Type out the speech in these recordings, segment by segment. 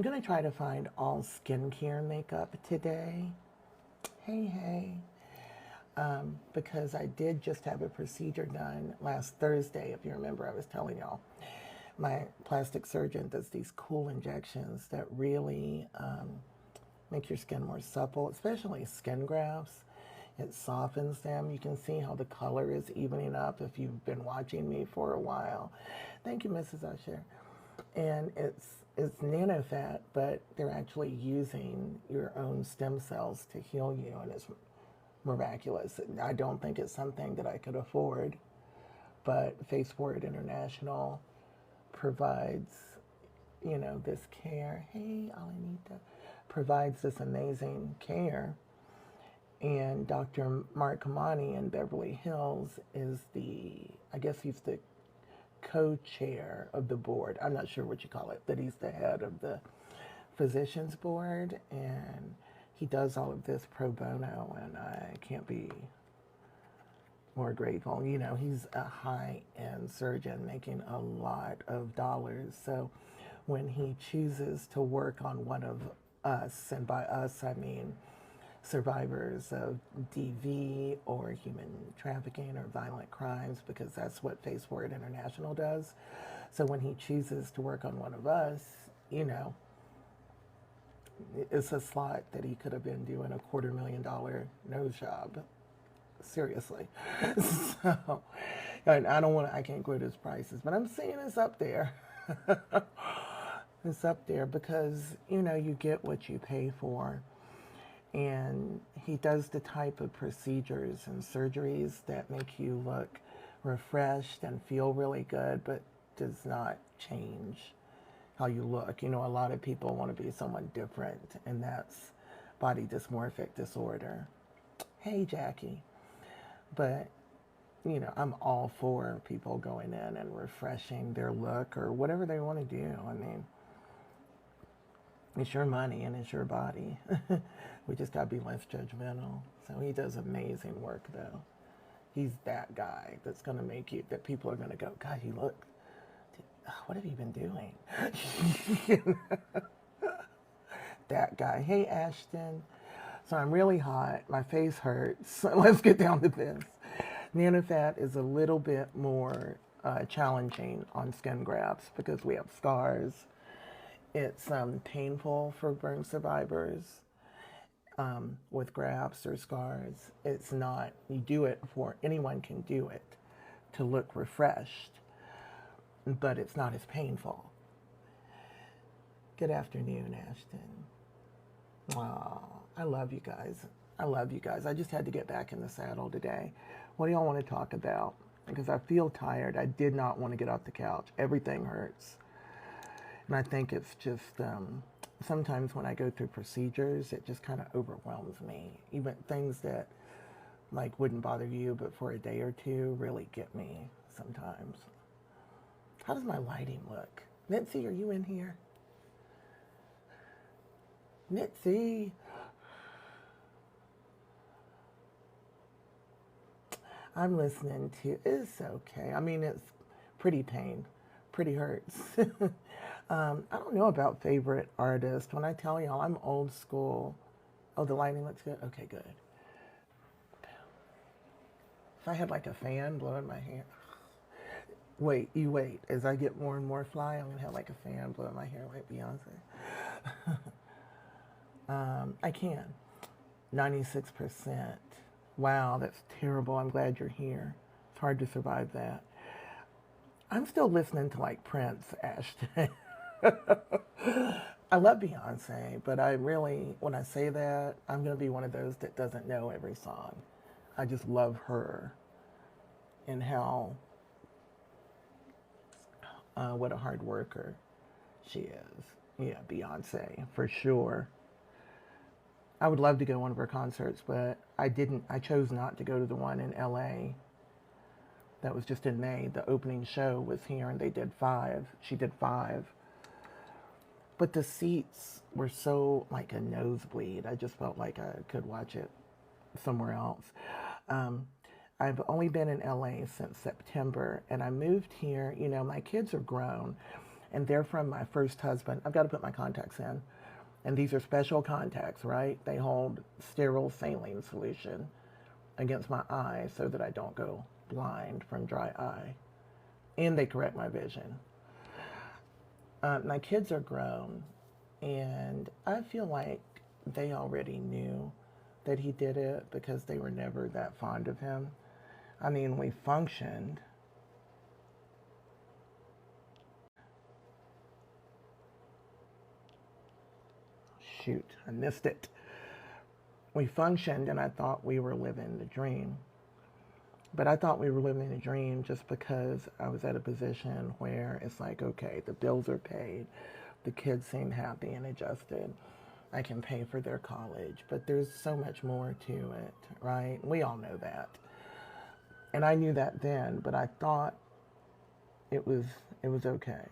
I'm going to try to find all skincare makeup today. Hey. Because I did just have a procedure done last Thursday. If you remember, I was telling y'all. My plastic surgeon does these cool injections that really make your skin more supple, especially skin grafts. It softens them. You can see how the color is evening up if you've been watching me for a while. Thank you, Mrs. Usher. And it's nano fat, but they're actually using your own stem cells to heal you, and it's miraculous. I don't think it's something that I could afford, but Face Forward International provides, this care. Hey, Alanita provides this amazing care. And Dr. Mark Kamani in Beverly Hills is I guess he's the co-chair of the board. I'm not sure what you call it, but he's the head of the physicians board, and he does all of this pro bono, and I can't be more grateful. He's a high-end surgeon making a lot of dollars, so when he chooses to work on one of us, and by us I mean survivors of DV or human trafficking or violent crimes, because that's what Face Forward International does. So when he chooses to work on one of us, it's a slot that he could have been doing $250,000 nose job. Seriously. So, and I can't quote his prices, but I'm saying it's up there. It's up there because, you get what you pay for. And he does the type of procedures and surgeries that make you look refreshed and feel really good, but does not change how you look. A lot of people want to be someone different, and that's body dysmorphic disorder. Hey, Jackie. But, I'm all for people going in and refreshing their look or whatever they want to do. I mean, it's your money and it's your body. We just got to be less judgmental. So he does amazing work, though. He's that guy that's going to make you, that people are going to go, God, you look, what have you been doing? That guy. Hey, Ashton. So I'm really hot. My face hurts. So let's get down to this. Nanofat is a little bit more challenging on skin grafts because we have scars. It's painful for burn survivors with grafts or scars. It's not, you do it for, anyone can do it to look refreshed, but it's not as painful. Good afternoon, Ashton. Oh, I love you guys. I love you guys. I just had to get back in the saddle today. What do y'all want to talk about? Because I feel tired. I did not want to get off the couch. Everything hurts. And I think it's just, sometimes when I go through procedures, it just kind of overwhelms me. Even things that like wouldn't bother you, but for a day or two really get me sometimes. How does my lighting look? Mitzi, are you in here? Mitzi. I'm listening to, it's okay. I mean, it's pretty pain, pretty hurts. I don't know about favorite artist. When I tell y'all I'm old school. Oh, the lighting looks good? Okay, good. If I had like a fan blowing my hair. Wait, you wait. As I get more and more fly, I'm going to have like a fan blowing my hair like Beyonce. I can. 96%. Wow, that's terrible. I'm glad you're here. It's hard to survive that. I'm still listening to like Prince, Ashton. I love Beyonce, but I really, when I say that, I'm going to be one of those that doesn't know every song. I just love her and how, what a hard worker she is. Yeah, Beyonce, for sure. I would love to go to one of her concerts, but I chose not to go to the one in LA. That was just in May. The opening show was here and they did 5. She did 5. But the seats were so like a nosebleed. I just felt like I could watch it somewhere else. I've only been in LA since September, and I moved here. My kids are grown, And they're from my first husband. I've got to put my contacts in. And these are special contacts, right? They hold sterile saline solution against my eye so that I don't go blind from dry eye. And they correct my vision. My kids are grown, and I feel like they already knew that he did it because they were never that fond of him. I mean, we functioned. Shoot, I missed it. We functioned, and I thought we were living the dream. But I thought we were living a dream just because I was at a position where it's like, okay, the bills are paid, the kids seem happy and adjusted, I can pay for their college, but there's so much more to it, right? We all know that. And I knew that then, but I thought it was okay.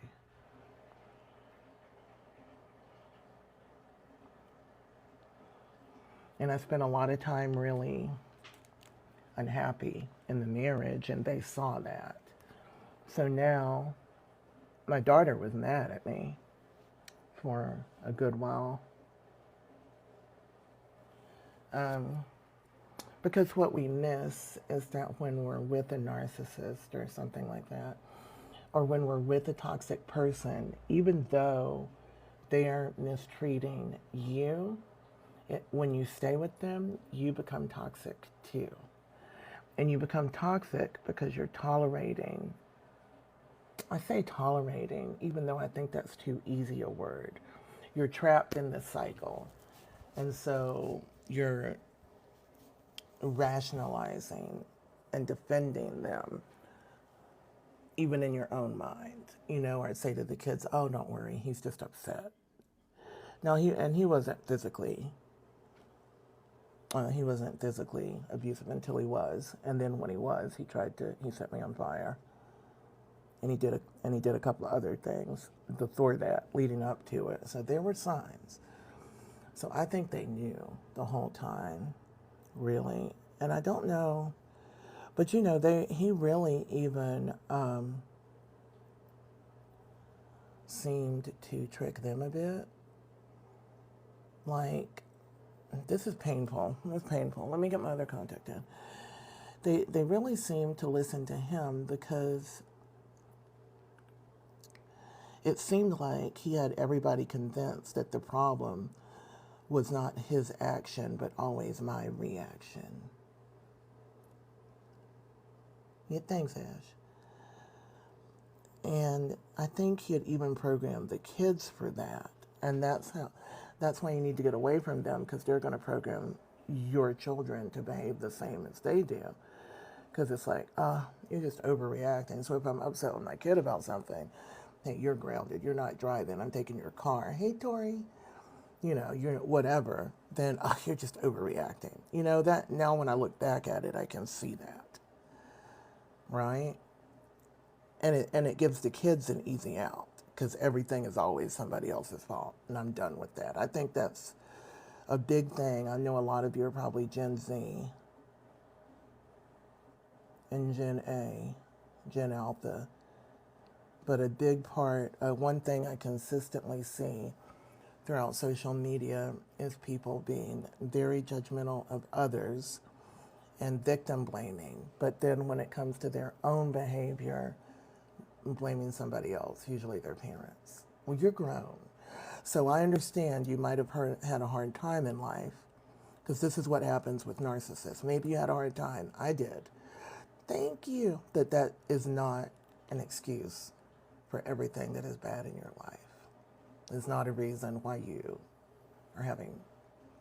And I spent a lot of time really unhappy in the marriage, and they saw that. So now my daughter was mad at me for a good while. Because what we miss is that when we're with a narcissist or something like that, or when we're with a toxic person, even though they're mistreating you, when you stay with them, you become toxic too. And you become toxic because you're tolerating. I say tolerating, even though I think that's too easy a word. You're trapped in this cycle. And so you're rationalizing and defending them, even in your own mind. You know, or I'd say to the kids, oh, don't worry, he's just upset. No, he wasn't physically abusive until he was, and then when he was, he set me on fire, and he did a couple of other things before that, leading up to it. So there were signs. So I think they knew the whole time, really, and I don't know, but you know, he really even seemed to trick them a bit, like. This is painful. It's painful. Let me get my other contact in. They really seem to listen to him because it seemed like he had everybody convinced that the problem was not his action, but always my reaction. Yeah, thanks, Ash. And I think he had even programmed the kids for that. And that's why you need to get away from them, because they're going to program your children to behave the same as they do. Because it's like, you're just overreacting. So if I'm upset with my kid about something, hey, you're grounded, you're not driving, I'm taking your car. Hey, Tori, you know, you're whatever, then you're just overreacting. You know, that now when I look back at it, I can see that. Right? And it gives the kids an easy out, because everything is always somebody else's fault, and I'm done with that. I think that's a big thing. I know a lot of you are probably Gen Z and Gen A, Gen Alpha, but a big part, one thing I consistently see throughout social media is people being very judgmental of others and victim blaming, but then when it comes to their own behavior, blaming somebody else, usually their parents. Well, you're grown. So I understand you might have had a hard time in life, because this is what happens with narcissists. Maybe you had a hard time. I did. Thank you. That is not an excuse for everything that is bad in your life. It's not a reason why you are having,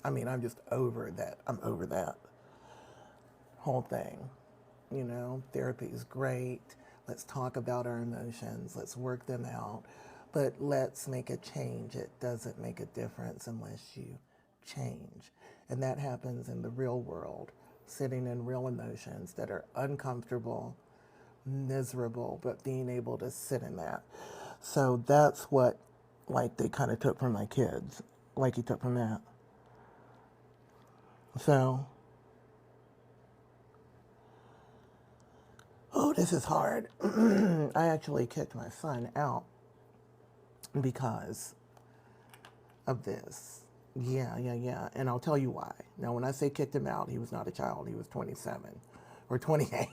I'm just over that. I'm over that whole thing. You know, therapy is great. Let's talk about our emotions. Let's work them out. But let's make a change. It doesn't make a difference unless you change. And that happens in the real world, sitting in real emotions that are uncomfortable, miserable, but being able to sit in that. So that's what, like, they kind of took from my kids, like he took from that. So, oh, this is hard. I actually kicked my son out because of this. Yeah. And I'll tell you why. Now, when I say kicked him out, he was not a child. He was 27 or 28.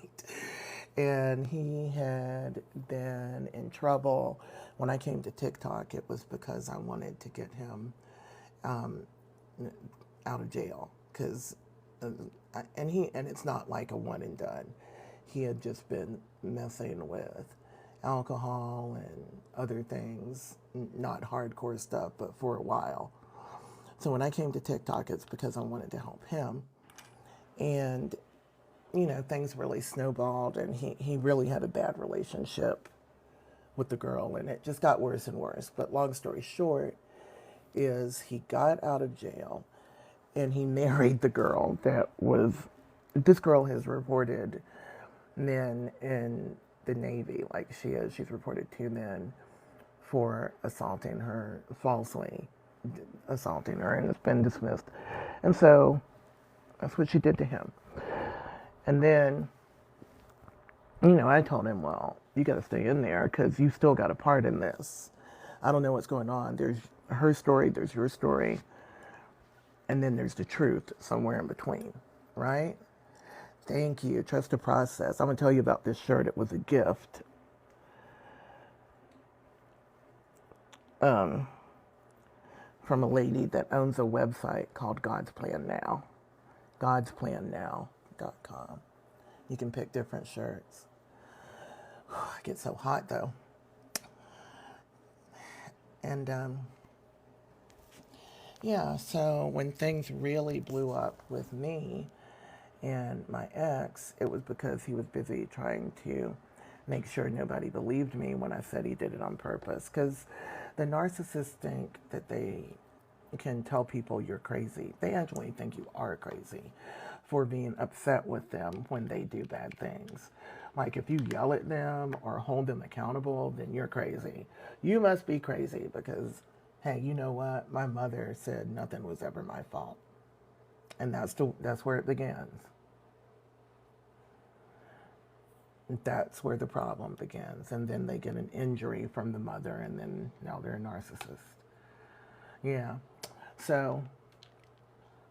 And he had been in trouble. When I came to TikTok, it was because I wanted to get him out of jail. Because, and it's not like a one and done. He had just been messing with alcohol and other things, not hardcore stuff, but for a while. So when I came to TikTok, it's because I wanted to help him. And, things really snowballed, and he really had a bad relationship with the girl, and it just got worse and worse. But long story short is he got out of jail, and he married the girl this girl has reported men in the Navy, like she's reported 2 men for falsely assaulting her, and it's been dismissed. And so that's what she did to him. And then, I told him, well, you got to stay in there because you still got a part in this. I don't know what's going on. There's her story, there's your story, and then there's the truth somewhere in between, right? Thank you. Trust the process. I'm going to tell you about this shirt. It was a gift. From a lady that owns a website called God's Plan Now. God'sPlanNow.com. You can pick different shirts. I get so hot though. And so when things really blew up with me and my ex, it was because he was busy trying to make sure nobody believed me when I said he did it on purpose. Because the narcissists think that they can tell people you're crazy. They actually think you are crazy for being upset with them when they do bad things. Like if you yell at them or hold them accountable, then you're crazy. You must be crazy because, hey, you know what? My mother said nothing was ever my fault. And that's where it begins. That's where the problem begins. And then they get an injury from the mother, and then now they're a narcissist. Yeah. So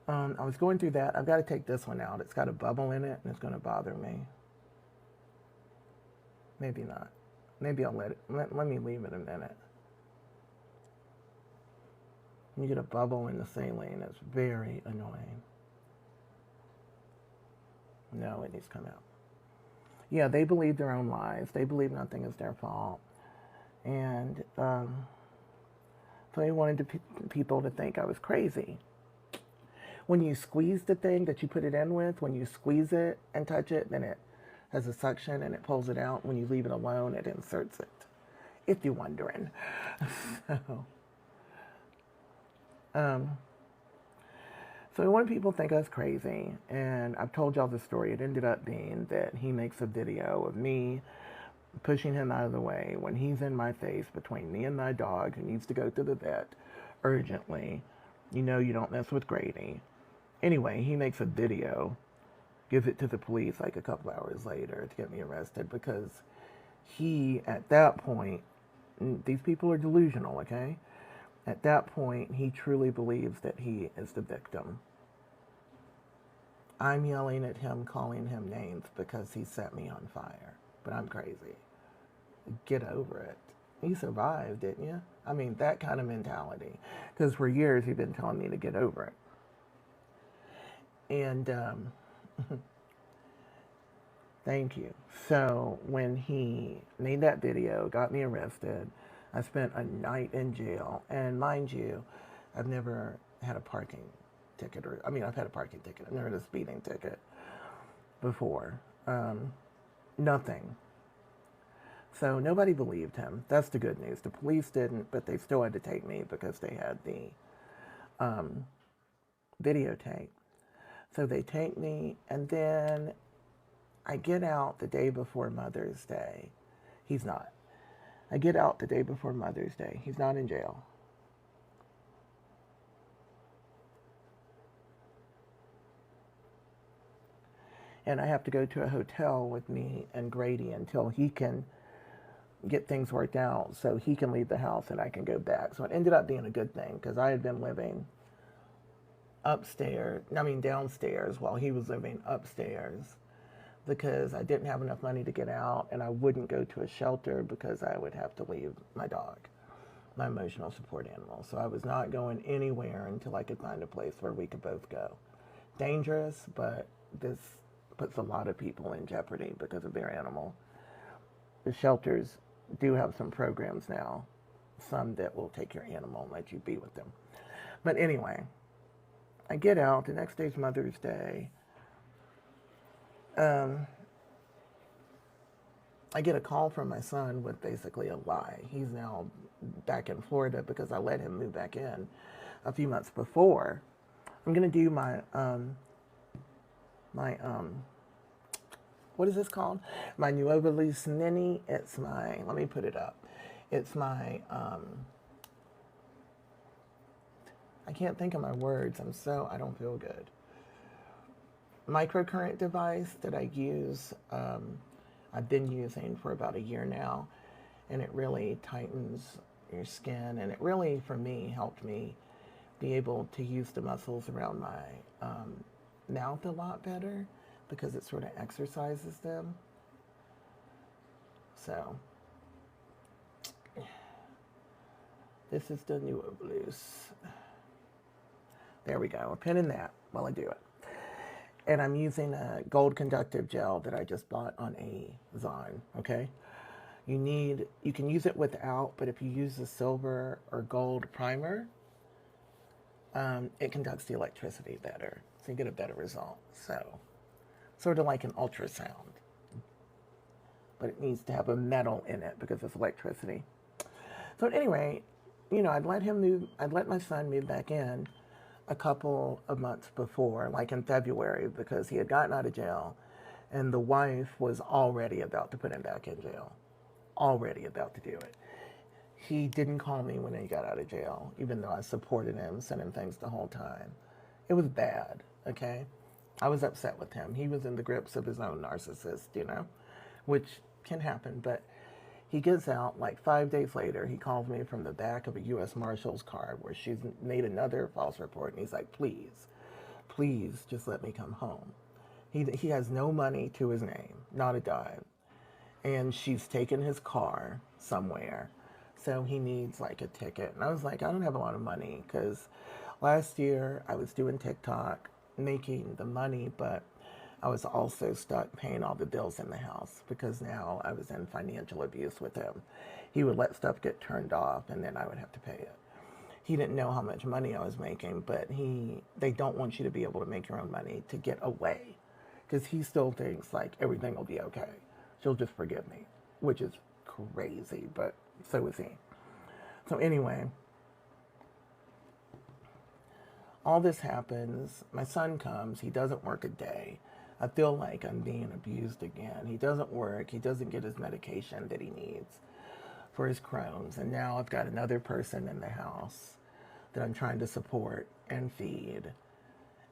I was going through that. I've got to take this one out. It's got a bubble in it, and it's going to bother me. Maybe not. Maybe I'll let me leave it a minute. You get a bubble in the saline. It's very annoying. No, it needs to come out. Yeah, they believe their own lies. They believe nothing is their fault. And so they wanted people to think I was crazy. When you squeeze the thing that you put it in with, when you squeeze it and touch it, then it has a suction and it pulls it out. When you leave it alone, it inserts it, if you're wondering. So when people think I was crazy, and I've told y'all the story, it ended up being that he makes a video of me pushing him out of the way when he's in my face between me and my dog who needs to go to the vet urgently. You don't mess with Grady. Anyway, he makes a video, gives it to the police like a couple hours later to get me arrested because he, at that point, these people are delusional, okay? At that point, he truly believes that he is the victim. I'm yelling at him, calling him names because he set me on fire. But I'm crazy. Get over it. You survived, didn't you? I mean, that kind of mentality. Because for years, he'd been telling me to get over it. And thank you. So when he made that video, got me arrested, I spent a night in jail. And mind you, I've never had a parking ticket. I've had a parking ticket. I've never had a speeding ticket before. Nothing. So nobody believed him. That's the good news. The police didn't, but they still had to take me because they had the videotape. So they take me, and then I get out the day before Mother's Day. He's not. I get out the day before Mother's Day. He's not in jail. And I have to go to a hotel with me and Grady until he can get things worked out so he can leave the house and I can go back. So it ended up being a good thing because I had been living downstairs while he was living upstairs because I didn't have enough money to get out and I wouldn't go to a shelter because I would have to leave my dog, my emotional support animal. So I was not going anywhere until I could find a place where we could both go. Dangerous, but this puts a lot of people in jeopardy because of their animal. The shelters do have some programs now, some that will take your animal and let you be with them. But anyway, I get out. The next day's Mother's Day. I get a call from my son with basically a lie. He's now back in Florida because I let him move back in a few months before. I'm going to do my what is this called? My nuova lucenini. It's my, let me put it up. It's my, I can't think of my words. I don't feel good. Microcurrent device that I use, I've been using for about a year now, and it really tightens your skin, and it really, for me, helped me be able to use the muscles around my mouth a lot better because it sort of exercises them. So, this is the new Obloose. There we go. I'm pinning that while I do it. And I'm using a gold conductive gel that I just bought on Amazon, okay? You can use it without, but if you use the silver or gold primer, it conducts the electricity better. So you get a better result. So, sort of like an ultrasound. But it needs to have a metal in it because it's electricity. So anyway, I'd let my son move back in a couple of months before, like in February, because he had gotten out of jail and the wife was already about to put him back in jail. Already about to do it. He didn't call me when he got out of jail, even though I supported him, sent him things the whole time. It was bad, okay? I was upset with him. He was in the grips of his own narcissist, which can happen, but he gets out, like 5 days later, he calls me from the back of a U.S. Marshal's car where she's made another false report, and he's like, please, just let me come home. He has no money to his name, not a dime, and she's taken his car somewhere, so he needs like a ticket. And I was like, I don't have a lot of money, because last year I was doing TikTok, making the money, but I was also stuck paying all the bills in the house because now I was in financial abuse with him. He would let stuff get turned off and then I would have to pay it. He didn't know how much money I was making, but they don't want you to be able to make your own money to get away because he still thinks like everything will be okay. She'll just forgive me, which is crazy, but so is he. So anyway, all this happens. My son comes. He doesn't work a day. I feel like I'm being abused again. He doesn't work. He doesn't get his medication that he needs for his Crohn's. And now I've got another person in the house that I'm trying to support and feed.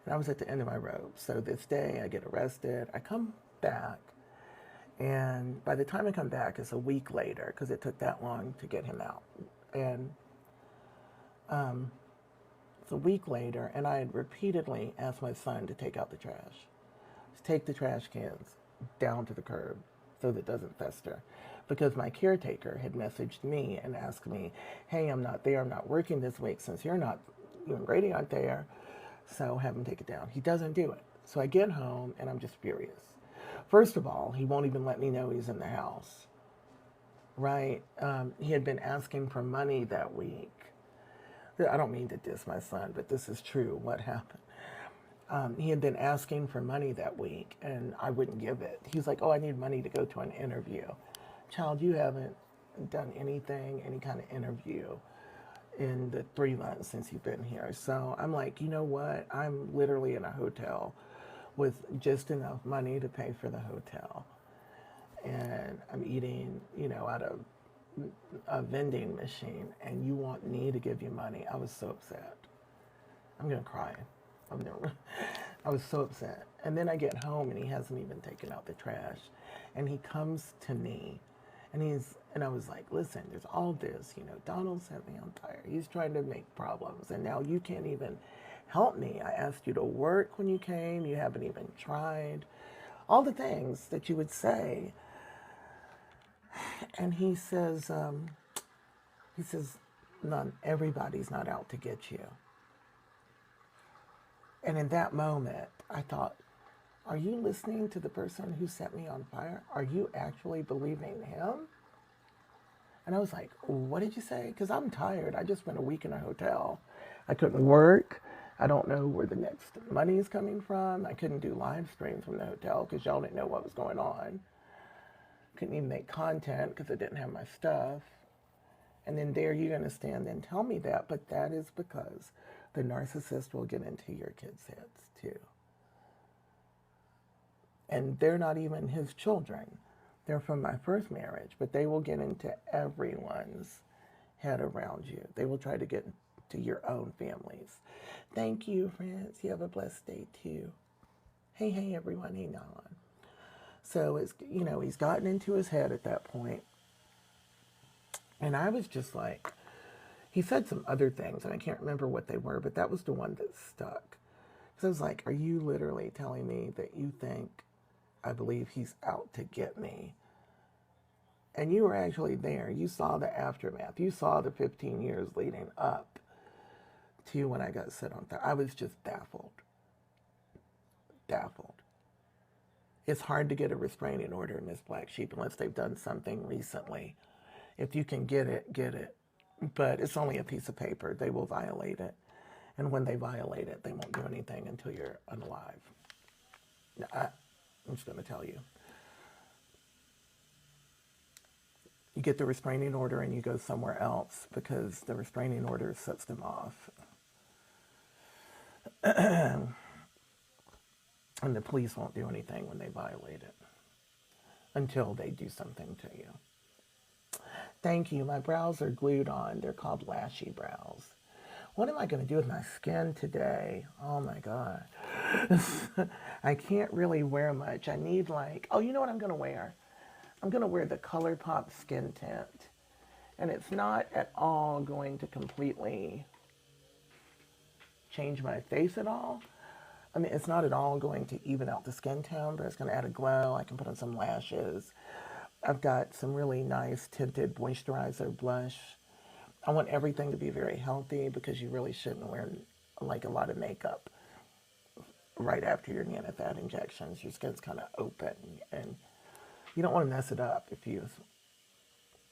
And I was at the end of my rope. So this day I get arrested. I come back. And by the time I come back, it's a week later because it took that long to get him out. And it's a week later, and I had repeatedly asked my son to take out the trash. Take the trash cans down to the curb so that it doesn't fester. Because my caretaker had messaged me and asked me, hey, I'm not there. I'm not working this week since you and Grady aren't there. So have him take it down. He doesn't do it. So I get home and I'm just furious. First of all, he won't even let me know he's in the house. Right? He had been asking for money that week. I don't mean to diss my son, but this is true. What happened? He had been asking for money that week, and I wouldn't give it. He's like, oh, I need money to go to an interview. Child, you haven't done anything, any kind of interview in the 3 months since you've been here. So I'm like, you know what? I'm literally in a hotel with just enough money to pay for the hotel. And I'm eating, out of a vending machine, and you want me to give you money. I was so upset. I'm going to cry. I was so upset. And then I get home and he hasn't even taken out the trash. And he comes to me And I was like, listen, there's all this, Donald set me on fire. He's trying to make problems. And now you can't even help me. I asked you to work when you came. You haven't even tried. All the things that you would say. And he says, none, everybody's not out to get you. And in that moment, I thought, are you listening to the person who set me on fire? Are you actually believing him? And I was like, what did you say? Because I'm tired. I just spent a week in a hotel. I couldn't work. I don't know where the next money is coming from. I couldn't do live streams from the hotel because y'all didn't know what was going on. Couldn't even make content because I didn't have my stuff. And then there you're going to stand and tell me that. But that is because the narcissist will get into your kids' heads too. And they're not even his children. They're from my first marriage, but they will get into everyone's head around you. They will try to get to your own families. Thank you, friends. You have a blessed day too. Hey, everyone. Hey, Nolan. So it's, he's gotten into his head at that point. And I was just like, he said some other things, and I can't remember what they were, but that was the one that stuck. So I was like, are you literally telling me that you think I believe he's out to get me? And you were actually there. You saw the aftermath. You saw the 15 years leading up to when I got set on fire. I was just baffled. Baffled. It's hard to get a restraining order in this Black Sheep unless they've done something recently. If you can get it, get it. But it's only a piece of paper. They will violate it. And when they violate it, they won't do anything until you're unalive. I'm just going to tell you. You get the restraining order and you go somewhere else because the restraining order sets them off. And the police won't do anything when they violate it until they do something to you. Thank you. My brows are glued on. They're called lashy brows. What am I going to do with my skin today? Oh my God. I can't really wear much. I need you know what I'm going to wear? I'm going to wear the ColourPop skin tint. And it's not at all going to completely change my face at all. I mean, it's not at all going to even out the skin tone, but it's going to add a glow. I can put on some lashes. I've got some really nice tinted moisturizer blush. I want everything to be very healthy because you really shouldn't wear a lot of makeup right after your Nanofat injections. Your skin's kind of open and you don't want to mess it up if you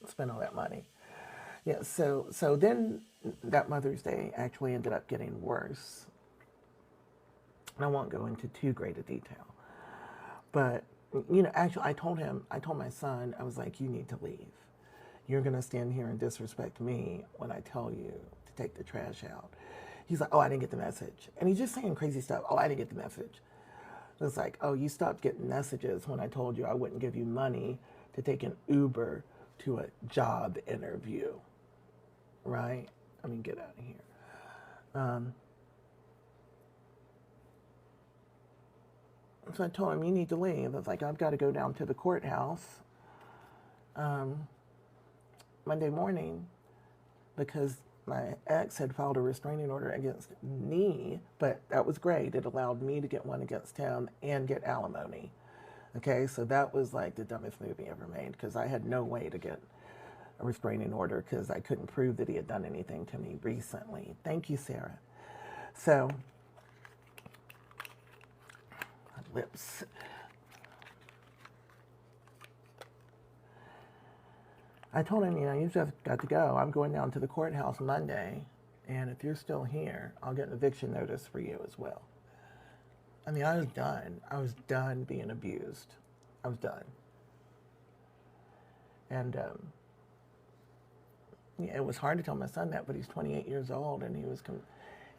spend all that money. Yeah, so then that Mother's Day actually ended up getting worse. And I won't go into too great a detail. But, actually I told my son, I was like, you need to leave. You're going to stand here and disrespect me when I tell you to take the trash out. He's like, oh, I didn't get the message. And he's just saying crazy stuff. Oh, I didn't get the message. It's like, oh, you stopped getting messages when I told you I wouldn't give you money to take an Uber to a job interview, right? I mean, get out of here. So I told him, you need to leave. I was like, I've got to go down to the courthouse Monday morning because my ex had filed a restraining order against me, but that was great. It allowed me to get one against him and get alimony. Okay, so that was like the dumbest movie ever made because I had no way to get a restraining order because I couldn't prove that he had done anything to me recently. Thank you, Sarah. So, my lips. I told him, you've just got to go. I'm going down to the courthouse Monday, and if you're still here, I'll get an eviction notice for you as well. I mean, I was done. I was done being abused. I was done. And it was hard to tell my son that, but he's 28 years old, and he was,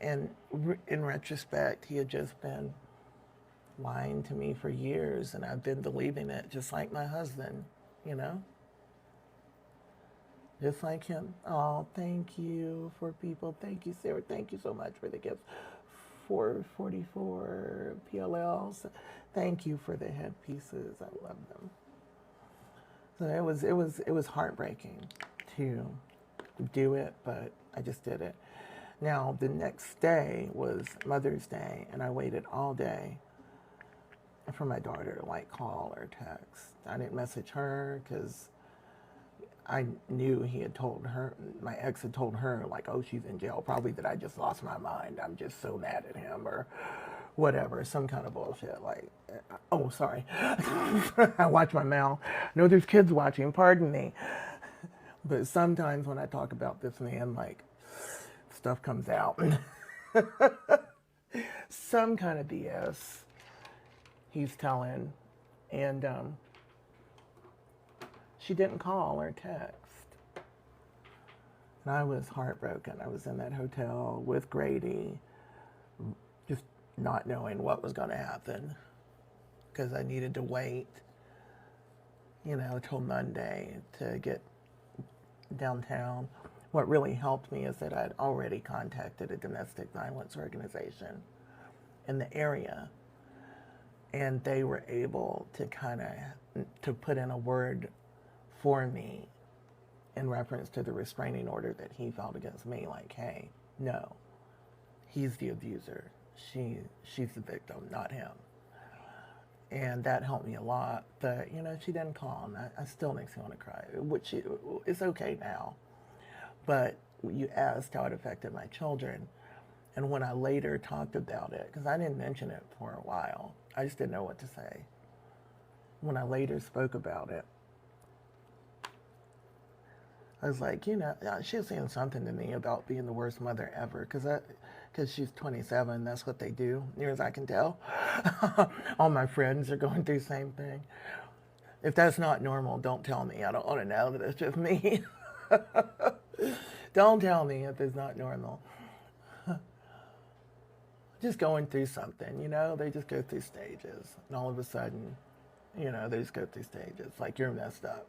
in retrospect, he had just been lying to me for years, and I've been believing it, just like my husband, Just like him. Oh, thank you for people. Thank you, Sarah. Thank you so much for the gifts. 444 PLLs. Thank you for the headpieces. I love them. So it was heartbreaking to do it, but I just did it. Now, the next day was Mother's Day, and I waited all day for my daughter to like call or text. I didn't message her because I knew he had told her, my ex had told her, like, oh, she's in jail. Probably that I just lost my mind. I'm just so mad at him or whatever, some kind of bullshit. Like, oh, sorry. I watch my mouth. No, there's kids watching, pardon me. But sometimes when I talk about this man, like, stuff comes out. Some kind of BS he's telling. And she didn't call or text. And I was heartbroken. I was in that hotel with Grady, just not knowing what was going to happen because I needed to wait, till Monday to get downtown. What really helped me is that I'd already contacted a domestic violence organization in the area, and they were able to to put in a word for me in reference to the restraining order that he filed against me. Like, hey, no, he's the abuser. She's the victim, not him. And that helped me a lot. But, she didn't call, and I still makes me want to cry, which it's okay now. But you asked how it affected my children. And when I later talked about it, because I didn't mention it for a while, I just didn't know what to say. When I later spoke about it, I was like, she was saying something to me about being the worst mother ever, because she's 27, that's what they do, near as I can tell. All my friends are going through the same thing. If that's not normal, don't tell me. I don't want to know that it's just me. Don't tell me if it's not normal. Just going through something, they just go through stages. And all of a sudden, they just go through stages. Like, you're messed up.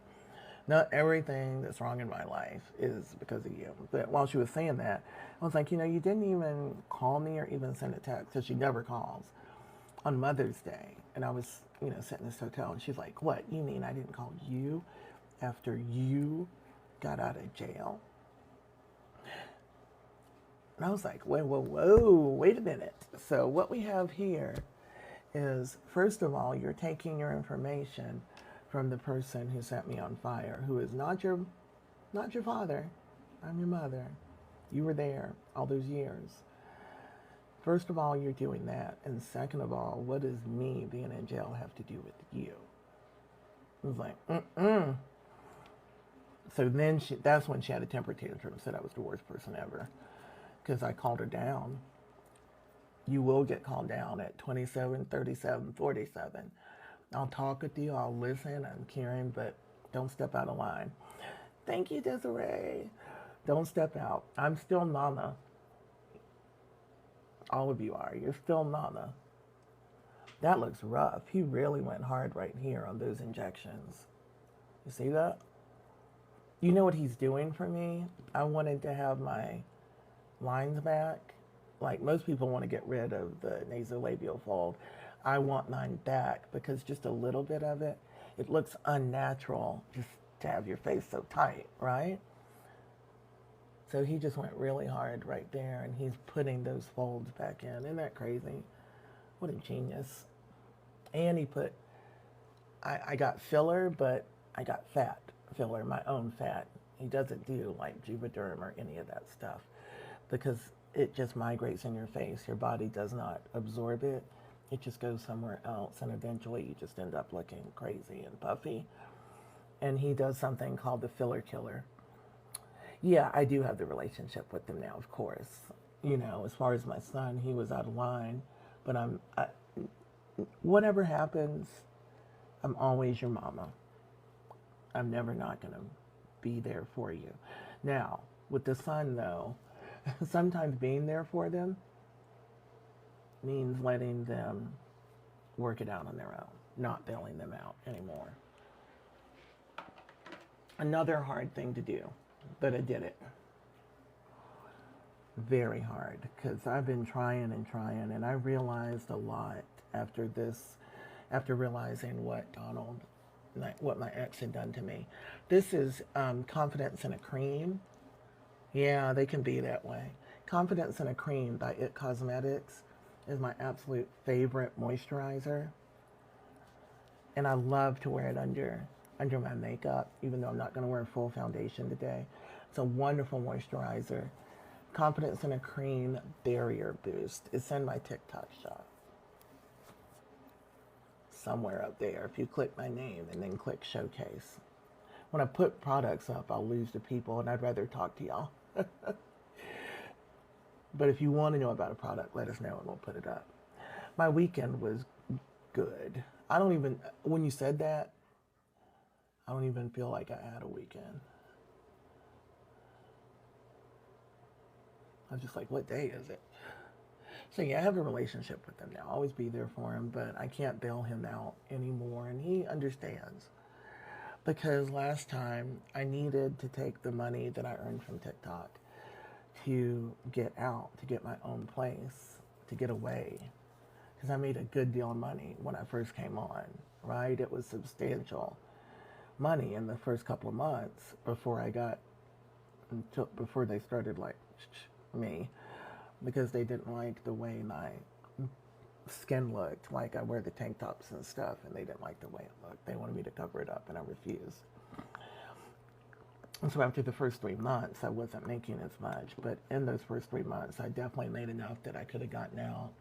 Not everything that's wrong in my life is because of you. But while she was saying that, I was like, you didn't even call me or even send a text, because she never calls, on Mother's Day. And I was, sitting in this hotel, and she's like, what, you mean I didn't call you after you got out of jail? And I was like, whoa, wait a minute. So what we have here is, first of all, you're taking your information from the person who set me on fire, who is not your father. I'm your mother. You were there all those years. First of all, you're doing that. And second of all, what does me being in jail have to do with you? I was like, So then that's when she had a temper tantrum, said I was the worst person ever, because I called her down. You will get called down at 27, 37, 47. I'll talk with you, I'll listen, I'm caring, but don't step out of line. Thank you, Desiree. Don't step out. I'm still Nana. All of you are. You're still Nana. That looks rough. He really went hard right here on those injections. You see that? You know what he's doing for me? I wanted to have my lines back. Like, most people want to get rid of the nasolabial fold. I want mine back because just a little bit of it, it looks unnatural just to have your face so tight, right? So he just went really hard right there, and he's putting those folds back in. Isn't that crazy? What a genius. And he put, I got filler, but I got fat filler, my own fat. He doesn't do like Juvederm or any of that stuff because it just migrates in your face. Your body does not absorb it. It just goes somewhere else, and eventually you just end up looking crazy and puffy. And he does something called the filler killer. Yeah, I do have the relationship with him now, of course. As far as my son, he was out of line. But whatever happens, I'm always your mama. I'm never not going to be there for you. Now, with the son, though, sometimes being there for them means letting them work it out on their own, not bailing them out anymore. Another hard thing to do, but I did it. Very hard, because I've been trying, and I realized a lot after realizing what Donald what my ex had done to me. This is Confidence in a Cream. Yeah, they can be that way. Confidence in a Cream by It Cosmetics is my absolute favorite moisturizer. And I love to wear it under my makeup, even though I'm not going to wear full foundation today. It's a wonderful moisturizer. Confidence in a Cream Barrier Boost. It's in my TikTok shop. Somewhere up there. If you click my name and then click Showcase. When I put products up, I'll lose the people, and I'd rather talk to y'all. But if you want to know about a product, let us know and we'll put it up. My weekend was good. When you said that, I don't even feel like I had a weekend. I was just like, what day is it? So yeah, I have a relationship with him now. I'll always be there for him, but I can't bail him out anymore, and he understands. Because last time I needed to take the money that I earned from TikTok to get out, to get my own place, to get away. Because I made a good deal of money when I first came on, right? It was substantial money in the first couple of months before they started like me, because they didn't like the way my skin looked. Like I wear the tank tops and stuff, and they didn't like the way it looked. They wanted me to cover it up, and I refused. And so after the first 3 months, I wasn't making as much. But in those first 3 months, I definitely made enough that I could have gotten out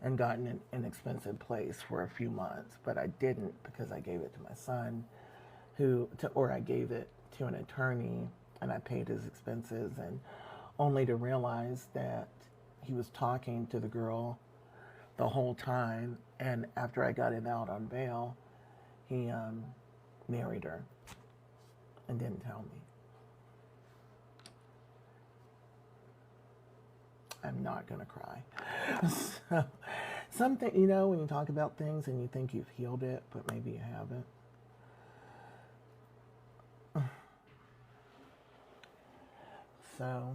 and gotten an inexpensive place for a few months. But I didn't, because I gave it to my son, or I gave it to an attorney, and I paid his expenses, and only to realize that he was talking to the girl the whole time, and after I got him out on bail, he married her and didn't tell me. I'm not gonna cry. So, something, when you talk about things and you think you've healed it, but maybe you haven't. So,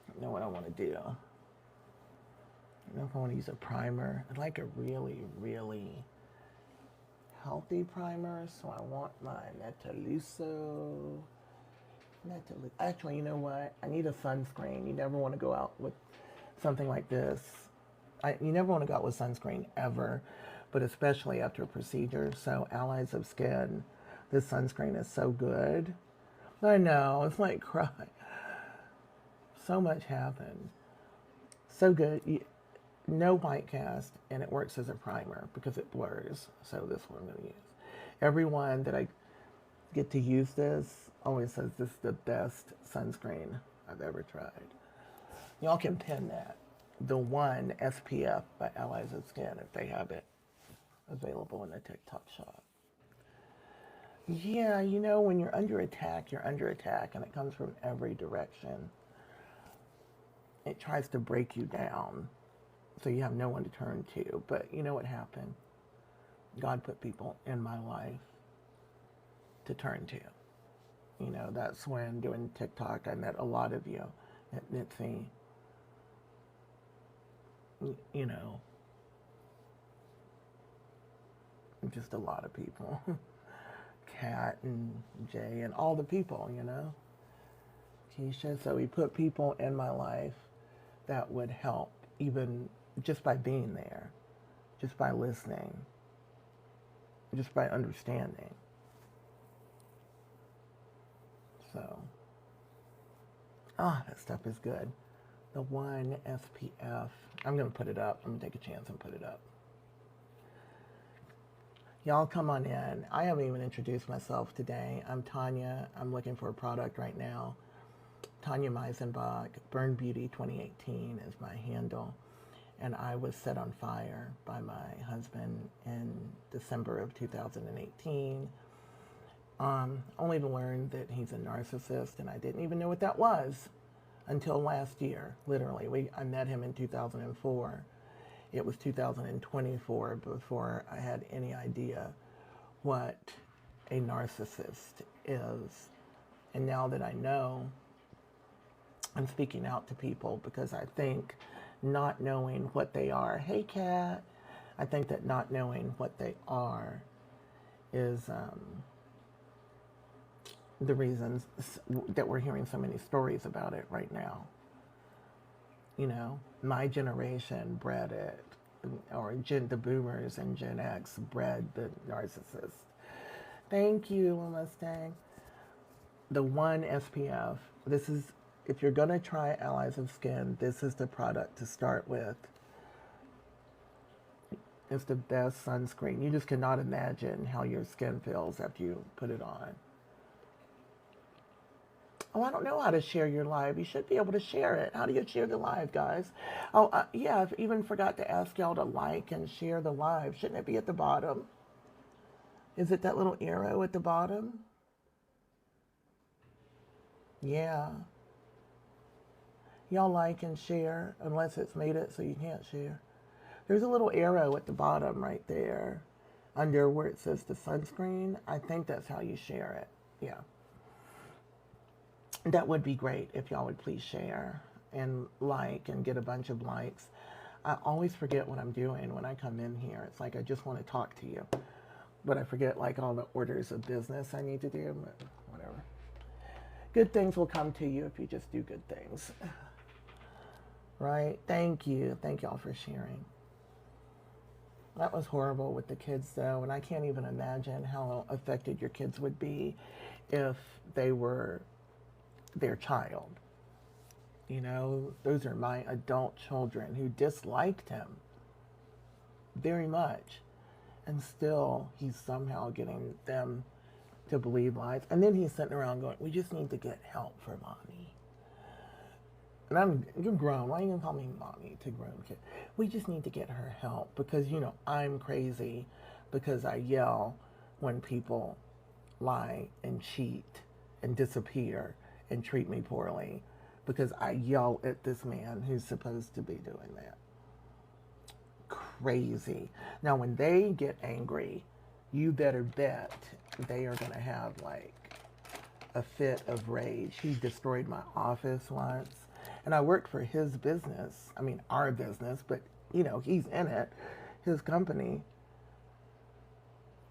I know what I want to do. I don't know if I want to use a primer. I'd like a really, really healthy primer. So I want my Nataluso. Actually, you know what? I need a sunscreen. You never want to go out with something like this. You never want to go out with sunscreen ever, but especially after a procedure. So Allies of Skin, this sunscreen is so good. I know, it's like cry. So much happened. So good. No white cast, and it works as a primer because it blurs. So this one I'm going to use. Everyone that I get to use this always says this is the best sunscreen I've ever tried. Y'all can pin that. The one SPF by Allies of Skin, if they have it available in the TikTok shop. Yeah, when you're under attack, and it comes from every direction. It tries to break you down, so you have no one to turn to. But you know what happened? God put people in my life to turn to. That's when doing TikTok, I met a lot of you at Nipsey. Just a lot of people. Kat and Jay and all the people, Keisha. So he put people in my life that would help, even just by being there, just by listening, just by understanding. So, that stuff is good. The one SPF. I'm going to put it up. I'm going to take a chance and put it up. Y'all come on in. I haven't even introduced myself today. I'm Tanya. I'm looking for a product right now. Tanya Meisenbach, Burn Beauty 2018 is my handle. And I was set on fire by my husband in December of 2018. Only to learn that he's a narcissist, and I didn't even know what that was until last year, literally. I met him in 2004. It was 2024 before I had any idea what a narcissist is. And now that I know, I'm speaking out to people because I think not knowing what they are. Hey, Kat. I think that not knowing what they are is the reasons that we're hearing so many stories about it right now. You know, my generation bred it, or the boomers and Gen X bred the narcissist. Thank you, Mustang. The one SPF. This is, if you're going to try Allies of Skin, this is the product to start with. It's the best sunscreen. You just cannot imagine how your skin feels after you put it on. Oh, I don't know how to share your live. You should be able to share it. How do you share the live, guys? Oh, yeah, I've even forgot to ask y'all to like and share the live. Shouldn't it be at the bottom? Is it that little arrow at the bottom? Yeah. Y'all like and share, unless it's made it so you can't share. There's a little arrow at the bottom right there under where it says the sunscreen. I think that's how you share it. Yeah. That would be great if y'all would please share and like and get a bunch of likes. I always forget what I'm doing when I come in here. It's like I just want to talk to you. But I forget like all the orders of business I need to do, but whatever. Good things will come to you if you just do good things. Right? Thank you. Thank y'all for sharing. That was horrible with the kids though, and I can't even imagine how affected your kids would be if they were their child. You know, those are my adult children who disliked him very much. And still, he's somehow getting them to believe lies. And then he's sitting around going, we just need to get help for mommy. And you're grown. Why are you going to call me mommy to grown kid? We just need to get her help because, you know, I'm crazy because I yell when people lie and cheat and disappear and treat me poorly because I yell at this man who's supposed to be doing that. Crazy. Now, when they get angry, you better bet they are going to have like a fit of rage. He destroyed my office once, and I worked for his business. I mean, our business, but you know, he's in it, his company.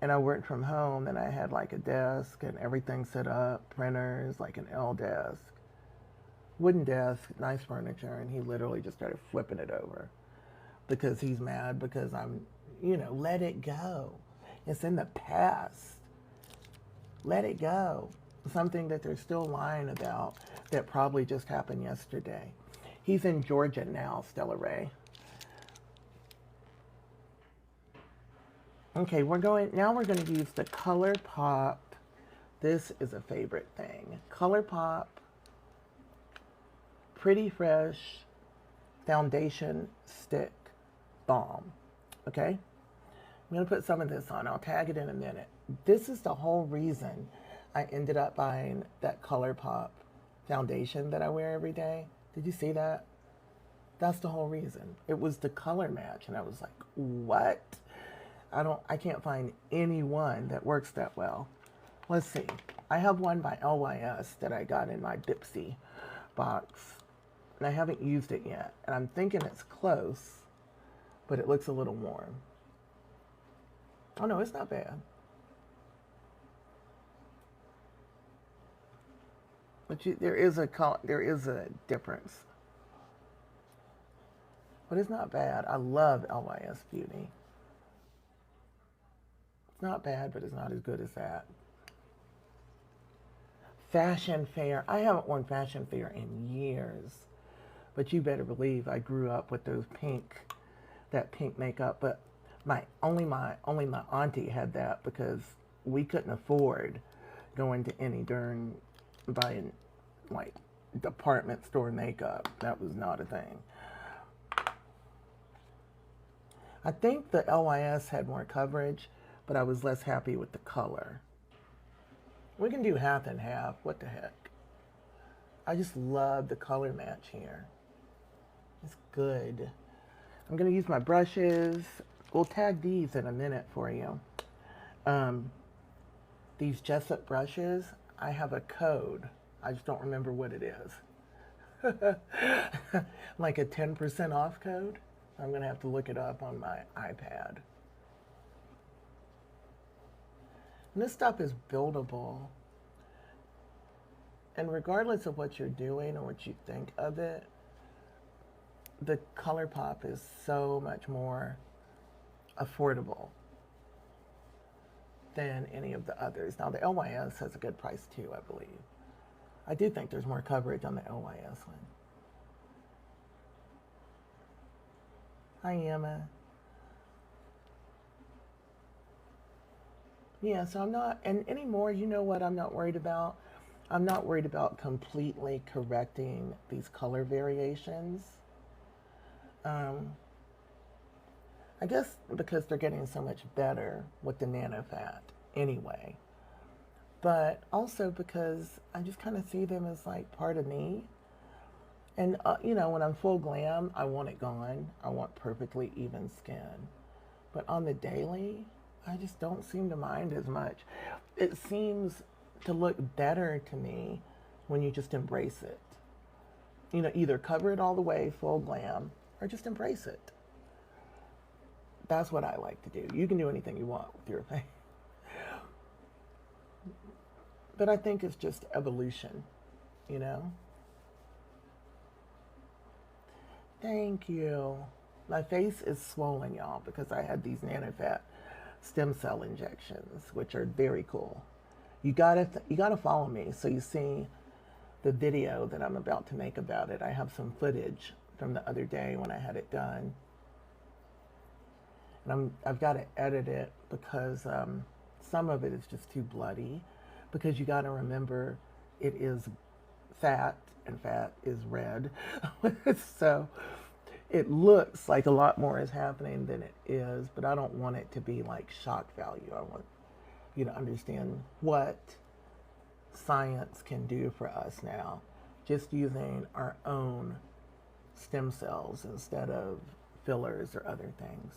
And I worked from home, and I had like a desk and everything set up, printers, like an L desk, wooden desk, nice furniture, and he literally just started flipping it over because he's mad because I'm, you know, let it go. It's in the past. Let it go. Something that they're still lying about that probably just happened yesterday. He's in Georgia now, Stella Ray. Okay, we're going to use the ColourPop. This is a favorite thing. ColourPop Pretty Fresh Foundation Stick Balm. Okay? I'm going to put some of this on. I'll tag it in a minute. This is the whole reason I ended up buying that ColourPop foundation that I wear every day. Did you see that? That's the whole reason. It was the color match, and I was like, what? I can't find anyone that works that well. Let's see. I have one by LYS that I got in my Dipsy box, and I haven't used it yet. And I'm thinking it's close, but it looks a little warm. Oh no, it's not bad. But there is a difference. But it's not bad. I love LYS Beauty. It's not bad, but it's not as good as that. Fashion Fair. I haven't worn Fashion Fair in years. But you better believe I grew up with that pink makeup. But only my auntie had that because we couldn't afford going to any buying like department store makeup. That was not a thing. I think the LYS had more coverage, but I was less happy with the color. We can do half and half. What the heck? I just love the color match here. It's good. I'm going to use my brushes. We'll tag these in a minute for you. These Jessup brushes, I have a code. I just don't remember what it is. Like a 10% off code. I'm going to have to look it up on my iPad. And this stuff is buildable. And regardless of what you're doing or what you think of it, the ColourPop is so much more affordable than any of the others. Now, the LYS has a good price too, I believe. I do think there's more coverage on the LYS one. Hi, Emma. Yeah, so I'm not, and anymore, you know what I'm not worried about? I'm not worried about completely correcting these color variations. I guess because they're getting so much better with the nano fat anyway. But also because I just kind of see them as like part of me. And, you know, when I'm full glam, I want it gone. I want perfectly even skin. But on the daily, I just don't seem to mind as much. It seems to look better to me when you just embrace it. You know, either cover it all the way, full glam, or just embrace it. That's what I like to do. You can do anything you want with your face. But I think it's just evolution, you know? Thank you. My face is swollen, y'all, because I had these nanofat stem cell injections, which are very cool. You gotta follow me so you see the video that I'm about to make about it. I have some footage from the other day when I had it done. And I've got to edit it because some of it is just too bloody. Because you got to remember, it is fat, and fat is red. So it looks like a lot more is happening than it is, but I don't want it to be like shock value. I want you to understand what science can do for us now, just using our own stem cells instead of fillers or other things.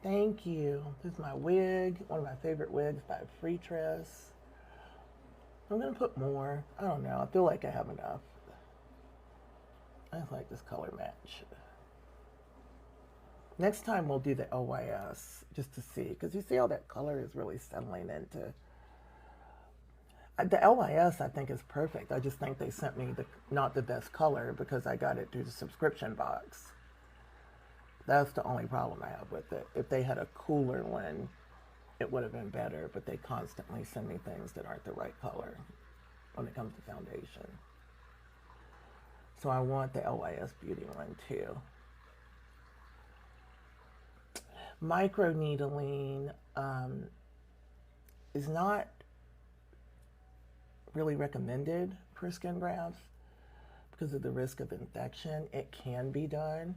Thank you. This is my wig, one of my favorite wigs by Freetress. I'm going to put more. I don't know. I feel like I have enough. I just like this color match. Next time we'll do the LYS just to see, because you see how that color is really settling into. The LYS I think is perfect. I just think they sent me not the best color because I got it through the subscription box. That's the only problem I have with it. If they had a cooler one, it would have been better, but they constantly send me things that aren't the right color when it comes to foundation. So I want the LYS Beauty one too. Microneedling is not really recommended for skin grafts because of the risk of infection. It can be done.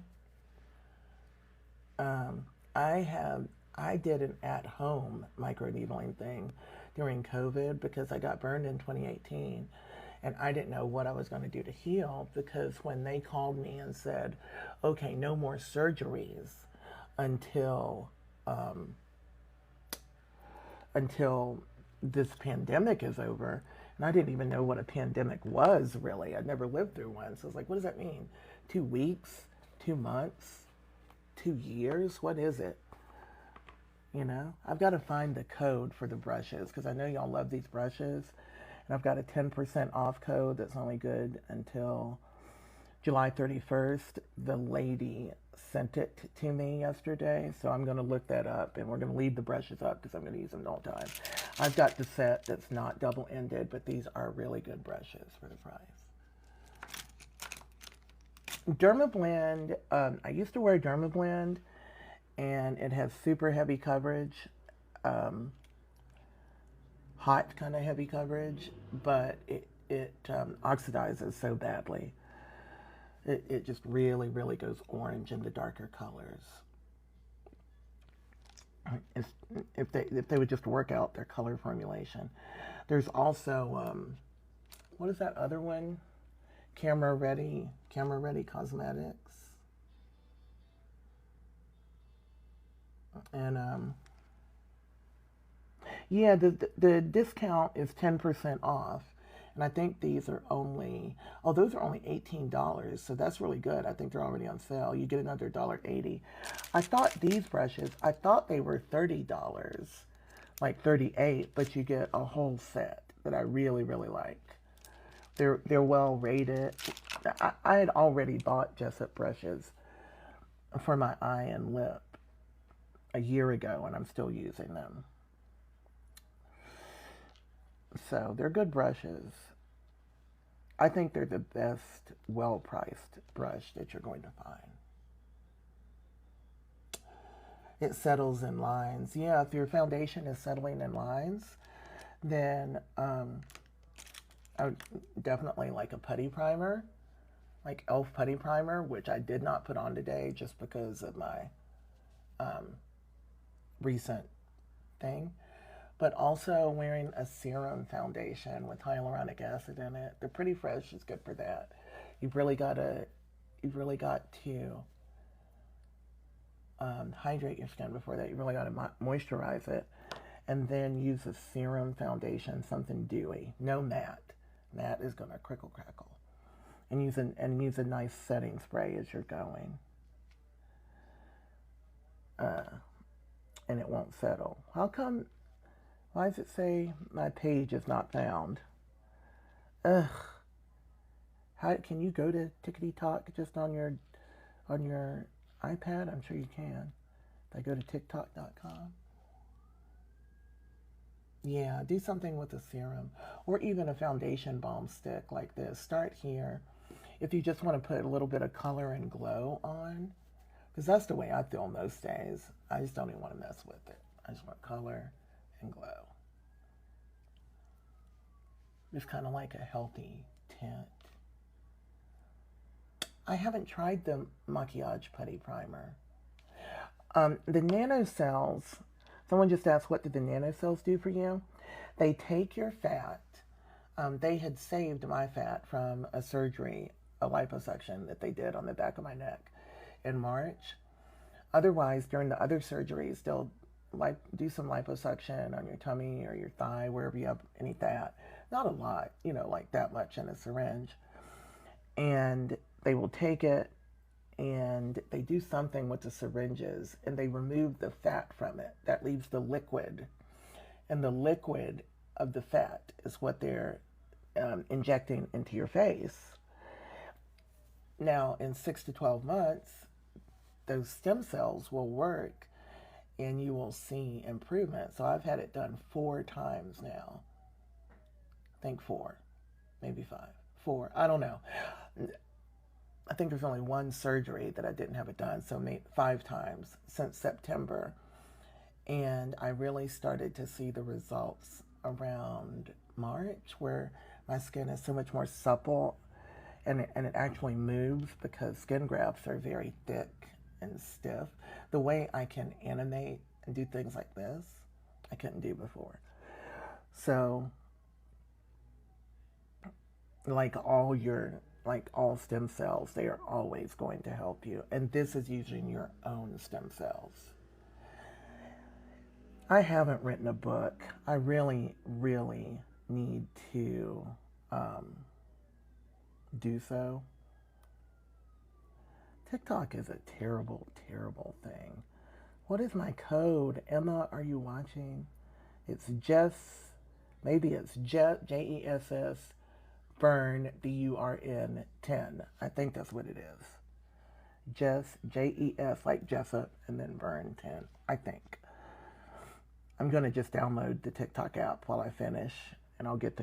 I did an at-home microneedling thing during COVID because I got burned in 2018 and I didn't know what I was going to do to heal, because when they called me and said, okay, no more surgeries until this pandemic is over, and I didn't even know what a pandemic was really. I'd never lived through one. So I was like, what does that mean? 2 weeks? 2 months? 2 years? What is it? You know, I've got to find the code for the brushes because I know y'all love these brushes. And I've got a 10% off code that's only good until July 31st. The lady sent it to me yesterday, so I'm going to look that up, and we're going to leave the brushes up because I'm going to use them the whole time. I've got the set that's not double-ended, but these are really good brushes for the price. Dermablend, I used to wear Dermablend, and it has super heavy coverage, hot kind of heavy coverage, but it oxidizes so badly. It just really, really goes orange in the darker colors. If they would just work out their color formulation. There's also, what is that other one? Camera Ready Cosmetics. And Yeah, the discount is 10% off. And I think these are only, oh, those are only $18. So that's really good. I think they're already on sale. You get another $1.80. I thought these brushes, I thought they were $30, like 38, but you get a whole set that I really, really like. They're well rated. I had already bought Jessup brushes for my eye and lip a year ago, and I'm still using them. So they're good brushes. I think they're the best, well-priced brush that you're going to find. It settles in lines. Yeah, if your foundation is settling in lines, then I would definitely like a putty primer, like e.l.f. putty primer, which I did not put on today just because of my recent thing. But also wearing a serum foundation with hyaluronic acid in it. The Pretty Fresh is good for that. You've really got to, you've really got to hydrate your skin before that. You really got to moisturize it, and then use a serum foundation, something dewy, no matte. Matte is going to crickle crackle, and use a nice setting spray as you're going, and it won't settle. How come? Why does it say my page is not found? Ugh. How can you go to Tickety Talk just on your iPad? I'm sure you can. If I go to TikTok.com. Yeah, do something with a serum or even a foundation balm stick like this. Start here. If you just want to put a little bit of color and glow on, because that's the way I feel most days. I just don't even want to mess with it. I just want color and glow. Just kind of like a healthy tint. I haven't tried the Maquillage Putty Primer. The nanocells, someone just asked, what did the nanocells do for you? They take your fat. They had saved my fat from a surgery, a liposuction that they did on the back of my neck in March. Otherwise, during the other surgeries, they'll do some liposuction on your tummy or your thigh, wherever you have any fat. Not a lot, like that much in a syringe. And they will take it and they do something with the syringes and they remove the fat from it. That leaves the liquid. And the liquid of the fat is what they're injecting into your face. Now, in 6 to 12 months, those stem cells will work and you will see improvement. So I've had it done 4 times now. I think 4, maybe 5. 4, I don't know. I think there's only one surgery that I didn't have it done, so maybe 5 times since September. And I really started to see the results around March, where my skin is so much more supple and it actually moves, because skin grafts are very thick and stiff. The way I can animate and do things like this, I couldn't do before. So, like all stem cells, they are always going to help you. And this is using your own stem cells. I haven't written a book. I really, really need to do so. TikTok is a terrible, terrible thing. What is my code? Emma, are you watching? It's Jess, maybe it's Jess, Burn, Burn 10. I think that's what it is. Jess, Jes, like Jessup, and then Burn 10, I think. I'm going to just download the TikTok app while I finish, and I'll get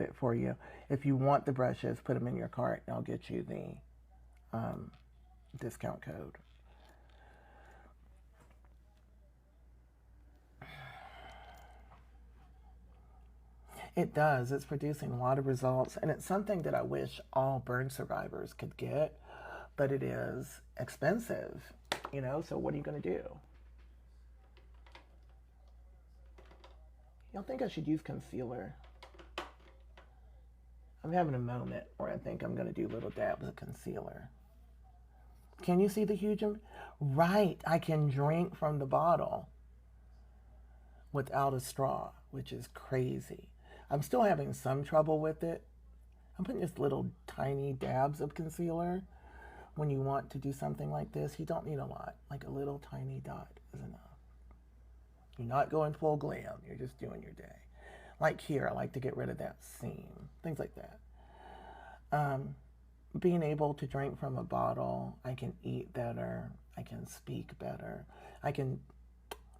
it for you. If you want the brushes, put them in your cart, and I'll get you the discount code. It does. It's producing a lot of results, and it's something that I wish all burn survivors could get, but it is expensive, so what are you going to do? Y'all think I should use concealer? I'm having a moment where I think I'm going to do little dabs of concealer. Can you see the huge? Right, I can drink from the bottle. without a straw, which is crazy. I'm still having some trouble with it. I'm putting just little tiny dabs of concealer. When you want to do something like this, you don't need a lot. Like a little tiny dot is enough. You're not going full glam. You're just doing your day. Like here, I like to get rid of that seam. Things like that. Being able to drink from a bottle, I can eat better. I can speak better. I can,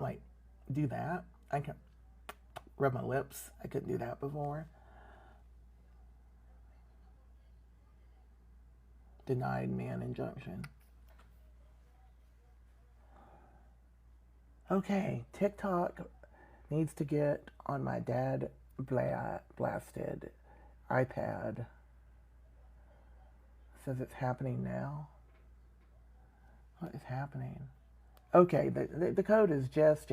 like, do that. I can rub my lips. I couldn't do that before. Denied man injunction. Okay, TikTok needs to get on my dad blasted iPad. Says it's happening now. What is happening? Okay, the code is JESS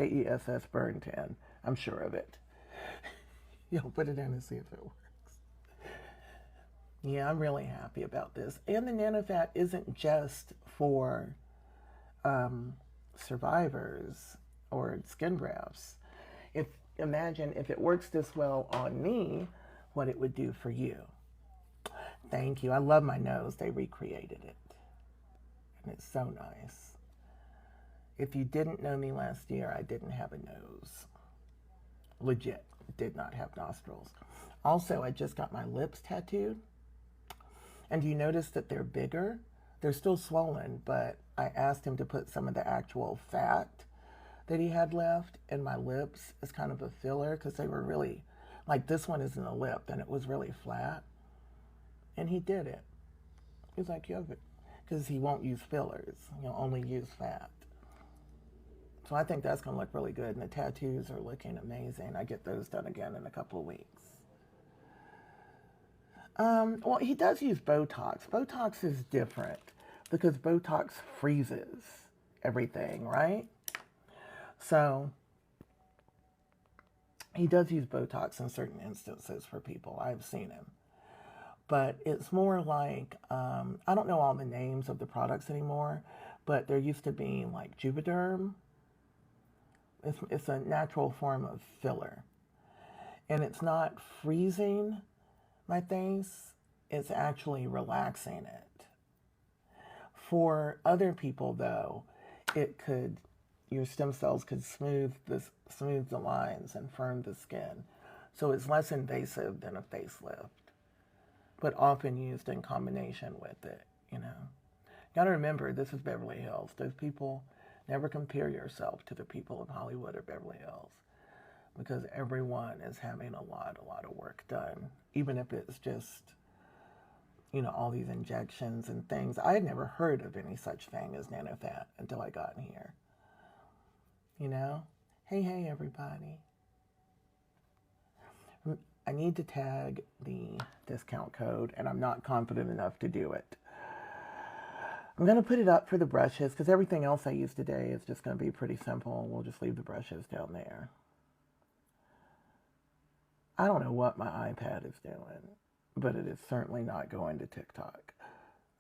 burn 10. I'm sure of it. You'll put it in and see if it works. Yeah, I'm really happy about this. And the nanofat isn't just for survivors or skin grafts. Imagine if it works this well on me, what it would do for you. Thank you. I love my nose. They recreated it. And it's so nice. If you didn't know me last year, I didn't have a nose. Legit. Did not have nostrils. Also, I just got my lips tattooed. And you notice that they're bigger? They're still swollen, but I asked him to put some of the actual fat that he had left in my lips as kind of a filler because they were really, like this one isn't a lip and it was really flat. And he did it. He's like, yeah, because he won't use fillers. He'll only use fat. So I think that's going to look really good. And the tattoos are looking amazing. I get those done again in a couple of weeks. Well, he does use Botox. Botox is different because Botox freezes everything, right? So he does use Botox in certain instances for people. I've seen him. But it's more like, I don't know all the names of the products anymore, but there used to be like Juvederm. It's a natural form of filler. And it's not freezing my face, it's actually relaxing it. For other people though, your stem cells could smooth the lines and firm the skin. So it's less invasive than a facelift, but often used in combination with it, you know. You gotta remember, this is Beverly Hills. Those people, never compare yourself to the people of Hollywood or Beverly Hills because everyone is having a lot of work done, even if it's just, you know, all these injections and things. I had never heard of any such thing as nanofat until I got in here, you know? Hey, everybody. I need to tag the discount code, and I'm not confident enough to do it. I'm going to put it up for the brushes, because everything else I use today is just going to be pretty simple. We'll just leave the brushes down there. I don't know what my iPad is doing, but it is certainly not going to TikTok.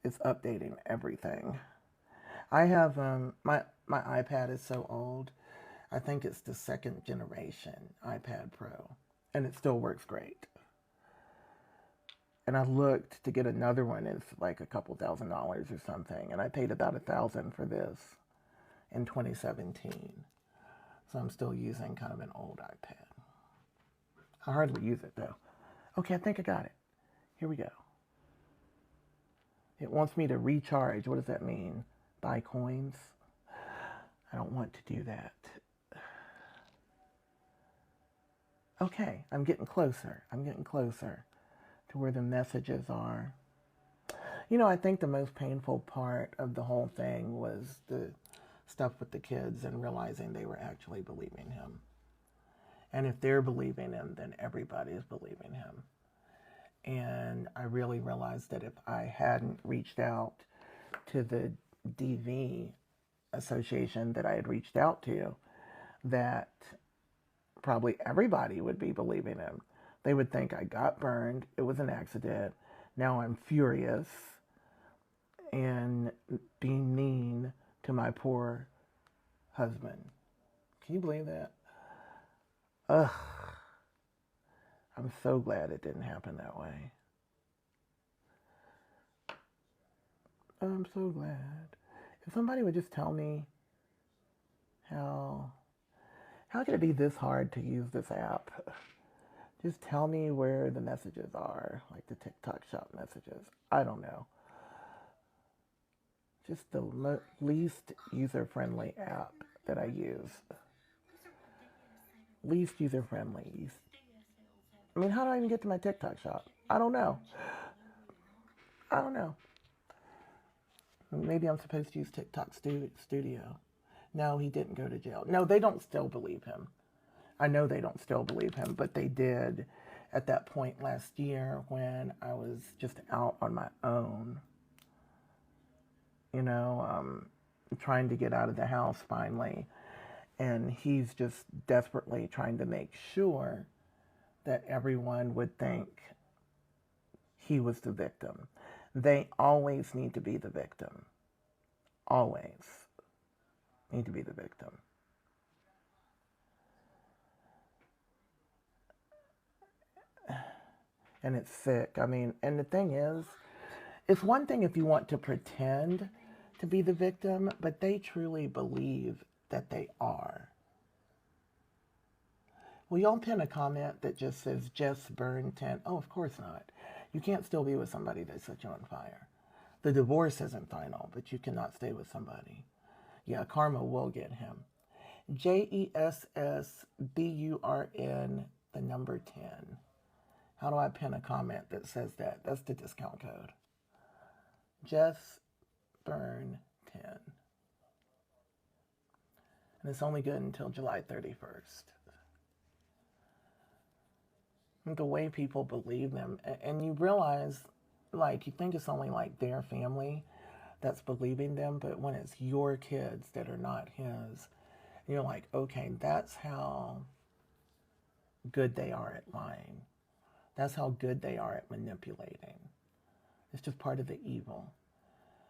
It's updating everything. I have, my iPad is so old, I think it's the 2nd generation iPad Pro. And it still works great. And I looked to get another one. It's like a couple $1,000 or something. And I paid about $1,000 for this in 2017. So I'm still using kind of an old iPad. I hardly use it though. Okay, I think I got it. Here we go. It wants me to recharge. What does that mean? Buy coins? I don't want to do that. Okay, I'm getting closer. I'm getting closer to where the messages are. You know, I think the most painful part of the whole thing was the stuff with the kids and realizing they were actually believing him. And if they're believing him, then everybody is believing him. And I really realized that if I hadn't reached out to the DV association that I had reached out to, that probably everybody would be believing him. They would think I got burned, it was an accident, now I'm furious and being mean to my poor husband. Can you believe that? Ugh, I'm so glad it didn't happen that way. I'm so glad. If somebody would just tell me how how could it be this hard to use this app? Just tell me where the messages are, like the TikTok shop messages. I don't know. Just the least user-friendly app that I use. Least user-friendly. I mean, how do I even get to my TikTok shop? I don't know. I don't know. Maybe I'm supposed to use TikTok Studio. No, he didn't go to jail. No, they don't still believe him. I know they don't still believe him, but they did at that point last year when I was just out on my own, you know, trying to get out of the house finally. And he's just desperately trying to make sure that everyone would think he was the victim. They always need to be the victim. Always need to be the victim. And it's sick. I mean, and the thing is, it's one thing if you want to pretend to be the victim, but they truly believe that they are. Will y'all pin a comment that just says, just burn 10? Oh, of course not. You can't still be with somebody that set you on fire. The divorce isn't final, but you cannot stay with somebody. Yeah, karma will get him. JESSBURN, the number 10. How do I pin a comment that says that? That's the discount code. Just burn 10. And it's only good until July 31st. The way people believe them, and you realize, like, you think it's only like their family that's believing them, but when it's your kids that are not his, you're like, okay, that's how good they are at lying. That's how good they are at manipulating. It's just part of the evil,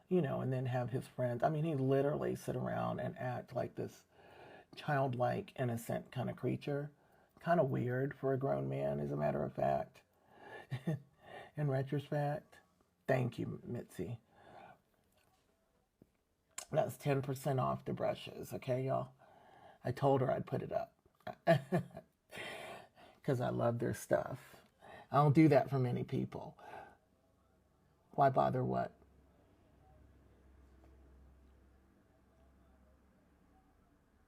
you know. And then have his friends. I mean, he literally sit around and act like this childlike, innocent kind of creature. Kind of weird for a grown man, as a matter of fact. In retrospect, thank you, Mitzi. That's 10% off the brushes, okay, y'all? I told her I'd put it up because I love their stuff. I don't do that for many people. Why bother what?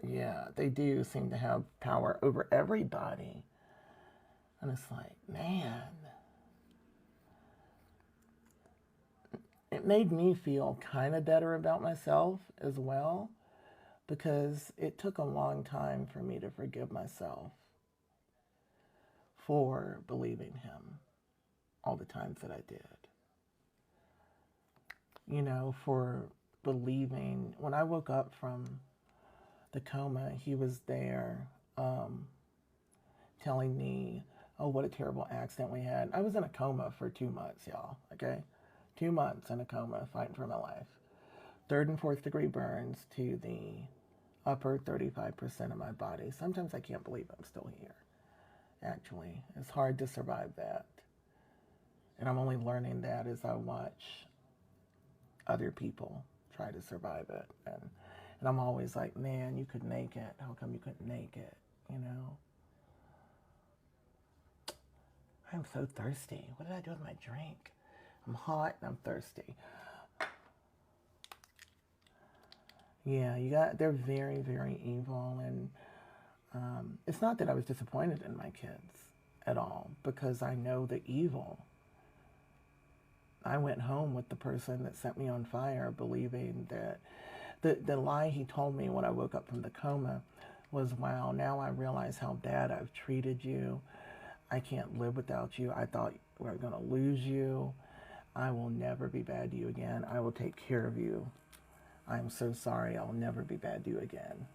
Yeah, they do seem to have power over everybody. And it's like, man, it made me feel kind of better about myself as well, because it took a long time for me to forgive myself for believing him all the times that I did. You know, for believing, when I woke up from the coma, he was there telling me, oh, what a terrible accident we had. I was in a coma for 2 months, y'all, okay? 2 months in a coma, fighting for my life. 3rd and 4th degree burns to the upper 35% of my body. Sometimes I can't believe I'm still here, actually. It's hard to survive that. And I'm only learning that as I watch other people try to survive it. And I'm always like, man, you could make it. How come you couldn't make it, you know? I'm so thirsty. What did I do with my drink? I'm hot and I'm thirsty. Yeah, they're very, very evil. And it's not that I was disappointed in my kids at all, because I know the evil. I went home with the person that set me on fire, believing that the lie he told me when I woke up from the coma was, wow, now I realize how bad I've treated you. I can't live without you. I thought we were going to lose you. I will never be bad to you again. I will take care of you. I'm so sorry. I'll never be bad to you again.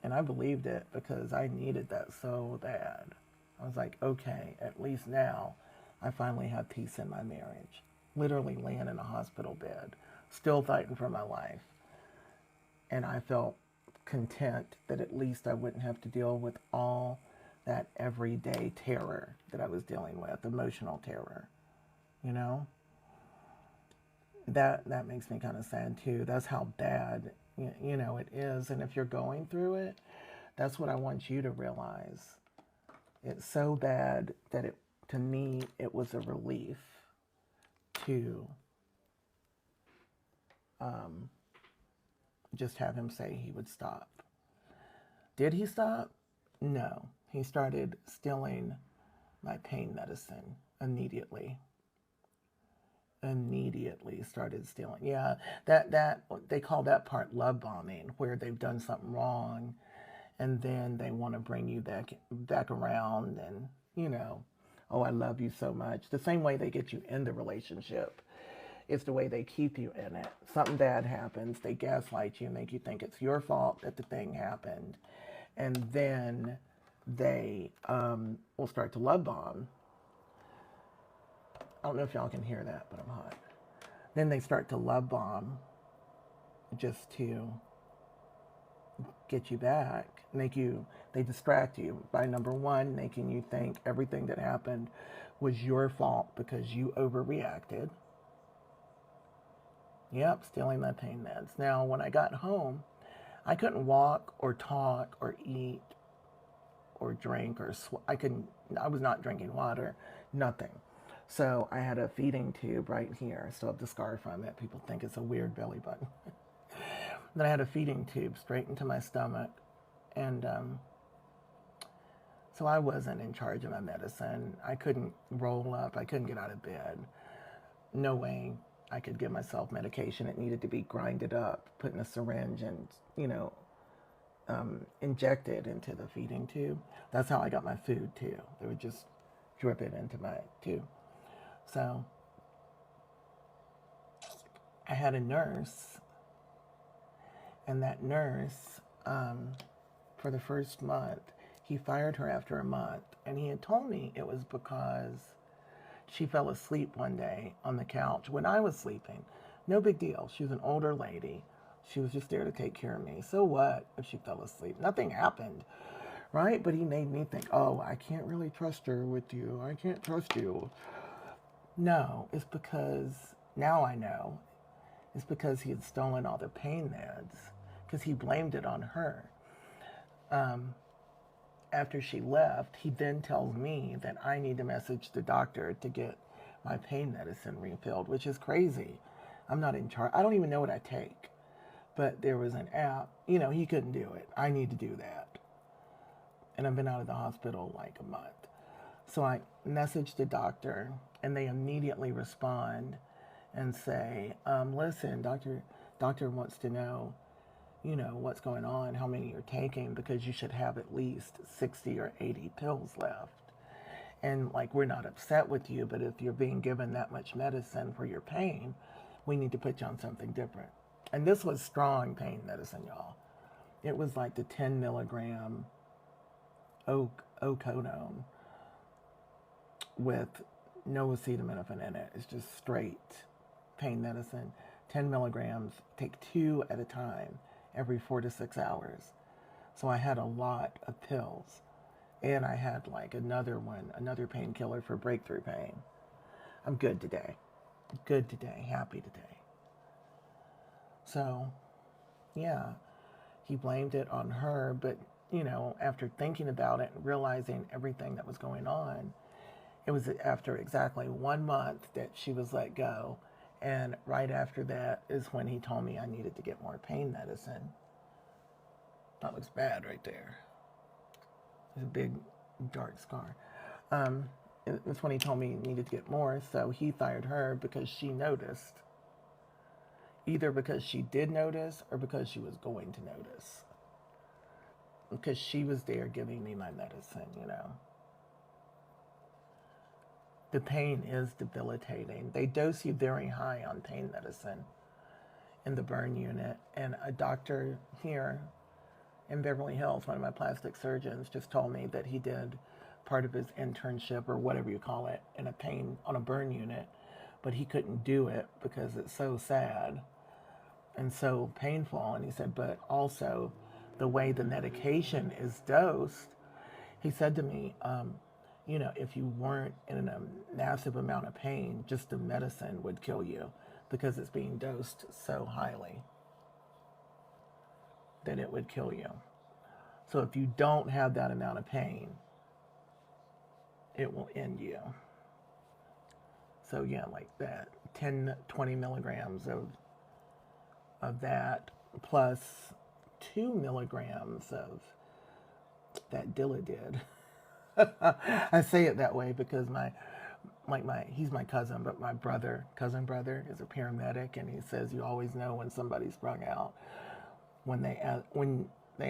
And I believed it because I needed that so bad. I was like, okay, at least now I finally have peace in my marriage. Literally laying in a hospital bed, still fighting for my life. And I felt content that at least I wouldn't have to deal with all that everyday terror that I was dealing with, emotional terror, you know? That makes me kind of sad too. That's how bad, you know, it is. And if you're going through it, that's what I want you to realize. It's so bad that to me, it was a relief to just have him say he would stop. Did he stop? No. He started stealing my pain medicine immediately. Immediately started stealing. Yeah, that they call that part love bombing, where they've done something wrong and then they want to bring you back around and, you know, oh, I love you so much. The same way they get you in the relationship is the way they keep you in it. Something bad happens, they gaslight you, make you think it's your fault that the thing happened. And then they will start to love bomb. I don't know if y'all can hear that, but I'm hot. Then they start to love bomb just to get you back, they distract you by, number one, making you think everything that happened was your fault because you overreacted. Yep, stealing my pain meds. Now, when I got home, I couldn't walk or talk or eat or drink or I was not drinking water, nothing. So I had a feeding tube right here. I still have the scar from it. People think it's a weird belly button. Then I had a feeding tube straight into my stomach. And so I wasn't in charge of my medicine. I couldn't roll up. I couldn't get out of bed. No way I could give myself medication. It needed to be grinded up, put in a syringe and, you know, injected into the feeding tube. That's how I got my food too. They would just drip it into my tube. So I had a nurse, and that nurse, for the first month, he fired her after a month, and he had told me it was because she fell asleep one day on the couch when I was sleeping. No big deal. She was an older lady. She was just there to take care of me. So what if she fell asleep? Nothing happened, right? But he made me think, oh, I can't really trust her with you. I can't trust you. No, it's because, now I know, it's because he had stolen all the pain meds, because he blamed it on her. After she left, he then tells me that I need to message the doctor to get my pain medicine refilled, which is crazy. I'm not in charge. I don't even know what I take. But there was an app. You know, he couldn't do it. I need to do that. And I've been out of the hospital like a month. So I messaged the doctor, and they immediately respond and say, listen, doctor wants to know, you know, what's going on, how many you're taking, because you should have at least 60 or 80 pills left. And like, we're not upset with you, but if you're being given that much medicine for your pain, we need to put you on something different. And this was strong pain medicine, y'all. It was like the 10 milligram ocodone with no acetaminophen in it. It's just straight pain medicine. 10 milligrams, take 2 at a time every 4 to 6 hours. So I had a lot of pills. And I had like another painkiller for breakthrough pain. I'm good today. Good today. Happy today. So, yeah, he blamed it on her. But, you know, after thinking about it and realizing everything that was going on, it was after exactly 1 month that she was let go. And right after that is when he told me I needed to get more pain medicine. That looks bad right there. There's a big dark scar. It was when he told me he needed to get more, so he fired her because she noticed. Either because she did notice or because she was going to notice. Because she was there giving me my medicine, you know. The pain is debilitating. They dose you very high on pain medicine in the burn unit. And a doctor here in Beverly Hills, one of my plastic surgeons, just told me that he did part of his internship or whatever you call it on a burn unit, but he couldn't do it because it's so sad and so painful. And he said, but also the way the medication is dosed, he said to me, if you weren't in a massive amount of pain, just the medicine would kill you because it's being dosed so highly that it would kill you. So if you don't have that amount of pain, it will end you. So yeah, like that 10, 20 milligrams of that plus 2 milligrams of that Dilaudid. I say it that way because he's my cousin, but my cousin brother is a paramedic, and he says you always know when somebody's sprung out when they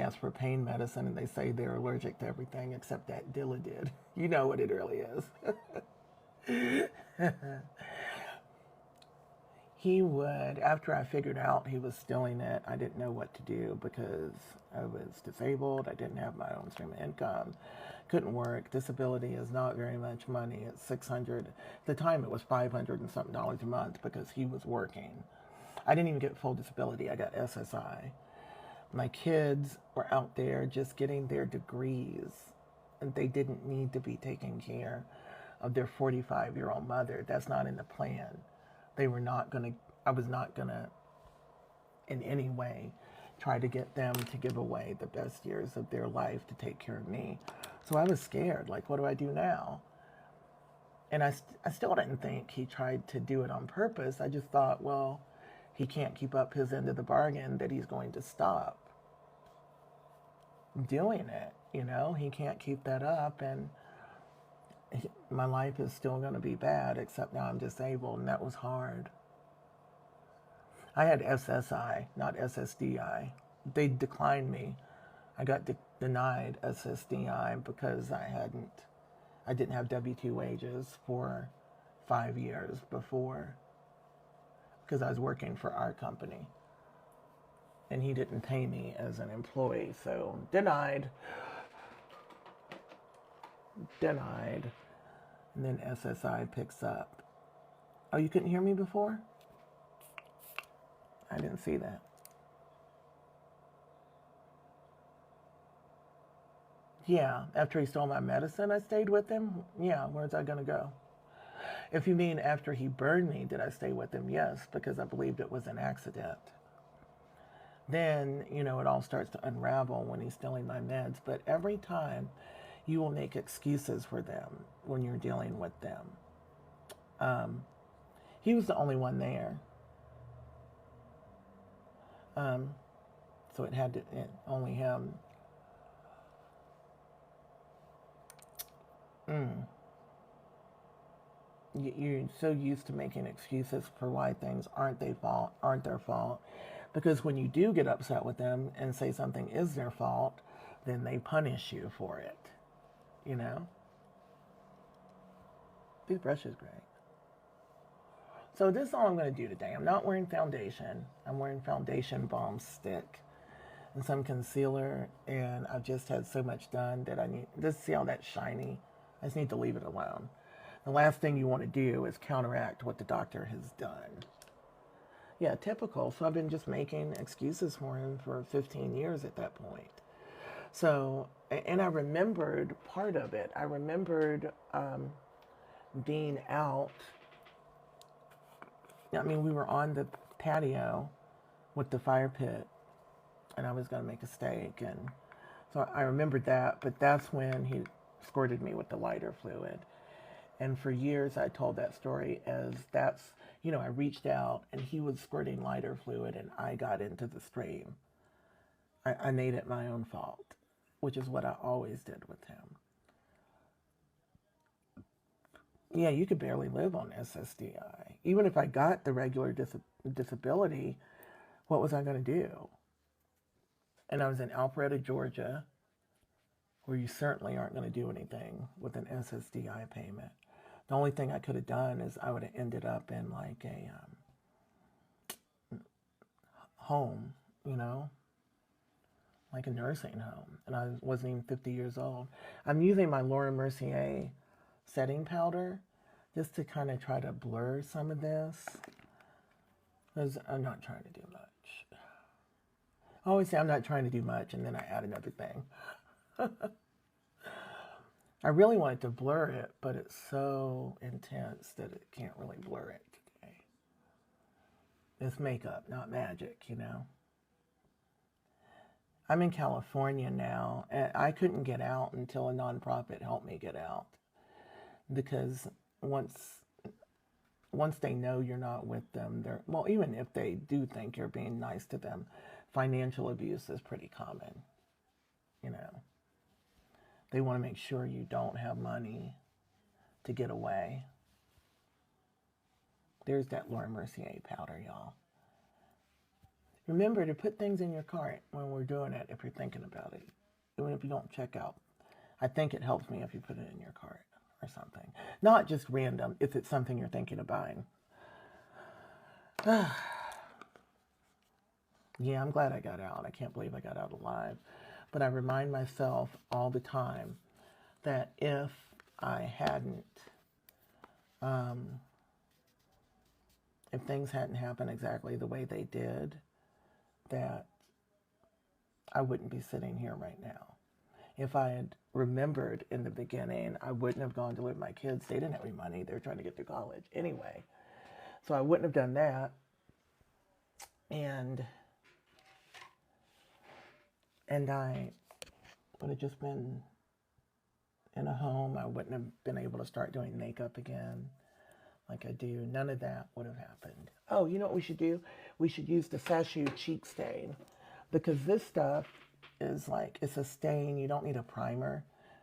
ask for pain medicine and they say they're allergic to everything except that Dilaudid. You know what it really is. He would, after I figured out he was stealing it, I didn't know what to do because I was disabled. I didn't have my own stream of income. Couldn't work. Disability is not very much money. It's $600. At the time, it was $500 and something a month because he was working. I didn't even get full disability. I got SSI. My kids were out there just getting their degrees, and they didn't need to be taking care of their 45-year-old mother. That's not in the plan. I was not going to, in any way, try to get them to give away the best years of their life to take care of me. So I was scared, like, what do I do now? And I still didn't think he tried to do it on purpose. I just thought, well, he can't keep up his end of the bargain, that he's going to stop doing it. He can't keep that up, and my life is still going to be bad, except now I'm disabled, and that was hard. I had SSI, not SSDI. They declined me. I got denied SSDI because I didn't have W-2 wages for 5 years before, because I was working for our company, and he didn't pay me as an employee, so denied. And then SSI picks up. Oh, you couldn't hear me before? I didn't see that. Yeah, after he stole my medicine, I stayed with him. Yeah, where's I gonna go? If you mean after he burned me, did I stay with him? Yes, because I believed it was an accident. Then, it all starts to unravel when he's stealing my meds. But every time, you will make excuses for them when you're dealing with them. He was the only one there. So only him. You're so used to making excuses for why things aren't their fault. Because when you do get upset with them and say something is their fault, then they punish you for it. These brushes great. So this is all I'm going to do today. I'm not wearing foundation. I'm wearing foundation balm stick and some concealer, and I've just had so much done that I need, just see how that's shiny. I just need to leave it alone. The last thing you want to do is counteract what the doctor has done. Yeah, typical. So I've been just making excuses for him for 15 years at that point. So, and I remembered part of it. I remembered being out. I mean, we were on the patio with the fire pit, and I was going to make a steak. And so I remembered that, but that's when he squirted me with the lighter fluid. And for years, I told that story as I reached out, and he was squirting lighter fluid, and I got into the stream. I made it my own fault, which is what I always did with him. Yeah, you could barely live on SSDI. Even if I got the regular disability, what was I going to do? And I was in Alpharetta, Georgia, where you certainly aren't going to do anything with an SSDI payment. The only thing I could have done is I would have ended up in like a home, like a nursing home. And I wasn't even 50 years old. I'm using my Laura Mercier setting powder just to kind of try to blur some of this, because I'm not trying to do much. I always say I'm not trying to do much, and then I add another thing. I really wanted to blur it, but it's so intense that it can't really blur it today. It's makeup, not magic, you know. I'm in California now, and I couldn't get out until a nonprofit helped me get out. Because once they know you're not with them, well, even if they do think you're being nice to them, financial abuse is pretty common, you know. They want to make sure you don't have money to get away. There's that Laura Mercier powder, y'all. Remember to put things in your cart when we're doing it if you're thinking about it. Even if you don't check out. I think it helps me if you put it in your cart or something. Not just random, if it's something you're thinking of buying. Yeah, I'm glad I got out. I can't believe I got out alive. But I remind myself all the time that if I hadn't, if things hadn't happened exactly the way they did, that I wouldn't be sitting here right now. If I had remembered in the beginning, I wouldn't have gone to live with my kids. They didn't have any money. They were trying to get through college anyway. So I wouldn't have done that. And I would have just been in a home. I wouldn't have been able to start doing makeup again like I do. None of that would have happened. Oh, you know what we should do? We should use the Sashu cheek stain, because this stuff is like, it's a stain. You don't need a primer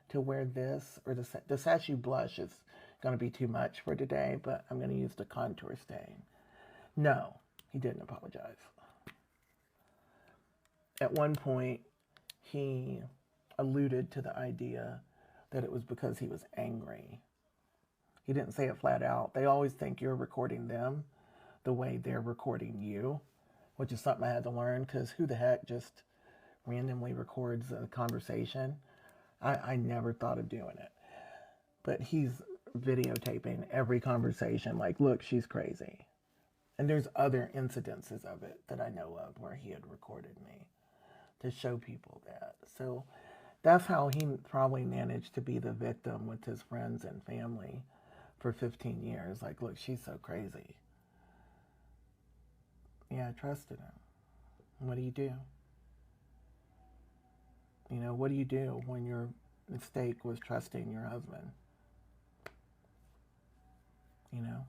to wear this, or the Sashu blush is going to be too much for today, but I'm going to use the contour stain. No, he didn't apologize. At one point, he alluded to the idea that it was because he was angry. He didn't say it flat out. They always think you're recording them the way they're recording you, which is something I had to learn, because who the heck just randomly records a conversation? I never thought of doing it. But he's videotaping every conversation like, look, she's crazy. And there's other incidences of it that I know of where he had recorded me to show people that. So that's how he probably managed to be the victim with his friends and family for 15 years. Like, look, she's so crazy. Yeah, I trusted him. What do you do? You know, what do you do when your mistake was trusting your husband? You know?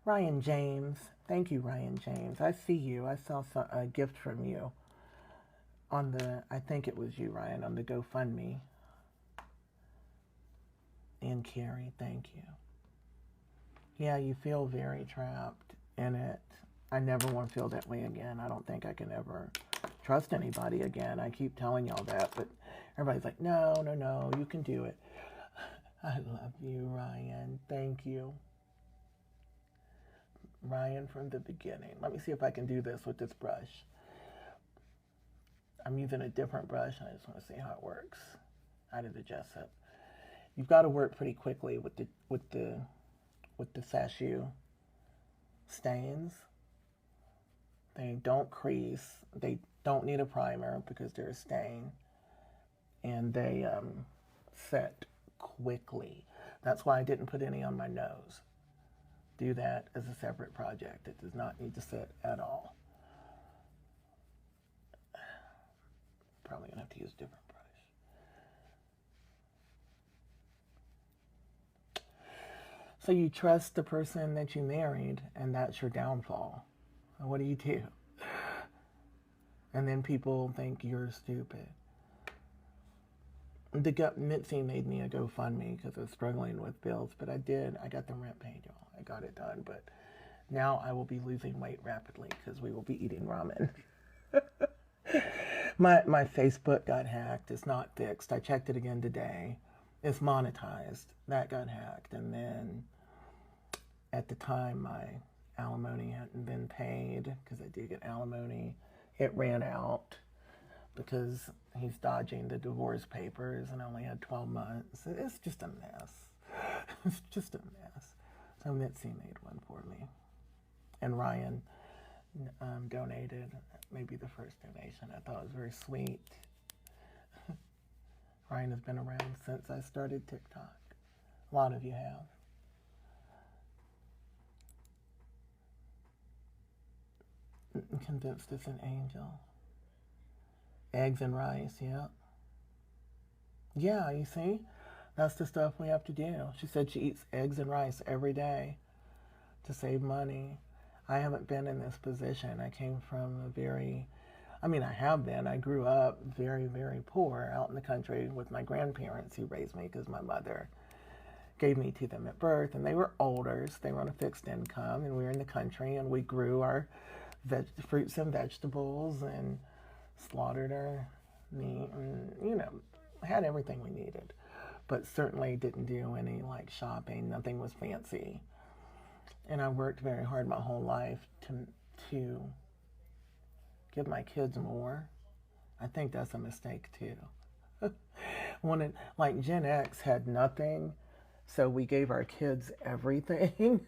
Ryan James. Thank you, Ryan James. I see you. I saw a gift from you on the, I think it was you, Ryan, on the GoFundMe. And Carrie, thank you. Yeah, you feel very trapped in it. I never want to feel that way again. I don't think I can ever trust anybody again. I keep telling y'all that, but everybody's like, no, no, no, you can do it. I love you, Ryan. Thank you. Ryan from the beginning. Let me see if I can do this with this brush. I'm using a different brush. I just want to see how it works. I did adjust it. You've got to work pretty quickly with the Sashu stains. They don't crease. They don't need a primer because they're a stain, and they set quickly. That's why I didn't put any on my nose. Do that as a separate project. It does not need to set at all. Probably gonna have to use a different brush. So you trust the person that you married, and that's your downfall. What do you do? And then people think you're stupid. Mitzi made me a GoFundMe because I was struggling with bills, but I got the rent paid, y'all. I got it done, but now I will be losing weight rapidly because we will be eating ramen. My Facebook got hacked. It's not fixed. I checked it again today. It's monetized. That got hacked. And then at the time, my alimony hadn't been paid because I did get alimony. It ran out because he's dodging the divorce papers and only had 12 months. It's just a mess. It's just a mess. So Mitzi made one for me. And Ryan donated maybe the first donation. I thought it was very sweet. Ryan has been around since I started TikTok. A lot of you have. Convinced it's an angel. Eggs and rice, yeah. Yeah, you see? That's the stuff we have to do. She said she eats eggs and rice every day to save money. I haven't been in this position. I came from I have been. I grew up very, very poor out in the country with my grandparents who raised me because my mother gave me to them at birth. And they were older, so they were on a fixed income. And we were in the country and we grew our fruits and vegetables and slaughtered our meat and, had everything we needed. But certainly didn't do any like shopping. Nothing was fancy. And I worked very hard my whole life to give my kids more. I think that's a mistake too. Like Gen X had nothing, so we gave our kids everything.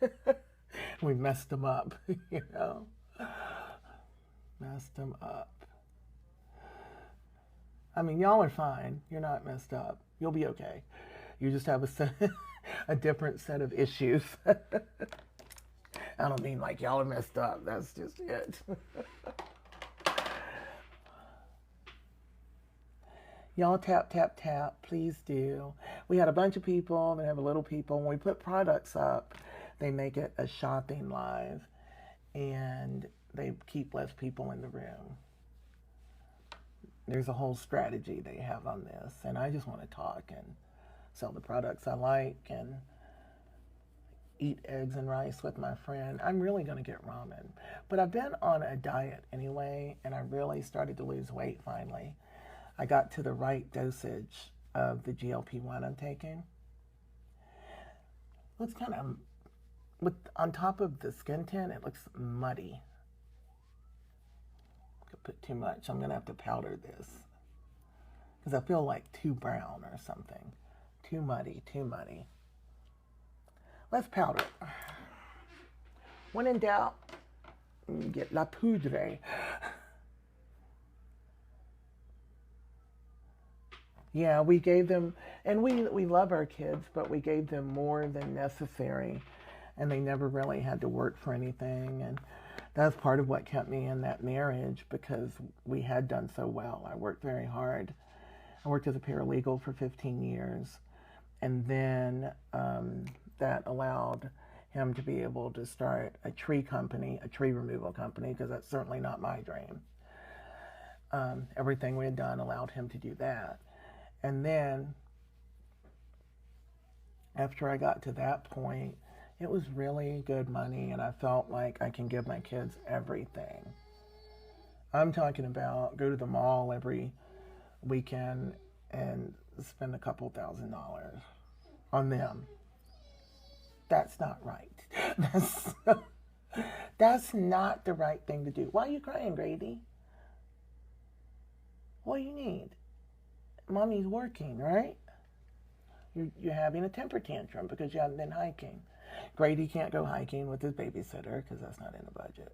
We messed them up, Messed them up. I mean, y'all are fine. You're not messed up. You'll be okay. You just have a different set of issues. I don't mean like y'all are messed up. That's just it. Y'all tap, tap, tap. Please do. We had a bunch of people. They have little people. When we put products up, they make it a shopping live. And they keep less people in the room. There's a whole strategy they have on this. And I just want to talk and sell the products I like and eat eggs and rice with my friend. I'm really going to get ramen. But I've been on a diet anyway, and I really started to lose weight finally. I got to the right dosage of the GLP-1 I'm taking. Looks kind of, on top of the skin tint, it looks muddy. Could put too much. I'm going to have to powder this. Because I feel like too brown or something. Too muddy, too muddy. Let's powder it. When in doubt, get la poudre. Yeah, we gave them, and we love our kids, but we gave them more than necessary, and they never really had to work for anything, and that's part of what kept me in that marriage, because we had done so well. I worked very hard. I worked as a paralegal for 15 years, and then that allowed him to be able to start a tree company, a tree removal company, because that's certainly not my dream. Everything we had done allowed him to do that. And then, after I got to that point, it was really good money, and I felt like I can give my kids everything. I'm talking about go to the mall every weekend and spend a couple $1,000s on them. That's not right. That's not the right thing to do. Why are you crying, Grady? What do you need? Mommy's working, right? You're having a temper tantrum because you haven't been hiking. Grady can't go hiking with his babysitter because that's not in the budget.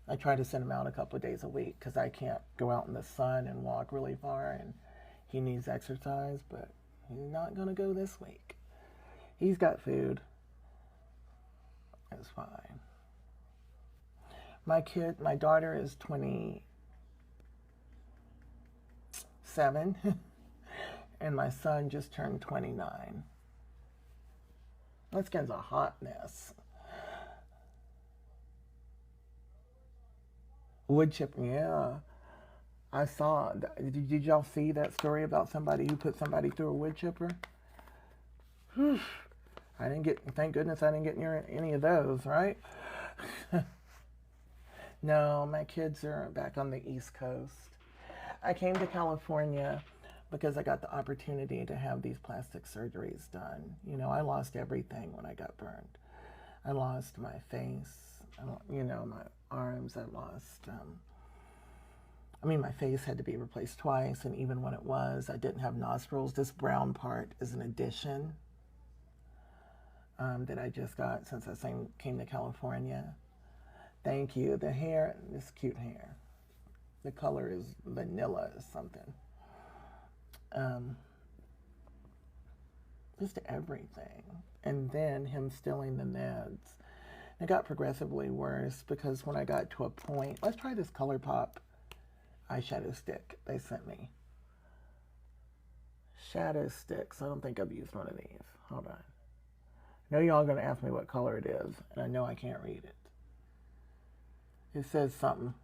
I try to send him out a couple of days a week because I can't go out in the sun and walk really far, and he needs exercise, but he's not going to go this week. He's got food. It's fine. My daughter is 27, and my son just turned 29. My skin's a hot mess. Wood chipper, yeah. I saw, did y'all see that story about somebody who put somebody through a wood chipper? Whew. Thank goodness I didn't get near any of those, right? No, my kids are back on the East Coast. I came to California because I got the opportunity to have these plastic surgeries done. I lost everything when I got burned. I lost my face, my arms. I lost, my face had to be replaced twice, and even when it was, I didn't have nostrils. This brown part is an addition that I just got since I came to California. Thank you. The hair, this cute hair. The color is vanilla or something. Um, just everything. And then him stealing the meds. It got progressively worse because when I got to a point, let's try this ColourPop eyeshadow stick they sent me. Shadow sticks. I don't think I've used one of these. Hold on. I know y'all are going to ask me what color it is, and I know I can't read it. It says something.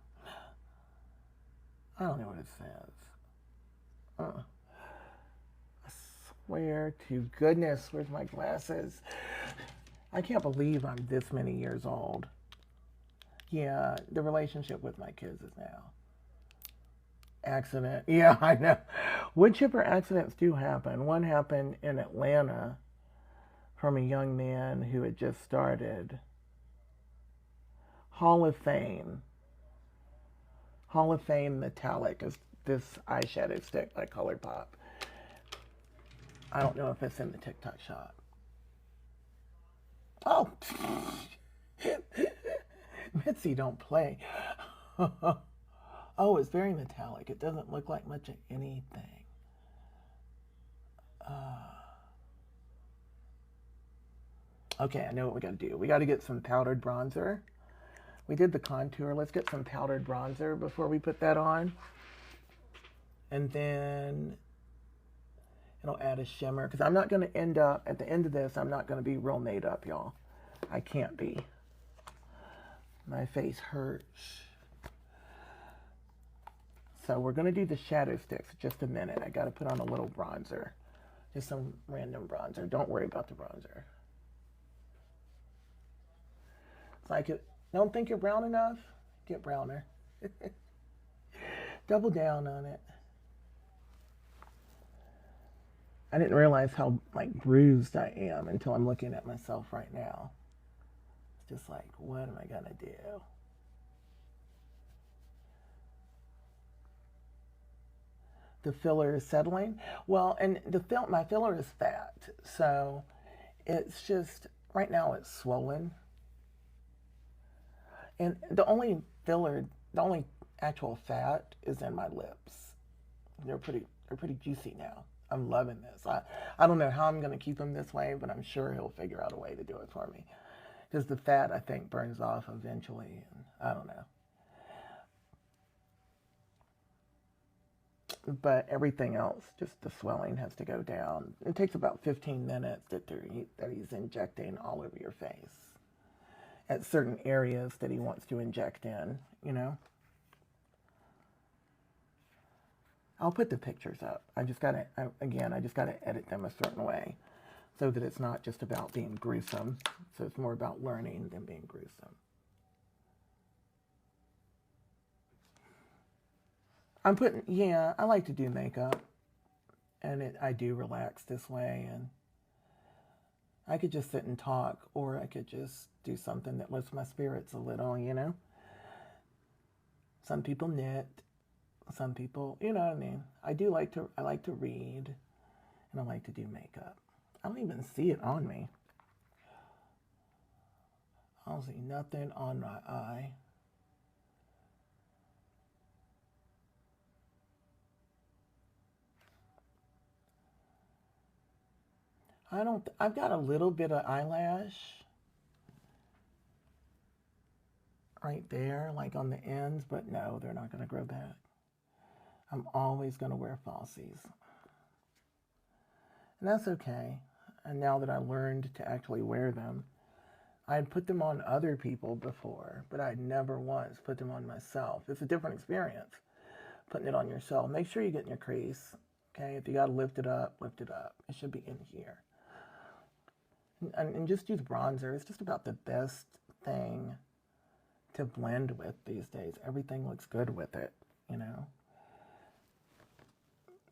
I don't know what it says. I swear to goodness, where's my glasses? I can't believe I'm this many years old. Yeah, the relationship with my kids is now. Accident. Yeah, I know. Wood chipper accidents do happen. One happened in Atlanta from a young man who had just started. Hall of Fame. Hall of Fame metallic is this eyeshadow stick by ColourPop. I don't know if it's in the TikTok shop. Oh, Mitzi, don't play. Oh, it's very metallic. It doesn't look like much of anything. Okay, I know what we got to do. We got to get some powdered bronzer. We did the contour. Let's get some powdered bronzer before we put that on. And then it'll add a shimmer. Because I'm not going to end up, at the end of this, I'm not going to be real made up, y'all. I can't be. My face hurts. So we're going to do the shadow sticks in just a minute. I got to put on a little bronzer. Just some random bronzer. Don't worry about the bronzer. It's like, don't think you're brown enough? Get browner. Double down on it. I didn't realize how bruised I am until I'm looking at myself right now. It's just like, what am I gonna do? The filler is settling. Well, and my filler is fat, so it's just right now it's swollen. And the only actual fat is in my lips. They're pretty juicy now. I'm loving this. I don't know how I'm going to keep them this way, but I'm sure he'll figure out a way to do it for me. Because the fat, I think, burns off eventually. And I don't know. But everything else, just the swelling has to go down. It takes about 15 minutes that he's injecting all over your face. At certain areas that he wants to inject in, you know. I'll put the pictures up. I just gotta edit them a certain way so that it's not just about being gruesome. So it's more about learning than being gruesome. I like to do makeup. And I do relax this way. And I could just sit and talk, or I could just do something that lifts my spirits a little, you know? Some people knit. Some people, you know what I mean? I like to read, and I like to do makeup. I don't even see it on me. I don't see nothing on my eye. I've got a little bit of eyelash right there, like on the ends, but no, they're not going to grow back. I'm always going to wear falsies. And that's okay. And now that I learned to actually wear them, I had put them on other people before, but I'd never once put them on myself. It's a different experience, putting it on yourself. Make sure you get in your crease, okay? If you got to lift it up, lift it up. It should be in here. And just use bronzer. It's just about the best thing to blend with these days. Everything looks good with it, you know?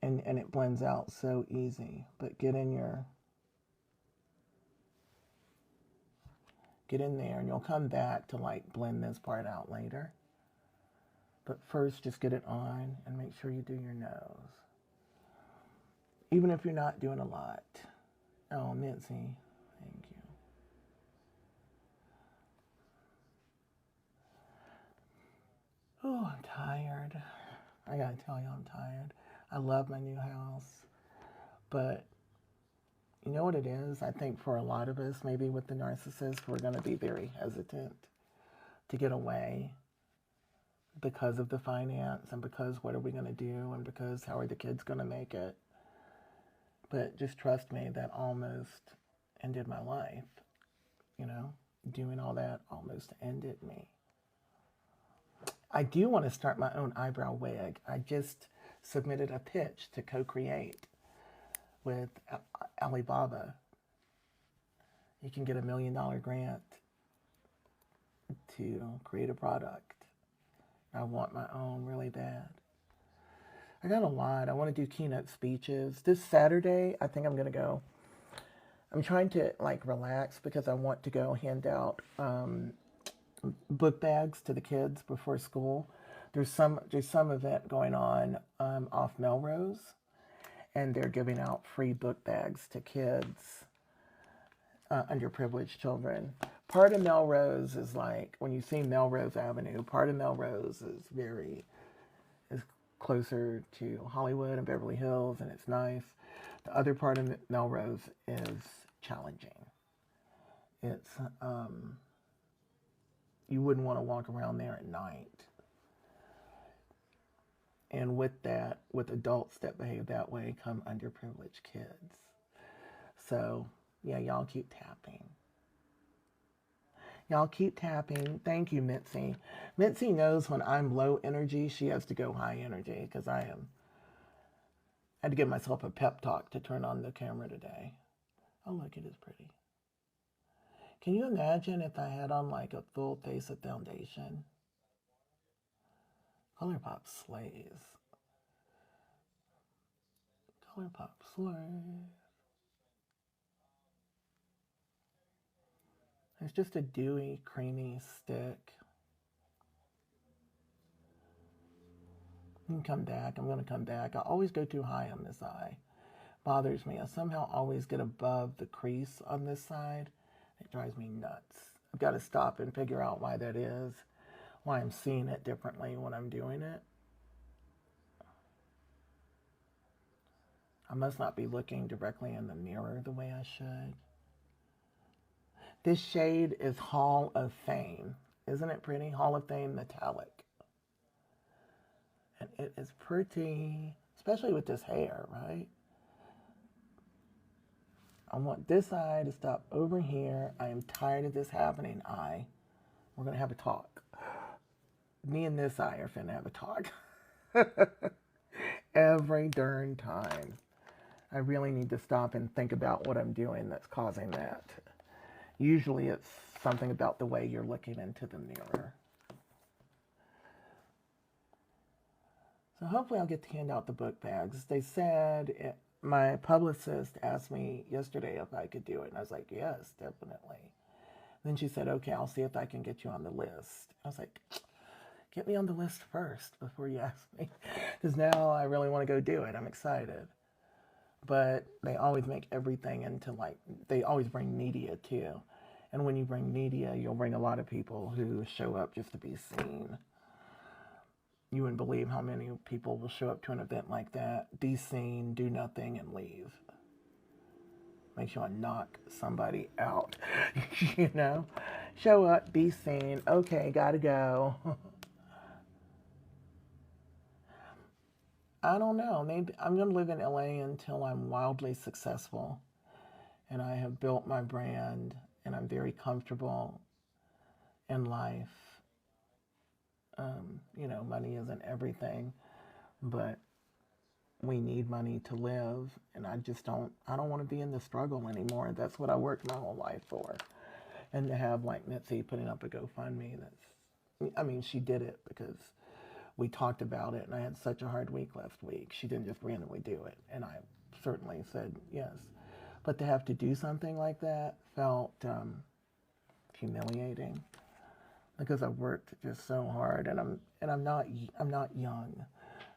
And it blends out so easy. But get in there and you'll come back to blend this part out later. But first just get it on and make sure you do your nose. Even if you're not doing a lot. Oh, Mitzi, thank you. Oh, I'm tired. I gotta tell you, I'm tired. I love my new house, but you know what it is? I think for a lot of us, maybe with the narcissist, we're gonna be very hesitant to get away because of the finance and because what are we gonna do and because how are the kids gonna make it? But just trust me, that almost ended my life, you know? Doing all that almost ended me. I do want to start my own eyebrow wig. I just submitted a pitch to co-create with Alibaba. You can get $1 million grant to create a product. I want my own really bad. I got a lot. I want to do keynote speeches. This Saturday, I think I'm going to go. I'm trying to like relax because I want to go hand out book bags to the kids before school. There's some event going on off Melrose, and they're giving out free book bags to kids, underprivileged children. Part of Melrose is like when you see Melrose Avenue. Part of Melrose is closer to Hollywood and Beverly Hills, and it's nice. The other part of Melrose is challenging. It's you wouldn't want to walk around there at night. And with that, with adults that behave that way, come underprivileged kids. So, yeah, y'all keep tapping. Y'all keep tapping. Thank you, Mitzi. Mitzi knows when I'm low energy, she has to go high energy because I had to give myself a pep talk to turn on the camera today. Oh, look, it is pretty. Can you imagine if I had on like a full face of foundation? ColourPop slays. ColourPop slays. It's just a dewy, creamy stick. You can come back. I'm going to come back. I always go too high on this eye. Bothers me. I somehow always get above the crease on this side. It drives me nuts. I've got to stop and figure out why that is, why I'm seeing it differently when I'm doing it. I must not be looking directly in the mirror the way I should. This shade is Hall of Fame. Isn't it pretty? Hall of Fame metallic. And it is pretty, especially with this hair, right? I want this eye to stop over here. I am tired of this happening eye. We're going to have a talk. Me and this eye are finna have a talk. Every darn time. I really need to stop and think about what I'm doing that's causing that. Usually it's something about the way you're looking into the mirror. So hopefully I'll get to hand out the book bags. They said, my publicist asked me yesterday if I could do it. And I was like, yes, definitely. Then she said, okay, I'll see if I can get you on the list. I was like, get me on the list first before you ask me. Because now I really want to go do it. I'm excited. But they always make everything into like, they always bring media too. And when you bring media, you'll bring a lot of people who show up just to be seen. You wouldn't believe how many people will show up to an event like that, be seen, do nothing, and leave. Makes you want to knock somebody out, you know? Show up, be seen, okay, gotta go. I don't know. Maybe I'm going to live in LA until I'm wildly successful and I have built my brand and I'm very comfortable in life. You know, money isn't everything, but we need money to live. And I don't want to be in the struggle anymore. That's what I worked my whole life for. And to have like Mitzi putting up a GoFundMe, I mean, she did it because we talked about it and I had such a hard week last week. She didn't just randomly do it. And I certainly said yes. But to have to do something like that felt humiliating because I worked just so hard and I'm not young.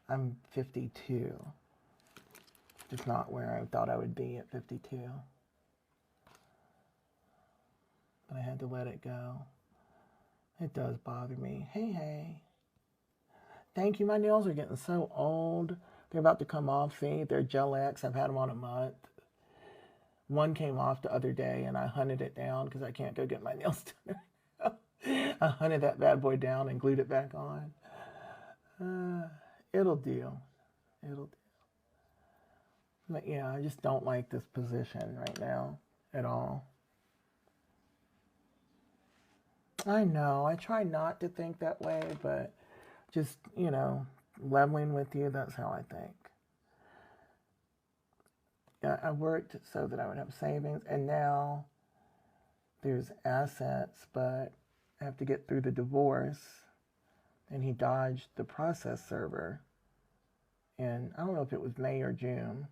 I'm 52. Just not where I thought I would be at 52. But I had to let it go. It does bother me. Hey, hey. Thank you. My nails are getting so old. They're about to come off. See, they're Gel X. I've had them on a month. One came off the other day, and I hunted it down because I can't go get my nails done. I hunted that bad boy down and glued it back on. It'll do. It'll do. But yeah, I just don't like this position right now at all. I know. I try not to think that way, but just, leveling with you, that's how I think. I worked so that I would have savings, and now there's assets, but I have to get through the divorce, and he dodged the process server. And I don't know if it was May or June,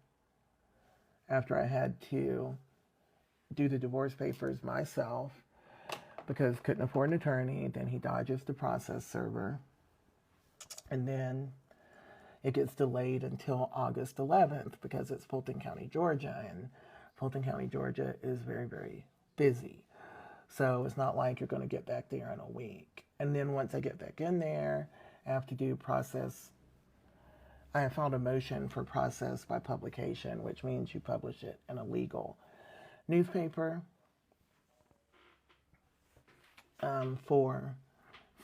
after I had to do the divorce papers myself because couldn't afford an attorney. Then he dodges the process server, and then it gets delayed until August 11th because it's Fulton County, Georgia, and Fulton County, Georgia is very, very busy. So it's not like you're going to get back there in a week. And then once I get back in there, I have to do process. I have filed a motion for process by publication, which means you publish it in a legal newspaper for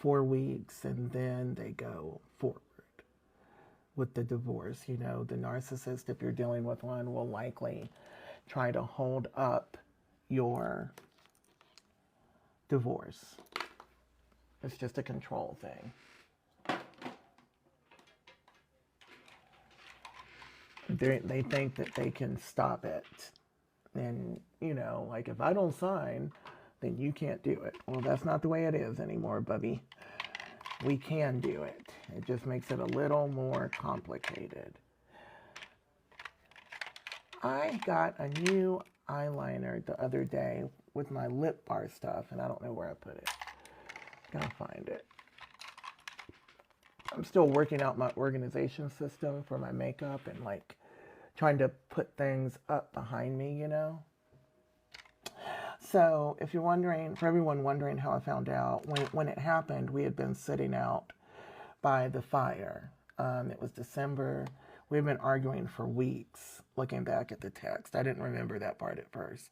4 weeks, and then they go forward with the divorce. The narcissist, if you're dealing with one, will likely try to hold up your divorce. It's just a control thing. They think that they can stop it. And, like if I don't sign, then you can't do it. Well, that's not the way it is anymore, Bubby. We can do it. It just makes it a little more complicated. I got a new eyeliner the other day with my lip bar stuff, and I don't know where I put it. Gotta find it. I'm still working out my organization system for my makeup and trying to put things up behind me, So if you're wondering, for everyone wondering how I found out, when it happened, we had been sitting out by the fire. It was December. We had been arguing for weeks, looking back at the text. I didn't remember that part at first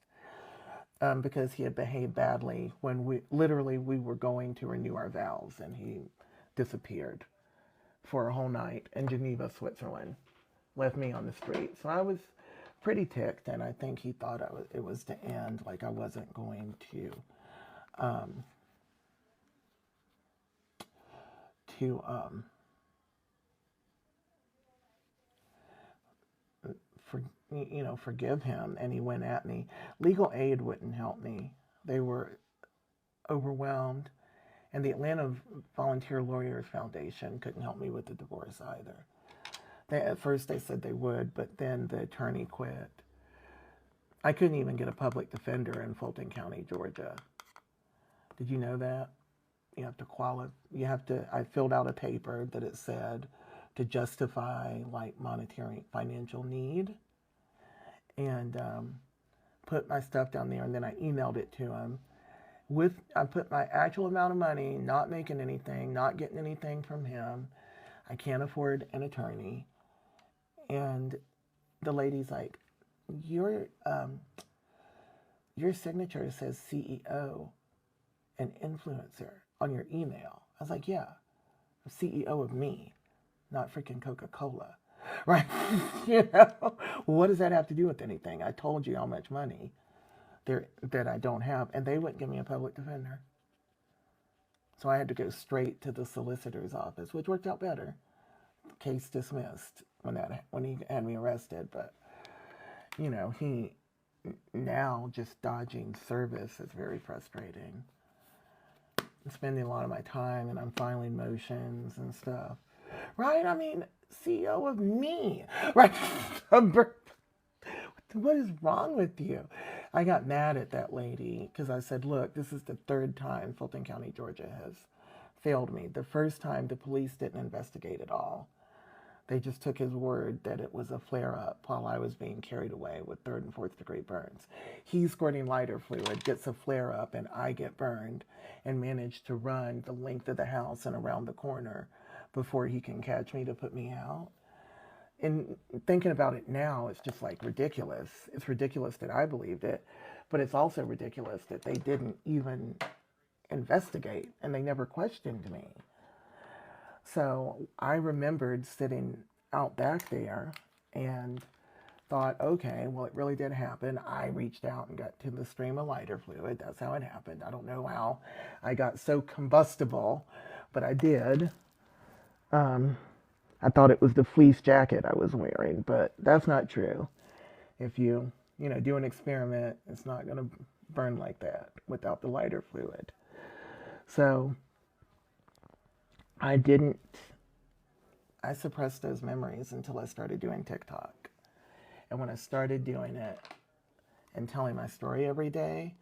because he had behaved badly when we were going to renew our vows, and he disappeared for a whole night in Geneva, Switzerland. Left me on the street. So I was pretty ticked, and I think he thought it was to end, like I wasn't going to forgive him, and he went at me. Legal aid wouldn't help me. They were overwhelmed, and the Atlanta Volunteer Lawyers Foundation couldn't help me with the divorce either. At first they said they would, but then the attorney quit. I couldn't even get a public defender in Fulton County, Georgia. Did you know that? You have to I filled out a paper that it said to justify monetary financial need, and put my stuff down there, and then I emailed it to him. I put my actual amount of money, not making anything, not getting anything from him. I can't afford an attorney. And the lady's like, your signature says CEO and influencer on your email. I was like, yeah, I'm CEO of me, not freaking Coca-Cola, right? What does that have to do with anything? I told you how much money that I don't have, and they wouldn't give me a public defender. So I had to go straight to the solicitor's office, which worked out better. Case dismissed when he had me arrested, but he now just dodging service is very frustrating. I'm spending a lot of my time, and I'm filing motions and stuff, right? I mean, CEO of me, right? What is wrong with you? I got mad at that lady because I said, look, this is the third time Fulton County, Georgia has failed me. The first time the police didn't investigate at all. They just took his word that it was a flare-up while I was being carried away with 3rd and 4th degree burns. He's squirting lighter fluid, gets a flare-up, and I get burned, and managed to run the length of the house and around the corner before he can catch me to put me out. And thinking about it now, it's just like ridiculous. It's ridiculous that I believed it, but it's also ridiculous that they didn't even investigate and they never questioned me. So I remembered sitting out back there and thought, okay, well, it really did happen. I reached out and got to the stream of lighter fluid. That's how it happened. I don't know how I got so combustible, but I did. I thought it was the fleece jacket I was wearing, but that's not true. If you do an experiment, it's not going to burn like that without the lighter fluid. So I suppressed those memories until I started doing TikTok. And when I started doing it and telling my story every day,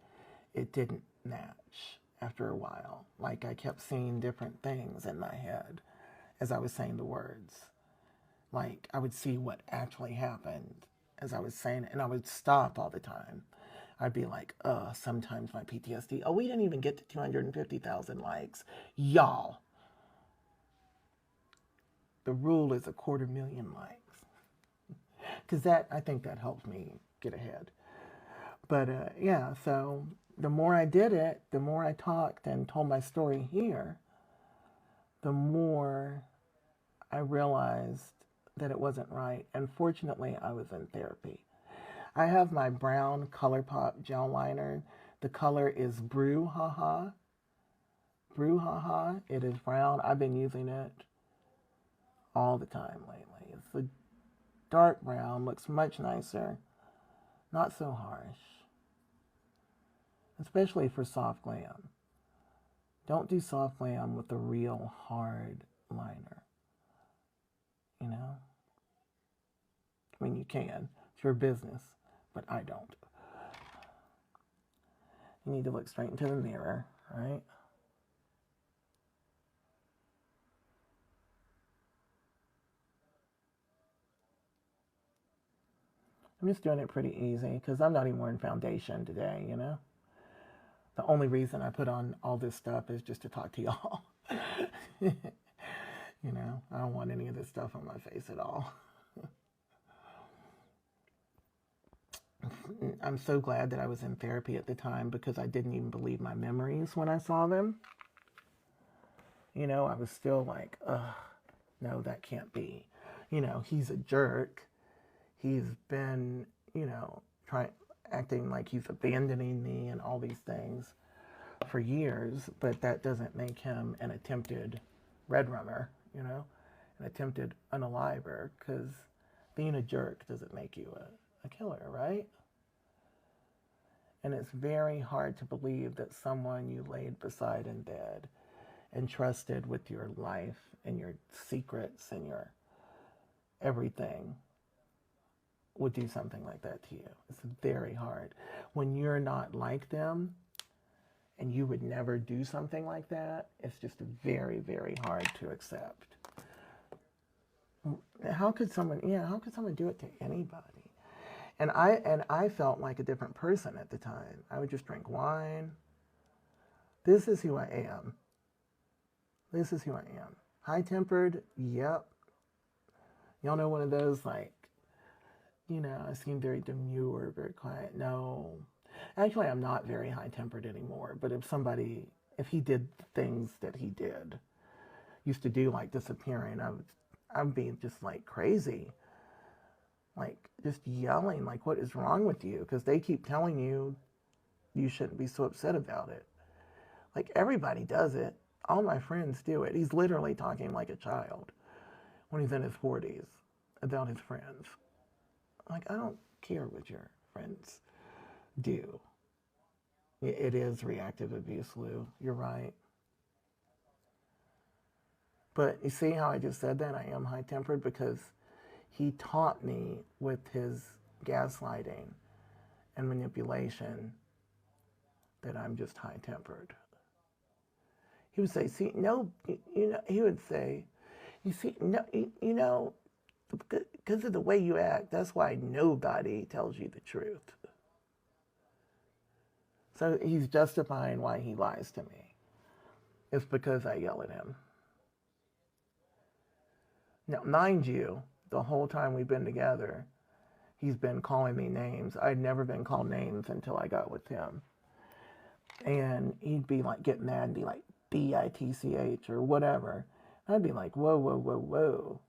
it didn't match after a while. Like I kept seeing different things in my head as I was saying the words. Like I would see what actually happened as I was saying it, and I would stop all the time. I'd be like, sometimes my PTSD, we didn't even get to 250,000 likes. Y'all, the rule is 250,000 likes. Because I think that helped me get ahead. But yeah, so the more I did it, the more I talked and told my story here, the more I realized that it wasn't right. And fortunately, I was in therapy. I have my brown ColourPop gel liner. The color is Brouhaha. Brouhaha. It is brown. I've been using it all the time lately. It's a dark brown, looks much nicer. Not so harsh. Especially for soft glam. Don't do soft glam with a real hard liner. You know? I mean, you can. It's your business. But I don't. You need to look straight into the mirror, right? I'm just doing it pretty easy because I'm not even wearing foundation today, you know? The only reason I put on all this stuff is just to talk to y'all. You know, I don't want any of this stuff on my face at all. I'm so glad that I was in therapy at the time because I didn't even believe my memories when I saw them. You know, I was still like, no, that can't be. You know, he's a jerk. He's been, acting like he's abandoning me and all these things for years, but that doesn't make him an attempted red rummer, you know, an attempted unaliver, because being a jerk doesn't make you a killer, right? And it's very hard to believe that someone you laid beside in bed and trusted with your life and your secrets and your everything would do something like that to you. It's very hard. When you're not like them and you would never do something like that, it's just very, very hard to accept. How could someone do it to anybody? And I felt like a different person at the time. I would just drink wine. This is who I am. This is who I am. High-tempered, yep. Y'all know one of those, like, I seem very demure, very quiet. No. Actually, I'm not very high-tempered anymore. But if he did things that he used to do, like disappearing, I'd be just like crazy. Like, just yelling, like, what is wrong with you? Because they keep telling you you shouldn't be so upset about it. Like, everybody does it. All my friends do it. He's literally talking like a child when he's in his 40s about his friends. Like, I don't care what your friends do. It is reactive abuse, Lou. You're right. But you see how I just said that? I am high-tempered because he taught me with his gaslighting and manipulation that I'm just high-tempered. He would say, see, no, he would say, you see, no, because of the way you act, that's why nobody tells you the truth. So he's justifying why he lies to me. It's because I yell at him. Now, mind you, the whole time we've been together, he's been calling me names. I'd never been called names until I got with him. And he'd be like, get mad and be like, bitch or whatever. I'd be like, whoa, whoa, whoa, whoa.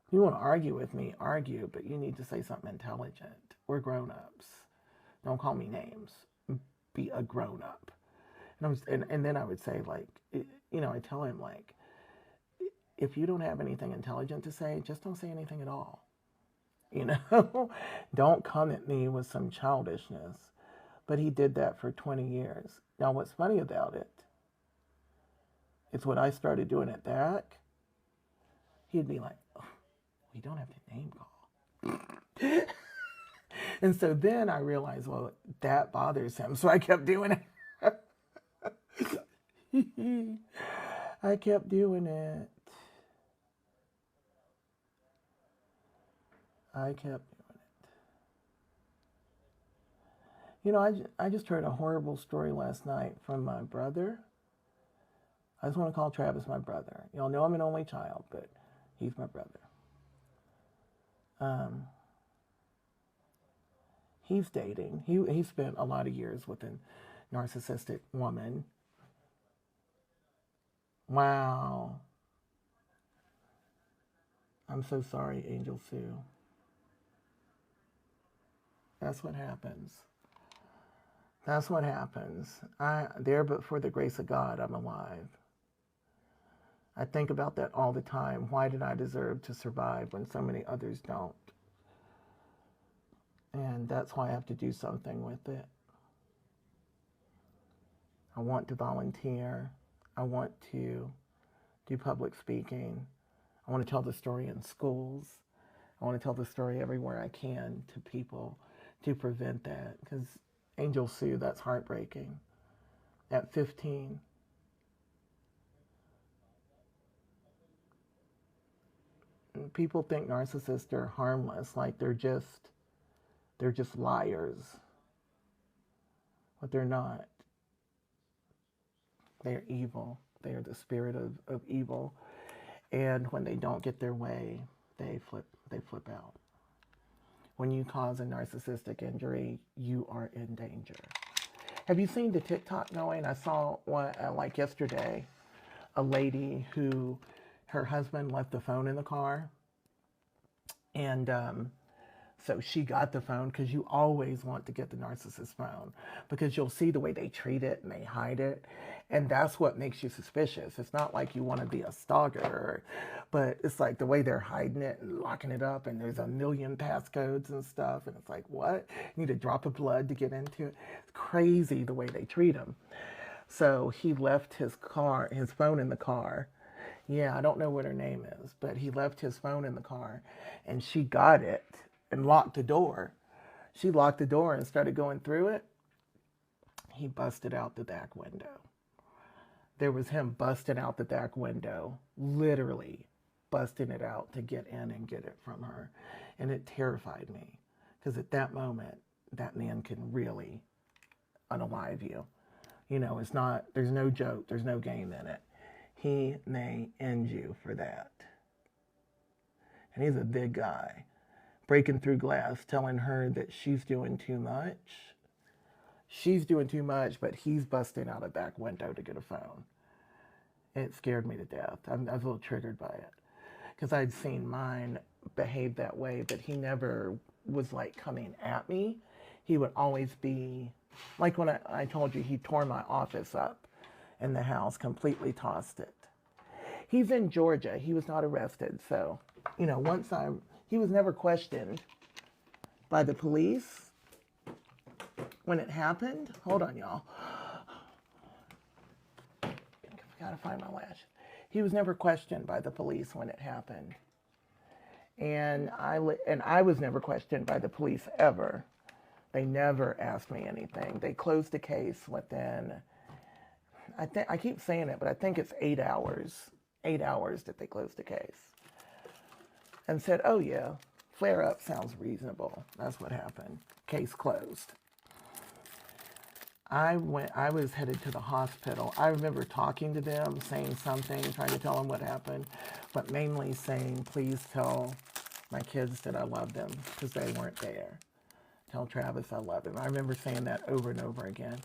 If you want to argue with me, argue, but you need to say something intelligent. We're grown-ups. Don't call me names. Be a grown-up. And then I would say, like, I tell him, like, if you don't have anything intelligent to say, just don't say anything at all. Don't come at me with some childishness. But he did that for 20 years. Now, what's funny about it is when I started doing it back, he'd be like, oh, we don't have to name call. And so then I realized, well, that bothers him. So I kept doing it. I kept doing it. I kept doing it. I just heard a horrible story last night from my brother. I just want to call Travis my brother. Y'all know I'm an only child, but he's my brother. He's dating. He spent a lot of years with a narcissistic woman. Wow. I'm so sorry, Angel Sue. That's what happens. That's what happens. But for the grace of God, I'm alive. I think about that all the time. Why did I deserve to survive when so many others don't? And that's why I have to do something with it. I want to volunteer. I want to do public speaking. I want to tell the story in schools. I want to tell the story everywhere I can to people to prevent that. Because Angel Sue, that's heartbreaking. At 15. People think narcissists are harmless, like they're just liars. But they're not. They're evil. They are the spirit of evil. And when they don't get their way, they flip out. When you cause a narcissistic injury, you are in danger. Have you seen the TikTok going? I saw one like yesterday, a lady who her husband left the phone in the car. And so she got the phone, because you always want to get the narcissist phone, because you'll see the way they treat it and they hide it. And that's what makes you suspicious. It's not like you want to be a stalker, but it's like the way they're hiding it and locking it up, and there's a million passcodes and stuff. And it's like, what? You need a drop of blood to get into it. It's crazy the way they treat them. So he left his phone in the car. Yeah, I don't know what her name is, but he left his phone in the car, and she got it and locked the door. She locked the door and started going through it. He busted out the back window. There was him busting out the back window, literally busting it out to get in and get it from her. And it terrified me, because at that moment, that man can really unalive you. There's no joke, there's no game in it. He may end you for that. And he's a big guy, breaking through glass, telling her that she's doing too much. She's doing too much, but he's busting out a back window to get a phone. It scared me to death. I was a little triggered by it, because I'd seen mine behave that way, but he never was like coming at me. He would always be, like when I told you he tore my office up in the house, completely tossed it. He's in Georgia. He was not arrested. So, he was never questioned by the police when it happened. Hold on, y'all. I gotta find my lash. He was never questioned by the police when it happened. And I was never questioned by the police ever. They never asked me anything. They closed the case within, I keep saying it, but I think it's 8 hours. 8 hours that they closed the case. And said, oh yeah, flare up sounds reasonable. That's what happened. Case closed. I was headed to the hospital. I remember talking to them, saying something, trying to tell them what happened, but mainly saying, please tell my kids that I love them because they weren't there. Tell Travis I love him. I remember saying that over and over again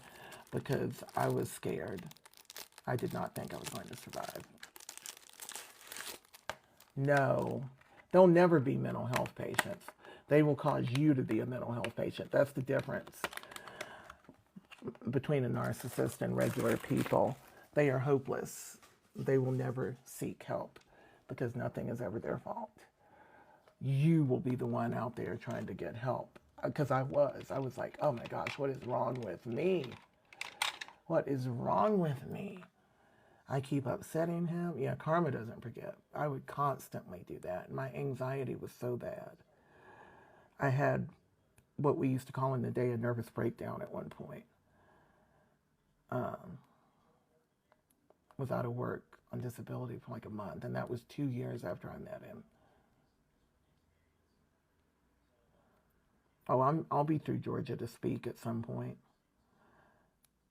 because I was scared. I did not think I was going to survive. No, they'll never be mental health patients. They will cause you to be a mental health patient. That's the difference between a narcissist and regular people. They are hopeless. They will never seek help because nothing is ever their fault. You will be the one out there trying to get help. Because I was like, oh my gosh, what is wrong with me? What is wrong with me? I keep upsetting him. Yeah, karma doesn't forget. I would constantly do that. My anxiety was so bad. I had what we used to call in the day a nervous breakdown at one point. Was out of work on disability for like a month, and that was 2 years after I met him. Oh, I'll be through Georgia to speak at some point.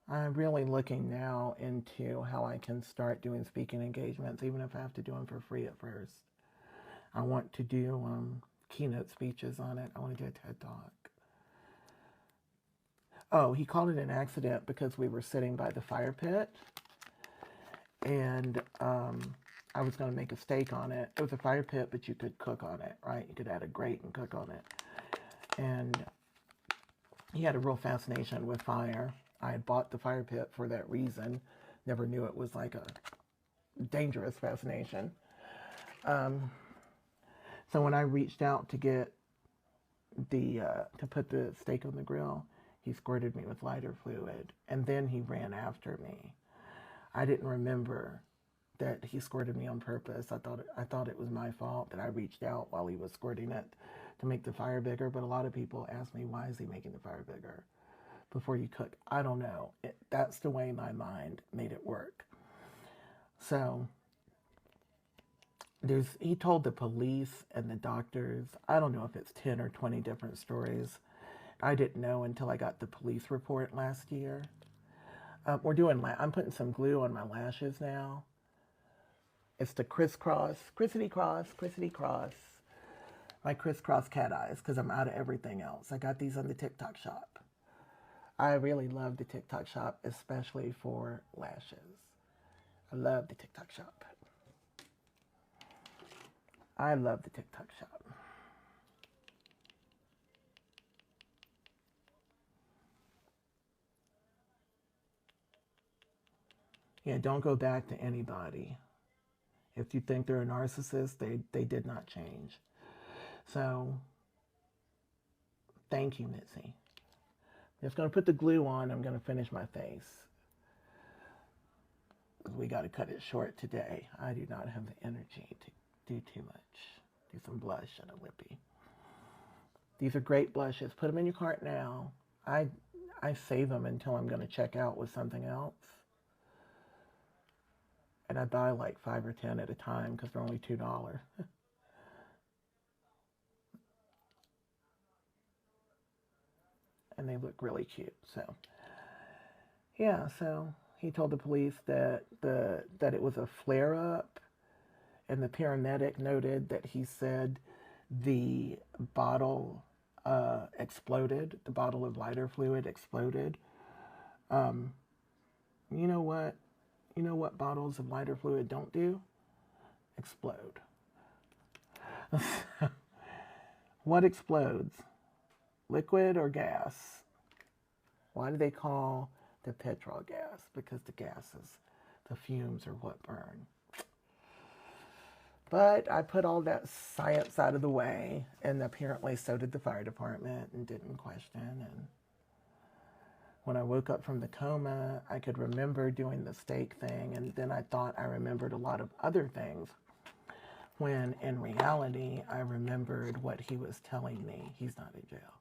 I'm really looking now into how I can start doing speaking engagements, even if I have to do them for free at first. I want to do keynote speeches on it. I want to do a TED Talk. Oh, he called it an accident because we were sitting by the fire pit, and I was going to make a steak on it. It was a fire pit, but you could cook on it, right? You could add a grate and cook on it. And he had a real fascination with fire. I had bought the fire pit for that reason. Never knew it was like a dangerous fascination. So when I reached out to get to put the steak on the grill, he squirted me with lighter fluid, and then he ran after me. I didn't remember that he squirted me on purpose. I thought it was my fault that I reached out while he was squirting it to make the fire bigger, but a lot of people ask me, why is he making the fire bigger before you cook? I don't know. That's the way my mind made it work. So he told the police and the doctors, I don't know if it's 10 or 20 different stories. I didn't know until I got the police report last year. I'm putting some glue on my lashes now. It's the crisscross, crissity cross, my crisscross cat eyes, because I'm out of everything else. I got these on the TikTok shop. I really love the TikTok shop, especially for lashes. I love the TikTok shop. I love the TikTok shop. Yeah, don't go back to anybody. If you think they're a narcissist, they did not change. So, thank you, Mitzi. I'm just going to put the glue on. I'm going to finish my face. We got to cut it short today. I do not have the energy to do too much. Do some blush and a lippy. These are great blushes. Put them in your cart now. I save them until I'm going to check out with something else. And I buy like 5 or 10 at a time because they're only $2. And they look really cute. So, yeah, so he told the police that it was a flare-up, and the paramedic noted that he said the bottle exploded. The bottle of lighter fluid exploded. You know what? You know what bottles of lighter fluid don't do? Explode. What explodes? Liquid or gas? Why do they call the petrol gas? Because the gases, the fumes are what burn. But I put all that science out of the way, and apparently so did the fire department, and didn't question. And when I woke up from the coma, I could remember doing the steak thing, and then I thought I remembered a lot of other things, when in reality, I remembered what he was telling me. He's not in jail.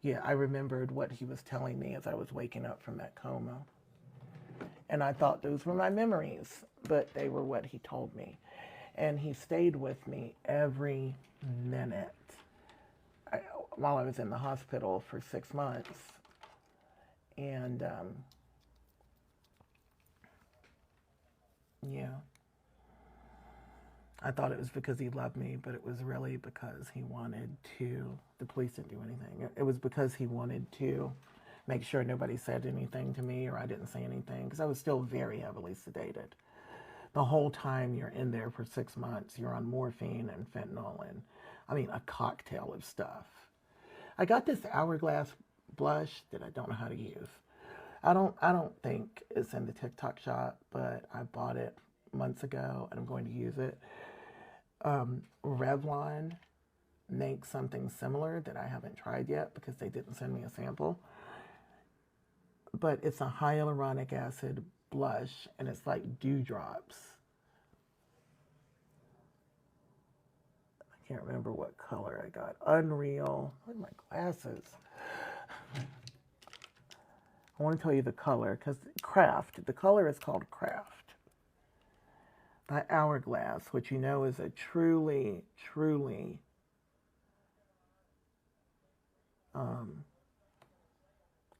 Yeah, I remembered what he was telling me as I was waking up from that coma. And I thought those were my memories, but they were what he told me. And he stayed with me every minute while I was in the hospital for 6 months. And yeah, I thought it was because he loved me, but it was really because he wanted to. The police didn't do anything. It was because he wanted to make sure nobody said anything to me or I didn't say anything, because I was still very heavily sedated. The whole time you're in there for 6 months, you're on morphine and fentanyl and, I mean, a cocktail of stuff. I got this Hourglass blush that I don't know how to use. I don't think it's in the TikTok shop, but I bought it months ago and I'm going to use it. Revlon makes something similar that I haven't tried yet because they didn't send me a sample. But it's a hyaluronic acid blush and it's like dewdrops. I can't remember what color I got. Unreal. Where are my glasses? I want to tell you the color because Craft, the color is called Craft by Hourglass, which you know is a truly, truly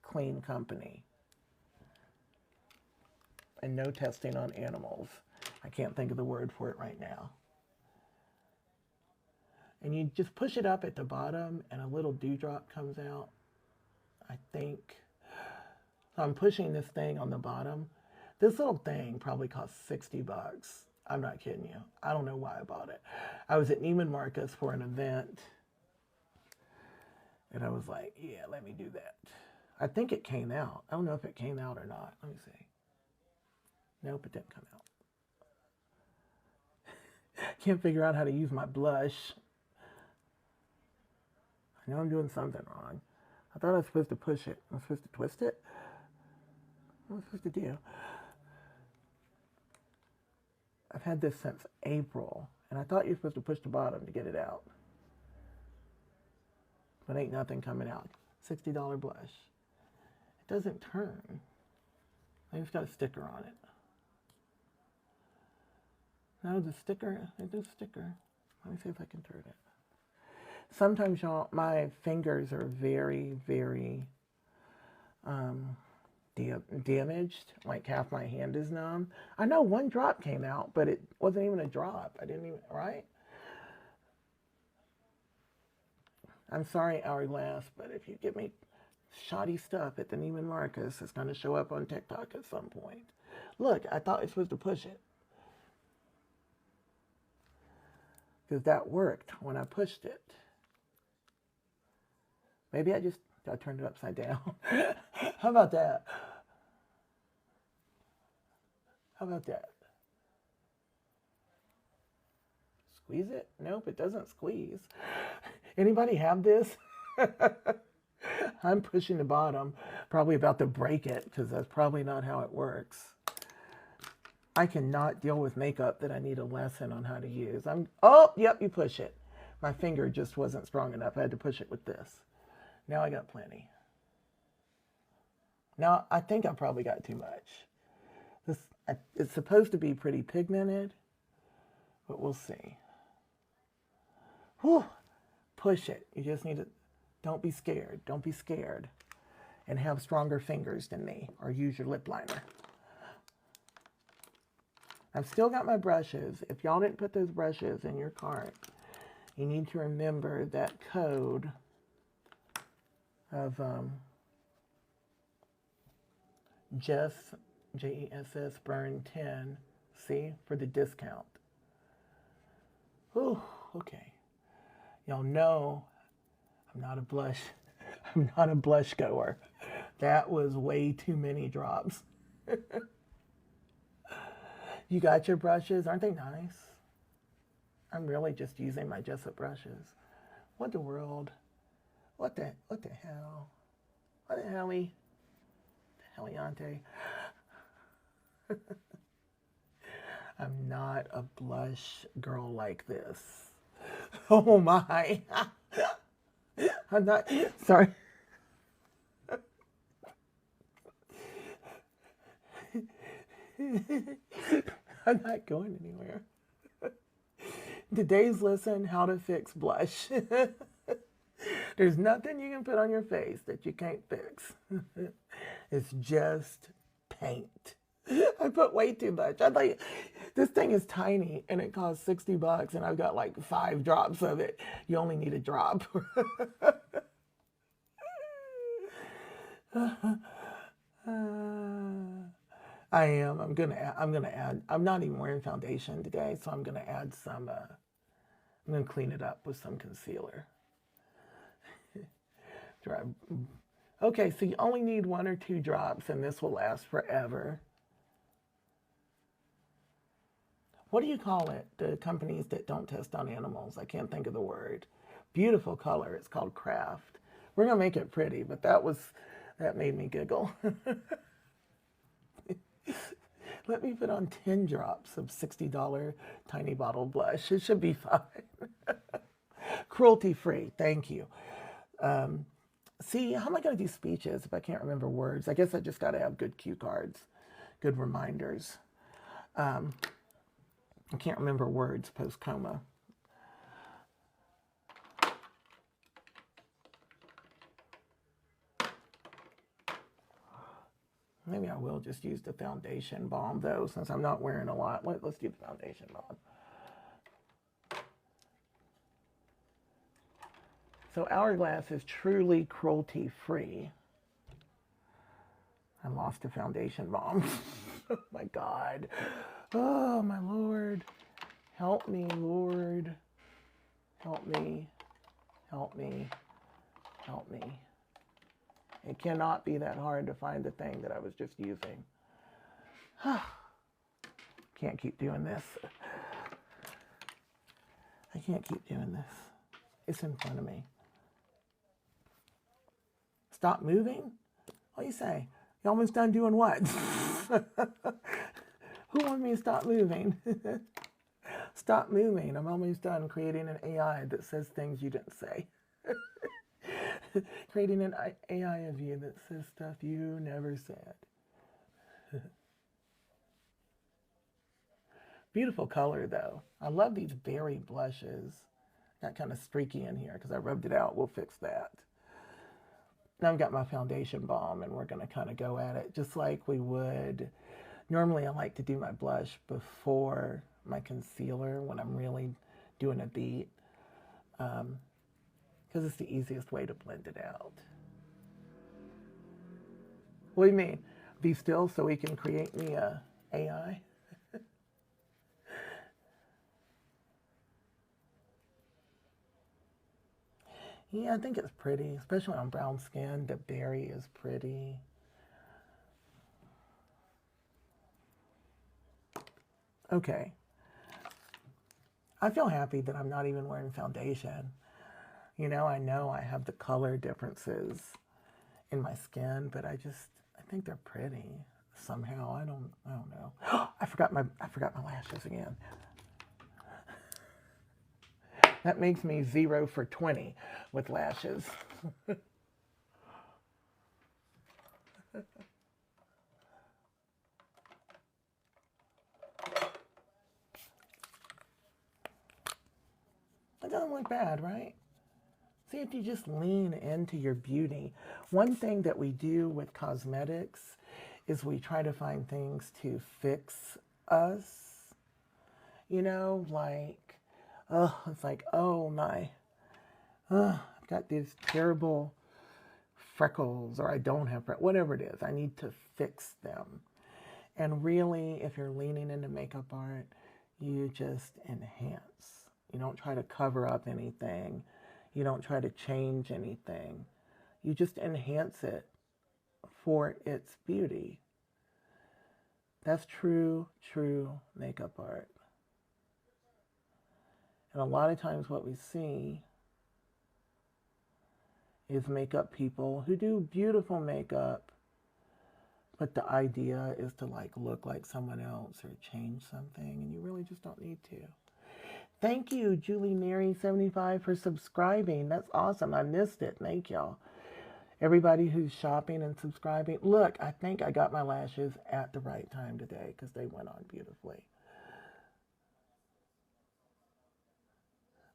clean company. And no testing on animals. I can't think of the word for it right now. And you just push it up at the bottom and a little dewdrop comes out. I think. So I'm pushing this thing on the bottom. This little thing probably cost $60. I'm not kidding you. I don't know why I bought it. I was at Neiman Marcus for an event. And I was like, yeah, let me do that. I think it came out. I don't know if it came out or not. Let me see. Nope, it didn't come out. Can't figure out how to use my blush. I know I'm doing something wrong. I thought I was supposed to push it. I'm supposed to twist it? What am I supposed to do? I've had this since April, and I thought you were supposed to push the bottom to get it out. But ain't nothing coming out. $60 blush. It doesn't turn. Maybe it's got a sticker on it. No, the sticker, there's no sticker. Let me see if I can turn it. Sometimes, y'all, my fingers are very, very damaged. Like half my hand is numb. I know one drop came out, but it wasn't even a drop. I didn't even, right? I'm sorry, Hourglass, but if you give me shoddy stuff at the Neiman Marcus, it's going to show up on TikTok at some point. Look, I thought I was supposed to push it. Because that worked when I pushed it. Maybe I turned it upside down. How about that? How about that? Squeeze it? Nope, it doesn't squeeze. Anybody have this? I'm pushing the bottom, probably about to break it, because that's probably not how it works. I cannot deal with makeup that I need a lesson on how to use. Oh, yep, you push it. My finger just wasn't strong enough. I had to push it with this. Now I got plenty. Now, I think I probably got too much. It's supposed to be pretty pigmented, but we'll see. Whew. Push it. You just need to, don't be scared. Don't be scared. And have stronger fingers than me, or use your lip liner. I've still got my brushes. If y'all didn't put those brushes in your cart, you need to remember that code of Jess, Jess, burn 10, see, for the discount. Whew, okay. Y'all know I'm not a blush goer. That was way too many drops. You got your brushes? Aren't they nice? I'm really just using my Jessup brushes. What the world? What the hell? What the helly? The heliante? I'm not a blush girl like this. Oh my. I'm not, sorry. I'm not going anywhere. Today's lesson, how to fix blush. There's nothing you can put on your face that you can't fix. It's just paint. I put way too much. I like this thing is tiny and it costs $60 and I've got like 5 drops of it. You only need a drop. I am. I'm gonna add. I'm not even wearing foundation today, so I'm gonna add some. I'm gonna clean it up with some concealer. Okay, so you only need 1 or 2 drops, and this will last forever. What do you call it? The companies that don't test on animals. I can't think of the word. Beautiful color. It's called Craft. We're gonna make it pretty, but that made me giggle. Let me put on 10 drops of $60 tiny bottle blush. It should be fine. Cruelty-free. Thank you. See, how am I going to do speeches if I can't remember words? I guess I just got to have good cue cards, good reminders. I can't remember words post-coma. Maybe I will just use the foundation balm, though, since I'm not wearing a lot. Let's do the foundation balm. So Hourglass is truly cruelty-free. I lost the foundation balm. Oh, my God. Oh, my Lord. Help me, Lord. Help me. Help me. Help me. It cannot be that hard to find the thing that I was just using. Can't keep doing this. I can't keep doing this. It's in front of me. Stop moving? What do you say? You almost done doing what? Who wants me to stop moving? Stop moving. I'm almost done creating an AI that says things you didn't say. Creating an AI of you that says stuff you never said. Beautiful color, though. I love these berry blushes. Got kind of streaky in here because I rubbed it out. We'll fix that. Now I've got my foundation balm, and we're going to kind of go at it just like we would. Normally, I like to do my blush before my concealer when I'm really doing a beat. Because it's the easiest way to blend it out. What do you mean? Be still so we can create me a AI? Yeah, I think it's pretty, especially on brown skin. The berry is pretty. Okay. I feel happy that I'm not even wearing foundation. You know I have the color differences in my skin, but I think they're pretty somehow. I don't know. I forgot my lashes again. That makes me 0 for 20 with lashes. That doesn't look bad, right? See, if you just lean into your beauty. One thing that we do with cosmetics is we try to find things to fix us. You know, like, it's like, oh my, I've got these terrible freckles, or I don't have freckles, whatever it is. I need to fix them. And really, if you're leaning into makeup art, you just enhance. You don't try to cover up anything. You don't try to change anything. You just enhance it for its beauty. That's true makeup art. And a lot of times what we see is makeup people who do beautiful makeup, but the idea is to like look like someone else or change something, and you really just don't need to. Thank you, Julie Mary 75 for subscribing. That's awesome. I missed it. Thank y'all. Everybody who's shopping and subscribing. Look, I think I got my lashes at the right time today because they went on beautifully.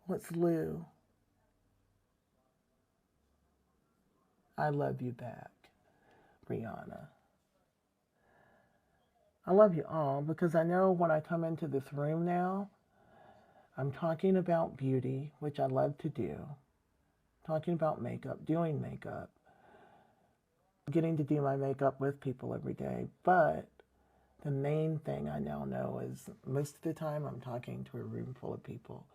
What's Lou? I love you back, Brianna. I love you all because I know when I come into this room now, I'm talking about beauty, which I love to do, talking about makeup, doing makeup, getting to do my makeup with people every day. But the main thing I now know is most of the time I'm talking to a room full of people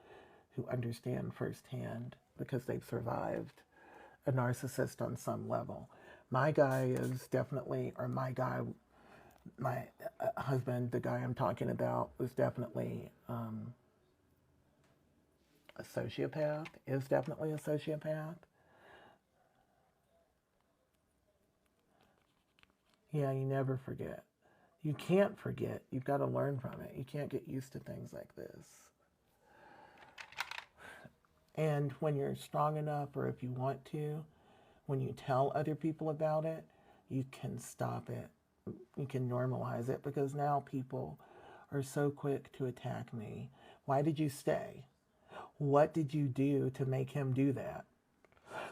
who understand firsthand because they've survived a narcissist on some level. My guy is definitely, or my guy, my husband, the guy I'm talking about, was definitely a sociopath, is definitely a sociopath. Yeah, you never forget. You can't forget. You've got to learn from it. You can't get used to things like this. And when you're strong enough, or if you want to, when you tell other people about it, you can stop it. You can normalize it because now people are so quick to attack me. Why did you stay? What did you do to make him do that?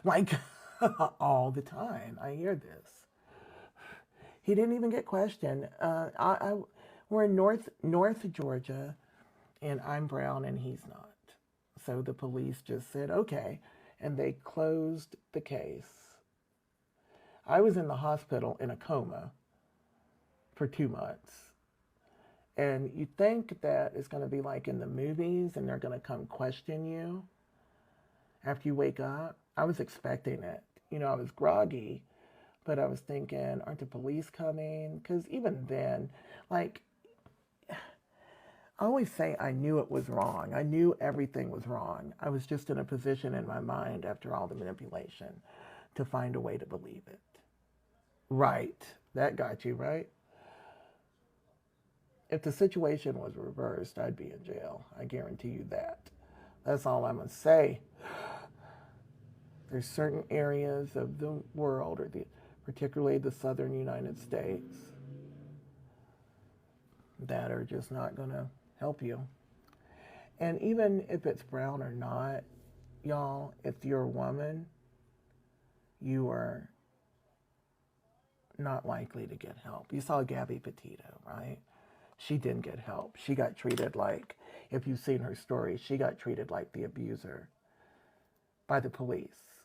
Like, all the time. I hear this. He didn't even get questioned. We're in North Georgia, and I'm brown and he's not. So the police just said, okay, and they closed the case. I was in the hospital in a coma for 2 months. And you think that it's going to be like in the movies and they're going to come question you after you wake up. I was expecting it. You know, I was groggy, but I was thinking, aren't the police coming? Because even then, like, I always say I knew it was wrong. I knew everything was wrong. I was just in a position in my mind after all the manipulation to find a way to believe it. Right. That got you, right? If the situation was reversed, I'd be in jail. I guarantee you that. That's all I'm going to say. There's certain areas of the world, or particularly the southern United States, that are just not going to help you. And even if it's brown or not, y'all, if you're a woman, you are not likely to get help. You saw Gabby Petito, right? She didn't get help. She got treated like, if you've seen her story, she got treated like the abuser by the police,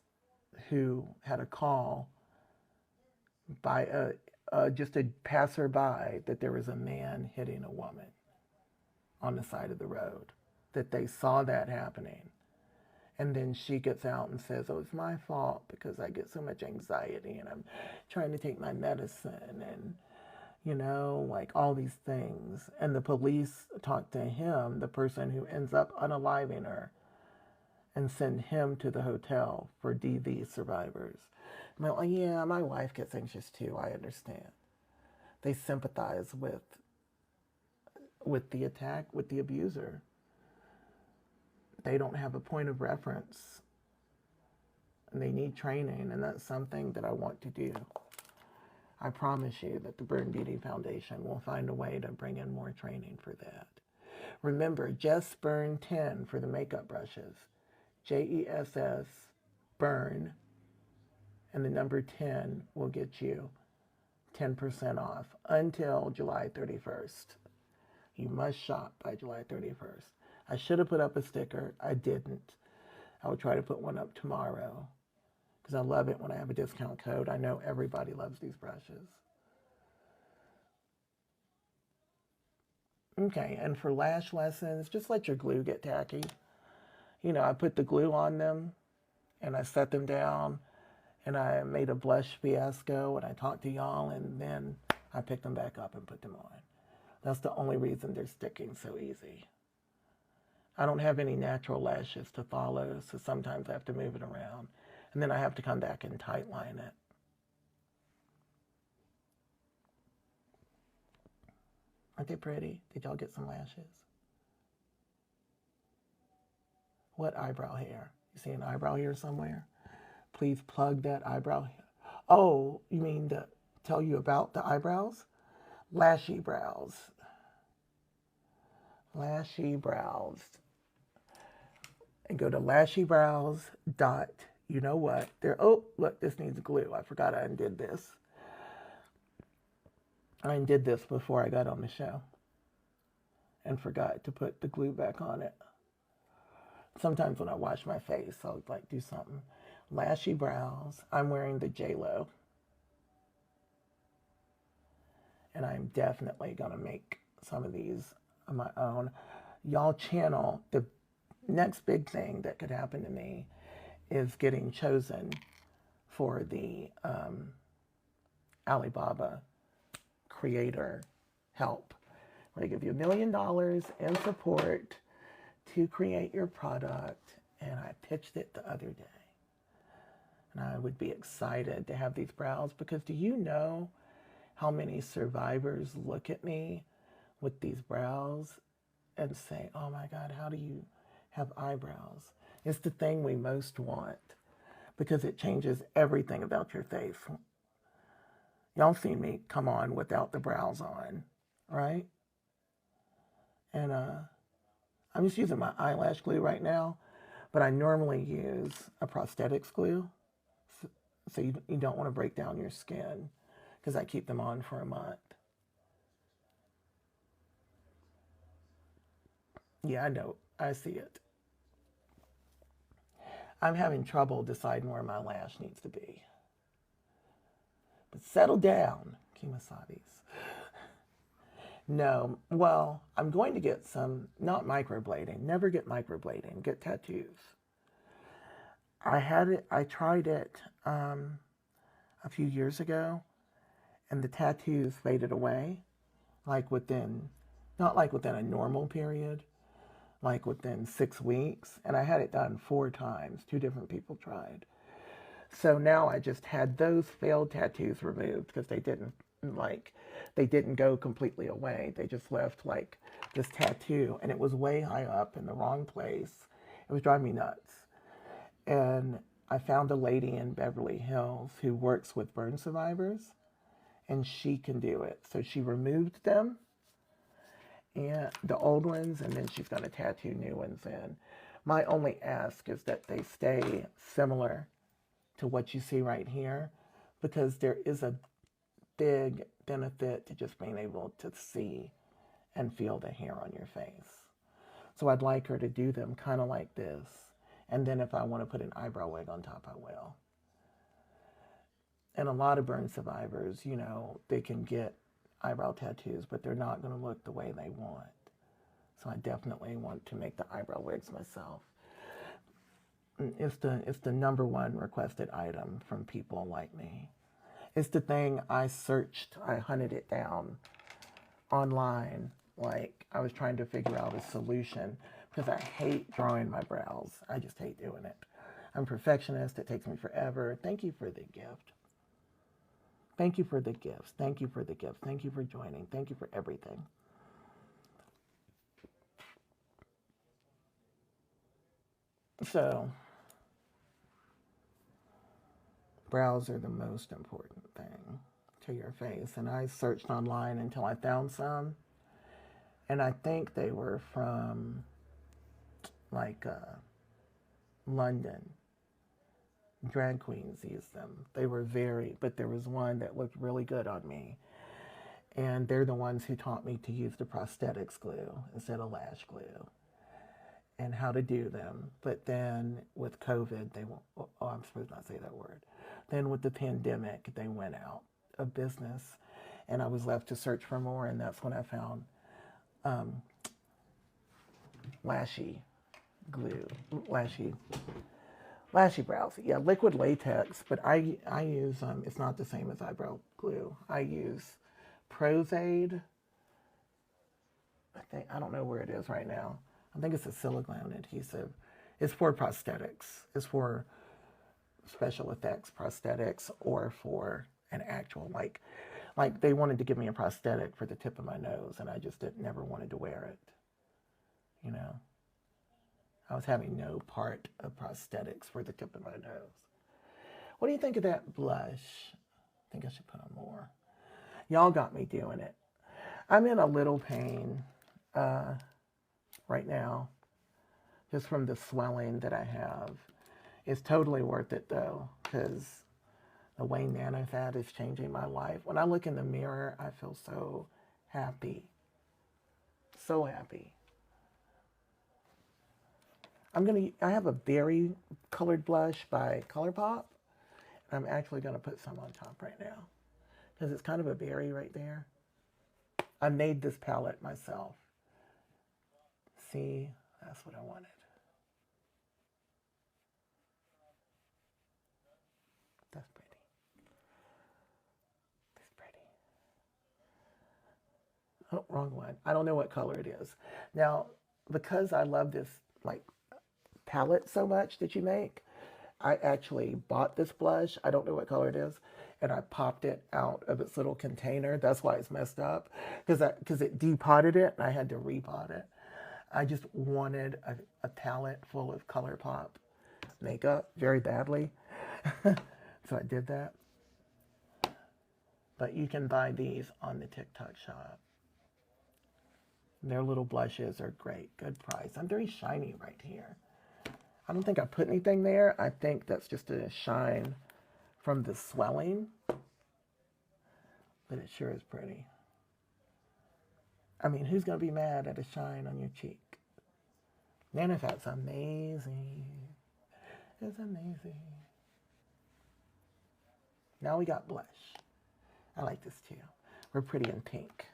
who had a call by just a passerby that there was a man hitting a woman on the side of the road, that they saw that happening. And then she gets out and says, oh, it's my fault because I get so much anxiety and I'm trying to take my medicine and, you know, like all these things. And the police talk to him, the person who ends up unaliving her, and send him to the hotel for DV survivors. I'm like, yeah, my wife gets anxious too, I understand. They sympathize with the attack, with the abuser. They don't have a point of reference. And they need training, and that's something that I want to do. I promise you that the Burn Beauty Foundation will find a way to bring in more training for that. Remember, just Burn 10 for the makeup brushes. JESS, Burn, and the number 10 will get you 10% off until July 31st. You must shop by July 31st. I should have put up a sticker. I didn't. I will try to put one up tomorrow because I love it when I have a discount code. I know everybody loves these brushes. Okay, and for lash lessons, just let your glue get tacky. You know, I put the glue on them and I set them down and I made a blush fiasco and I talked to y'all and then I picked them back up and put them on. That's the only reason they're sticking so easy. I don't have any natural lashes to follow, so sometimes I have to move it around. And then I have to come back and tight line it. Aren't they pretty? Did y'all get some lashes? What eyebrow hair? You see an eyebrow hair somewhere? Please plug that eyebrow hair. Oh, you mean to tell you about the eyebrows? Lashy brows. Lashy brows. And go to lashybrows.us. you know what? Oh, look, this needs glue. I forgot I undid this. I undid this before I got on the show and forgot to put the glue back on it. Sometimes when I wash my face, I'll like do something. Lashy brows. I'm wearing the J-Lo. And I'm definitely going to make some of these on my own. Y'all channel, the next big thing that could happen to me is getting chosen for the Alibaba creator help. Where they give you $1 million in support to create your product. And I pitched it the other day. And I would be excited to have these brows because do you know how many survivors look at me with these brows and say, oh my God, how do you have eyebrows? It's the thing we most want because it changes everything about your face. Y'all seen me come on without the brows on, right? And I'm just using my eyelash glue right now, but I normally use a prosthetics glue. So you don't want to break down your skin because I keep them on for a month. Yeah, I know. I see it. I'm having trouble deciding where my lash needs to be. But settle down, Kimasabi's. No, well, I'm going to get some, not microblading. Never get microblading. Get tattoos. I tried it a few years ago, and the tattoos faded away, like within, not like within a normal period, like within 6 weeks. And I had it done 4 times. 2 different people tried. So now I just had those failed tattoos removed because they didn't go completely away. They just left like this tattoo, and it was way high up in the wrong place. It was driving me nuts. And I found a lady in Beverly Hills who works with burn survivors, and she can do it. So she removed them, and the old ones, and then she's going to tattoo new ones in. My only ask is that they stay similar to what you see right here, because there is a big benefit to just being able to see and feel the hair on your face. So I'd like her to do them kind of like this. And then if I want to put an eyebrow wig on top, I will. And a lot of burn survivors, you know, they can get eyebrow tattoos, but they're not going to look the way they want. So I definitely want to make the eyebrow wigs myself. It's the number one requested item from people like me. It's the thing I searched, I hunted it down online. Like I was trying to figure out a solution because I hate drawing my brows. I just hate doing it. I'm a perfectionist. It takes me forever. Thank you for the gift. Thank you for the gifts. Thank you for the gifts. Thank you for joining. Thank you for everything. So, brows are the most important thing to your face. And I searched online until I found some. And I think they were from like London. Drag queens use them. They were but there was one that looked really good on me. And they're the ones who taught me to use the prosthetics glue instead of lash glue and how to do them. But then with COVID, they won't, oh, I'm supposed not to say that word. Then with the pandemic, they went out of business and I was left to search for more. And that's when I found lashy glue, lashy brows. Yeah, liquid latex, but I use, it's not the same as eyebrow glue. I use Prozaid. I don't know where it is right now. I think it's a silicone adhesive. It's for prosthetics. It's for special effects prosthetics or for an actual, like they wanted to give me a prosthetic for the tip of my nose and I just never wanted to wear it, you know. I was having no part of prosthetics for the tip of my nose. What do you think of that blush? I think I should put on more. Y'all got me doing it. I'm in a little pain right now, just from the swelling that I have. It's totally worth it though, because the way nano fat is changing my life. When I look in the mirror, I feel so happy. So happy. I have a berry colored blush by ColourPop. I'm actually gonna put some on top right now because it's kind of a berry right there. I made this palette myself. See, that's what I wanted. That's pretty. That's pretty. Oh, wrong one. I don't know what color it is. Now, because I love this like palette so much that you make, I actually bought this blush. I don't know what color it is. And I popped it out of its little container. That's why it's messed up. Because it depotted it and I had to repot it. I just wanted a palette full of ColourPop makeup very badly. So I did that. But you can buy these on the TikTok shop. Their little blushes are great. Good price. I'm very shiny right here. I don't think I put anything there. I think that's just a shine from the swelling. But it sure is pretty. I mean, who's going to be mad at a shine on your cheek? Nanofat's amazing. It's amazing. Now we got blush. I like this too. We're pretty in pink.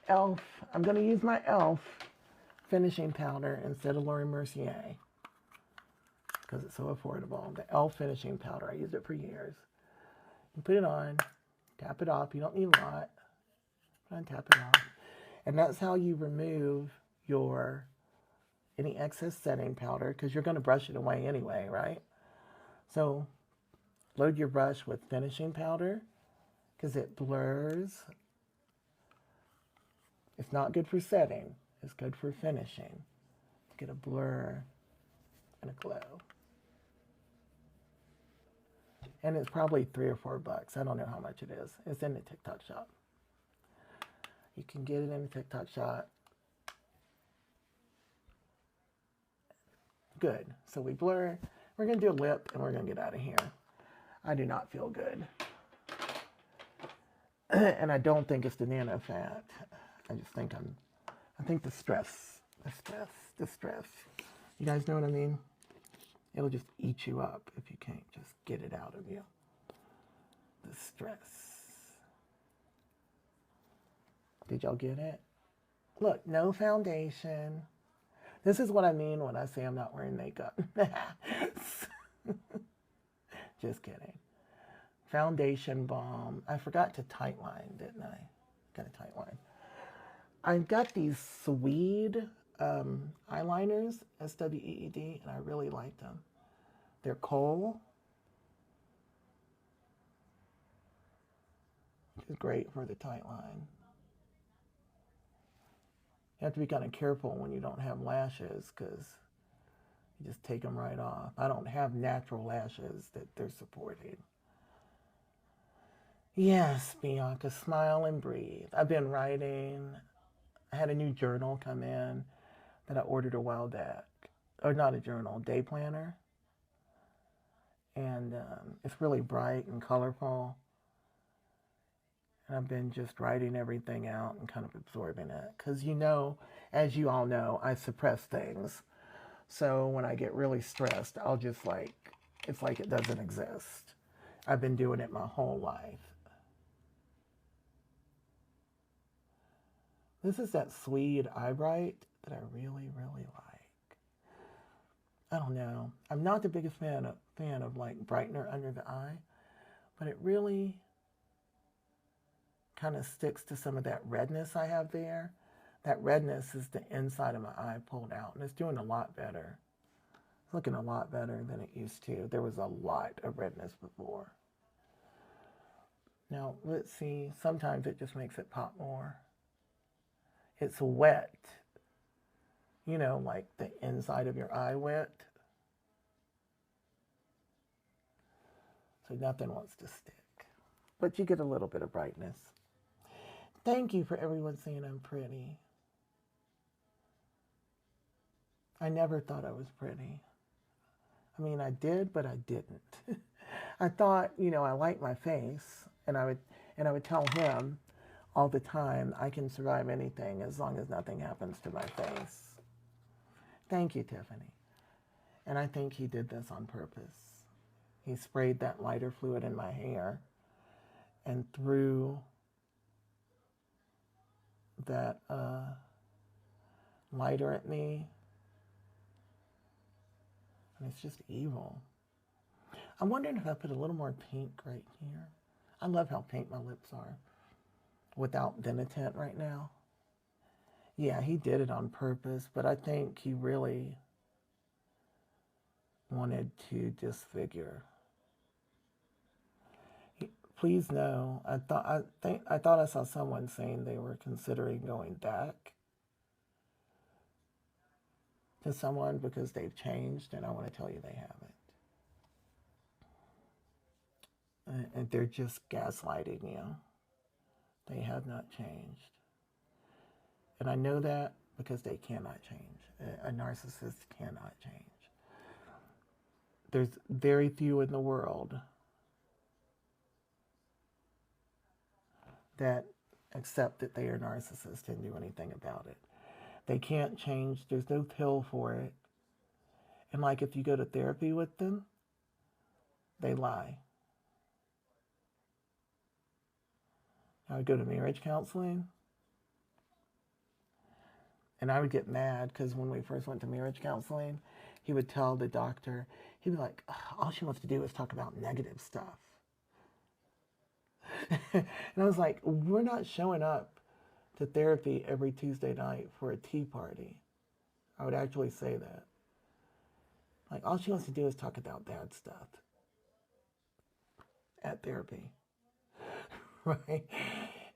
e.l.f. I'm going to use my e.l.f. finishing powder instead of Laura Mercier because it's so affordable. The e.l.f. finishing powder. I used it for years. You put it on, tap it off. You don't need a lot. Put on, tap it off. And that's how you remove your any excess setting powder because you're going to brush it away anyway, right? So load your brush with finishing powder because it blurs. It's not good for setting. It's good for finishing. Get a blur and a glow. And it's probably $3 or $4. I don't know how much it is. It's in the TikTok shop. You can get it in the TikTok shop. Good. So we blur. We're going to do a lip and we're going to get out of here. I do not feel good. And I don't think it's the nano fat. I just think I think the stress. You guys know what I mean? It'll just eat you up if you can't just get it out of you. The stress. Did y'all get it? Look, no foundation. This is what I mean when I say I'm not wearing makeup. Just kidding. Foundation balm. I forgot to tightline, didn't I? Got a tightline. I've got these Swede eyeliners, SWEED, and I really like them. They're kohl. Which is great for the tight line. You have to be kind of careful when you don't have lashes because you just take them right off. I don't have natural lashes that they're supporting. Yes, Bianca, smile and breathe. I've been writing. I had a new journal come in that I ordered a while back. Or not a journal, day planner. And it's really bright and colorful. And I've been just writing everything out and kind of absorbing it. Because you know, as you all know, I suppress things. So when I get really stressed, I'll just it's like it doesn't exist. I've been doing it my whole life. This is that Swede eye bright that I really, really like. I don't know. I'm not the biggest fan of like brightener under the eye, but it really kind of sticks to some of that redness I have there. That redness is the inside of my eye pulled out, and it's doing a lot better. It's looking a lot better than it used to. There was a lot of redness before. Now, let's see. Sometimes it just makes it pop more. It's wet. You know, like the inside of your eye wet. So nothing wants to stick. But you get a little bit of brightness. Thank you for everyone saying I'm pretty. I never thought I was pretty. I mean, I did, but I didn't. I thought, I liked my face, and I would tell him all the time, I can survive anything as long as nothing happens to my face. Thank you, Tiffany. And I think he did this on purpose. He sprayed that lighter fluid in my hair and threw that lighter at me. And it's just evil. I'm wondering if I put a little more pink right here. I love how pink my lips are without Denatint right now. Yeah, he did it on purpose, but I think he really wanted to disfigure. Please know, I thought I saw someone saying they were considering going back to someone because they've changed, and I want to tell you they haven't. And they're just gaslighting you. They have not changed. And I know that because they cannot change. A narcissist cannot change. There's very few in the world that accept that they are narcissists and do anything about it. They can't change. There's no pill for it. And like if you go to therapy with them, they lie. I would go to marriage counseling, and I would get mad because when we first went to marriage counseling, he would tell the doctor, he'd be like, all she wants to do is talk about negative stuff. And I was like, we're not showing up to therapy every Tuesday night for a tea party. I would actually say that. Like, all she wants to do is talk about bad stuff at therapy. Right?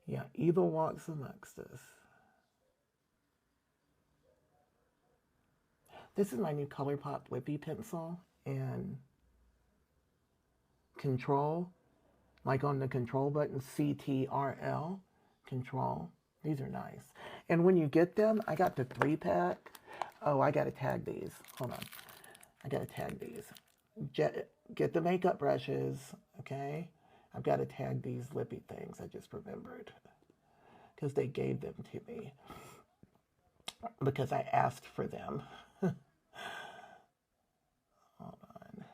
Yeah, evil walks amongst us. This is my new ColourPop Lippy pencil in Control, like on the control button, CTRL, Control. These are nice. And when you get them, I got the 3-pack. Oh, I got to tag these. Hold on. I got to tag these. Get the makeup brushes, okay? I've got to tag these lippy things. I just remembered because they gave them to me because I asked for them. Hold on.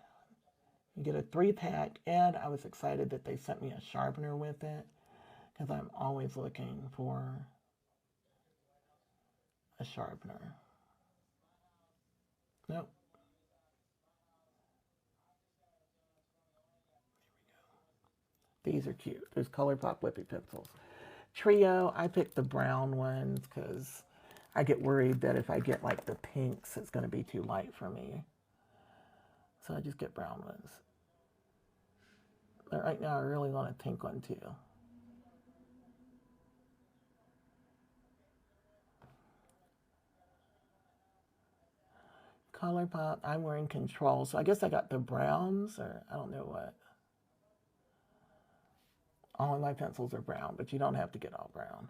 You get a 3-pack, and I was excited that they sent me a sharpener with it because I'm always looking for a sharpener. Nope. These are cute. There's ColourPop Lippy pencils. Trio, I picked the brown ones because I get worried that if I get like the pinks, it's going to be too light for me. So I just get brown ones. But right now I really want a pink one too. ColourPop, I'm wearing Control. So I guess I got the browns, or I don't know what. All of my pencils are brown, but you don't have to get all brown.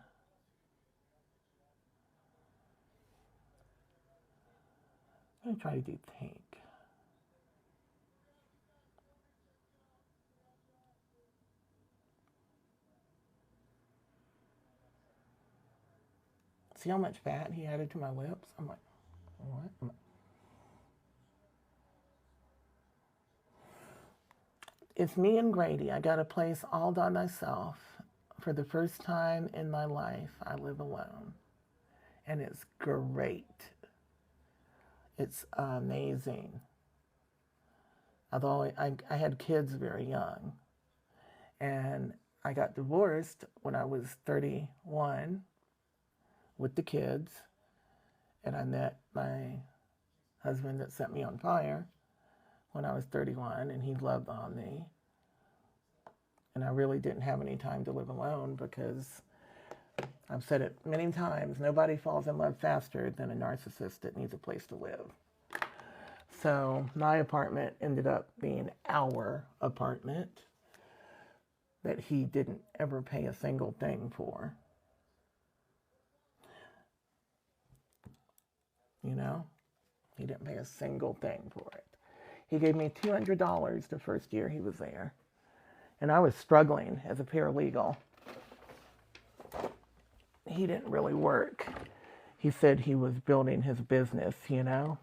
I'm going to try to do pink. See how much fat he added to my lips? I'm like, what? It's me and Grady. I got a place all by myself. For the first time in my life, I live alone. And it's great. It's amazing. Although I had kids very young. And I got divorced when I was 31 with the kids. And I met my husband that set me on fire when I was 31, and he loved on me. And I really didn't have any time to live alone because I've said it many times, nobody falls in love faster than a narcissist that needs a place to live. So my apartment ended up being our apartment that he didn't ever pay a single thing for. You know? He didn't pay a single thing for it. He gave me $200 the first year he was there. And I was struggling as a paralegal. He didn't really work. He said he was building his business, you know.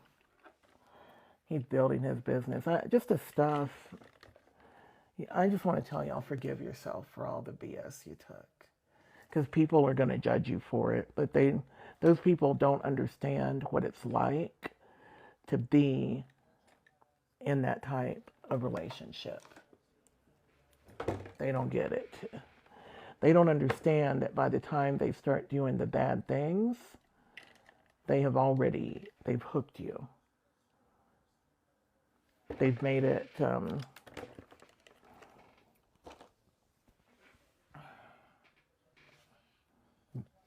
He's building his business. Just the stuff. I just want to tell y'all, forgive yourself for all the BS you took. Because people are going to judge you for it. But those people don't understand what it's like to be in that type of relationship. They don't get it. They don't understand that by the time they start doing the bad things, they've hooked you. They've made it,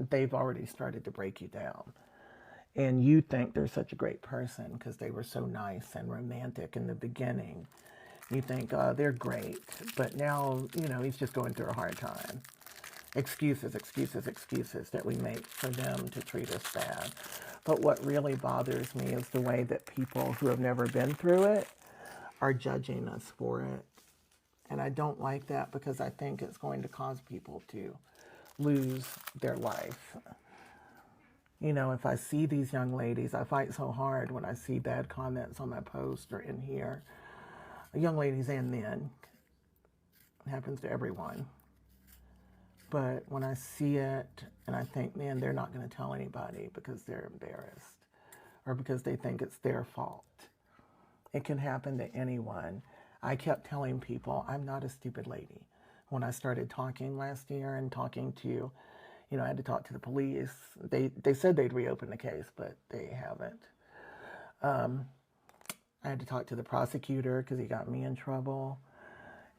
they've already started to break you down. And you think they're such a great person because they were so nice and romantic in the beginning. You think, oh, they're great. But now, you know, he's just going through a hard time. Excuses that we make for them to treat us bad. But what really bothers me is the way that people who have never been through it are judging us for it. And I don't like that because I think it's going to cause people to lose their life. You know, if I see these young ladies, I fight so hard when I see bad comments on my post or in here. Young ladies and men. It happens to everyone. But when I see it and I think, man, they're not going to tell anybody because they're embarrassed or because they think it's their fault. It can happen to anyone. I kept telling people, I'm not a stupid lady. When I started talking last year and talking to, you know, I had to talk to the police. They said they'd reopen the case, but they haven't. I had to talk to the prosecutor because he got me in trouble.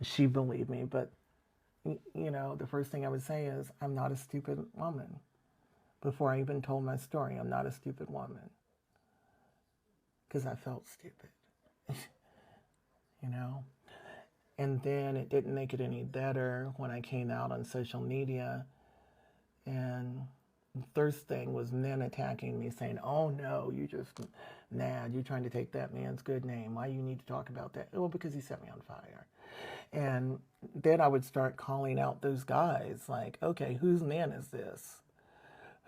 She believed me, but, you know, the first thing I would say is, I'm not a stupid woman. Before I even told my story, I'm not a stupid woman. Because I felt stupid. You know? And then it didn't make it any better when I came out on social media. And the first thing was men attacking me, saying, oh no, you just mad. You're trying to take that man's good name. Why you need to talk about that? Well, because he set me on fire. And then I would start calling out those guys like, okay, whose man is this?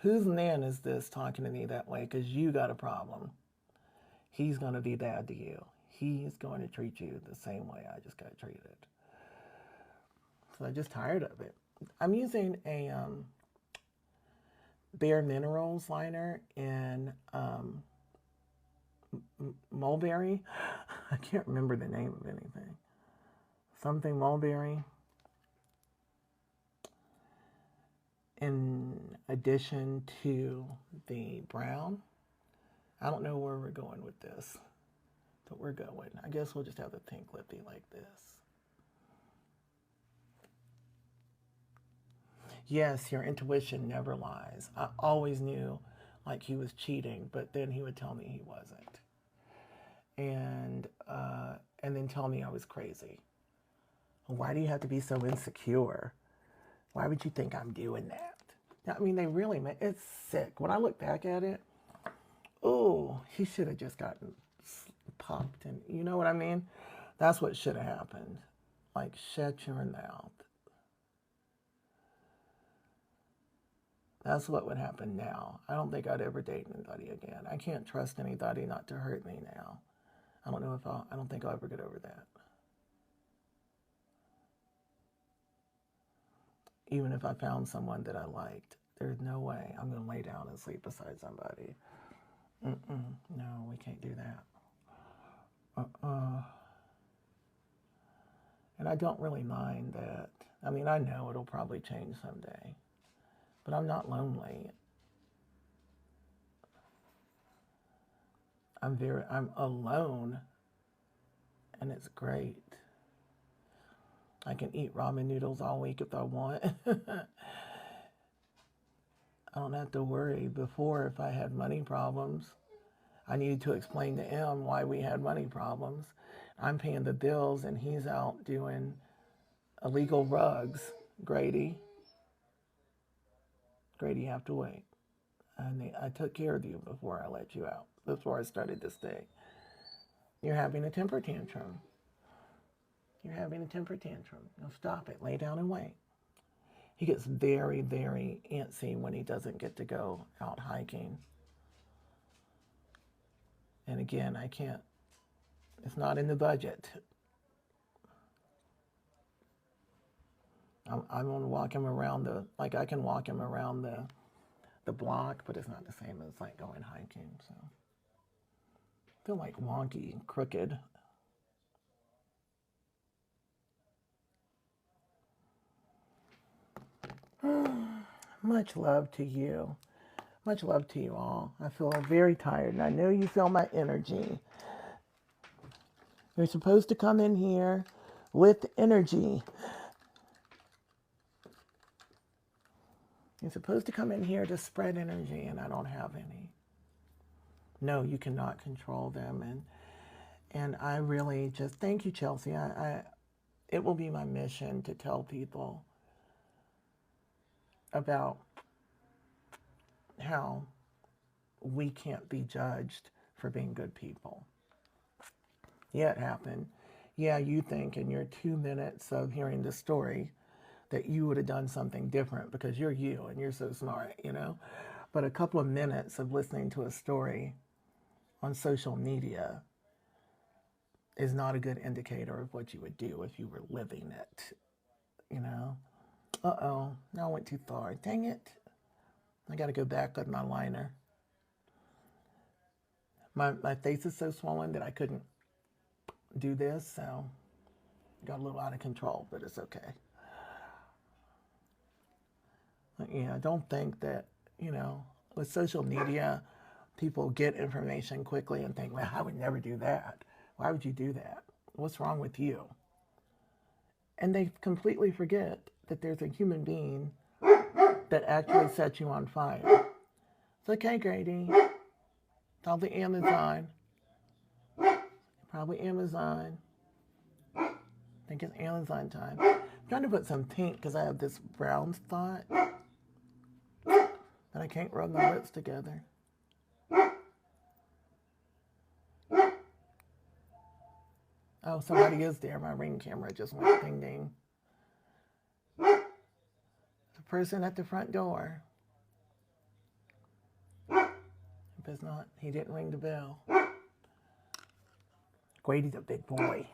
Whose man is this talking to me that way? Because you got a problem. He's going to be bad to you. He's going to treat you the same way I just got treated. So I'm just tired of it. I'm using a Bare Minerals liner in mulberry. I can't remember the name of anything. Something mulberry. In addition to the brown. I don't know where we're going with this, but we're going. I guess we'll just have the pink lippy like this. Yes, your intuition never lies. I always knew like he was cheating, but then he would tell me he wasn't. And then tell me I was crazy. Why do you have to be so insecure? Why would you think I'm doing that? I mean, they really, it's sick. When I look back at it, oh, he should have just gotten popped. And you know what I mean? That's what should have happened. Like, shut your mouth. That's what would happen now. I don't think I'd ever date anybody again. I can't trust anybody not to hurt me now. I don't think I'll ever get over that. Even if I found someone that I liked, there's no way I'm going to lay down and sleep beside somebody. No, we can't do that. And I don't really mind that. I mean, I know it'll probably change someday. But I'm not lonely. I'm alone. And it's great. I can eat ramen noodles all week if I want. I don't have to worry. Before, if I had money problems, I needed to explain to him why we had money problems. I'm paying the bills and he's out doing illegal rugs. Grady, you have to wait. I took care of you before I let you out. before I started this day. You're having a temper tantrum. You're having a temper tantrum. Now stop it. Lay down and wait. He gets very, very antsy when he doesn't get to go out hiking. And again, I can't, it's not in the budget. I'm going to walk him around I can walk him around the block, but it's not the same as like going hiking. So I feel like wonky and crooked. Much love to you. Much love to you all. I feel very tired, and I know you feel my energy. You're supposed to come in here with energy. You're supposed to come in here to spread energy, and I don't have any. No, you cannot control them. And I really just, thank you, Chelsea. It will be my mission to tell people about how we can't be judged for being good people. Yeah, it happened. Yeah, you think in your 2 minutes of hearing the story that you would have done something different because you're you and you're so smart, you know? But a couple of minutes of listening to a story on social media is not a good indicator of what you would do if you were living it, you know? Uh-oh, now I went too far. Dang it. I got to go back with my liner. My face is so swollen that I couldn't do this, so got a little out of control, but it's okay. Yeah, don't think that, you know, with social media, people get information quickly and think, well, I would never do that. Why would you do that? What's wrong with you? And they completely forget that there's a human being that actually set you on fire. It's okay, Grady. Probably Amazon. Probably Amazon. I think it's Amazon time. I'm trying to put some pink because I have this brown spot. But I can't rub my lips together. Oh, somebody is there. My Ring camera just went ding ding. The person at the front door. If it's not, he didn't ring the bell. Grady's a big boy.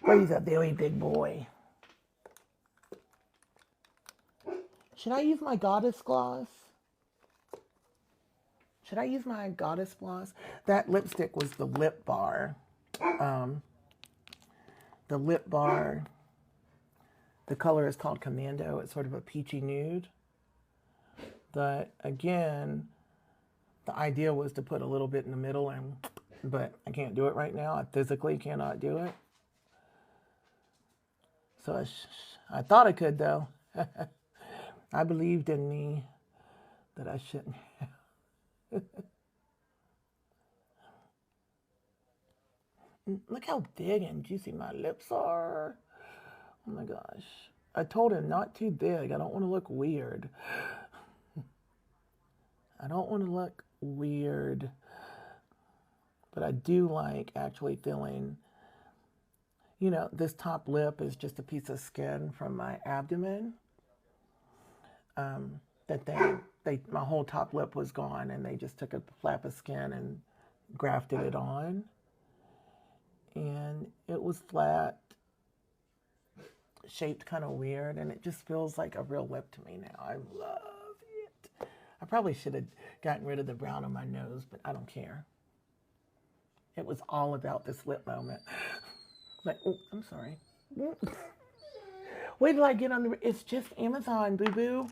Grady's a very big boy. Should I use my goddess gloss? Should I use my goddess gloss? That lipstick was the Lip Bar. The Lip Bar. The color is called Commando. It's sort of a peachy nude. But again, the idea was to put a little bit in the middle, but I can't do it right now. I physically cannot do it. So I thought I could, though. I believed in me that I shouldn't have. Look how big and juicy my lips are. Oh my gosh. I told him not too big. I don't want to look weird. I don't want to look weird. But I do like actually feeling, you know, this top lip is just a piece of skin from my abdomen. That my whole top lip was gone and they just took a flap of skin and grafted it on. And it was flat, shaped kind of weird, and it just feels like a real lip to me now. I love it. I probably should have gotten rid of the brown on my nose, but I don't care. It was all about this lip moment. Like, oh, I'm sorry. Wait till I get on the, it's just Amazon, boo-boo.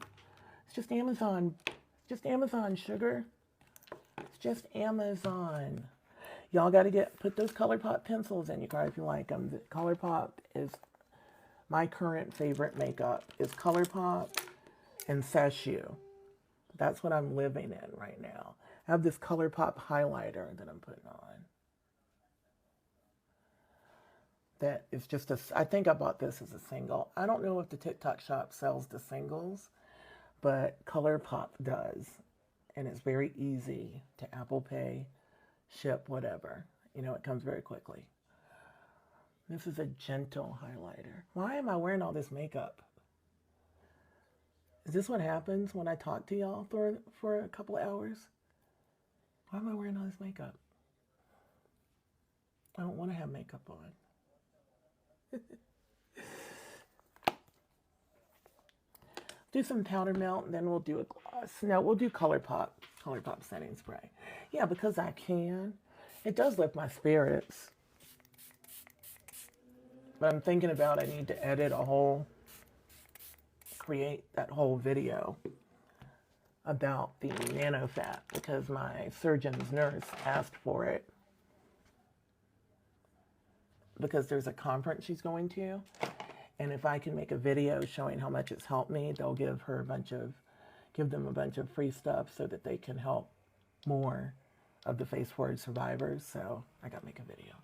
It's just Amazon. It's just Amazon, sugar. It's just Amazon. Y'all got to put those ColourPop pencils in your car if you like them. The ColourPop is my current favorite makeup. Is ColourPop and Seshu. That's what I'm living in right now. I have this ColourPop highlighter that I'm putting on. That is just I think I bought this as a single. I don't know if the TikTok shop sells the singles, but ColourPop does. and it's very easy to Apple Pay, ship, whatever. You know, it comes very quickly. This is a gentle highlighter. Why am I wearing all this makeup? Is this what happens when I talk to y'all for a couple of hours? Why am I wearing all this makeup? I don't want to have makeup on. Do some powder melt, and then we'll do a gloss. No, we'll do ColourPop setting spray. Yeah, because I can. It does lift my spirits. But I'm thinking about I need to edit create that whole video about the nano fat because my surgeon's nurse asked for it because there's a conference she's going to, and if I can make a video showing how much it's helped me, they'll give them a bunch of free stuff so that they can help more of the face forward survivors. So I got to make a video.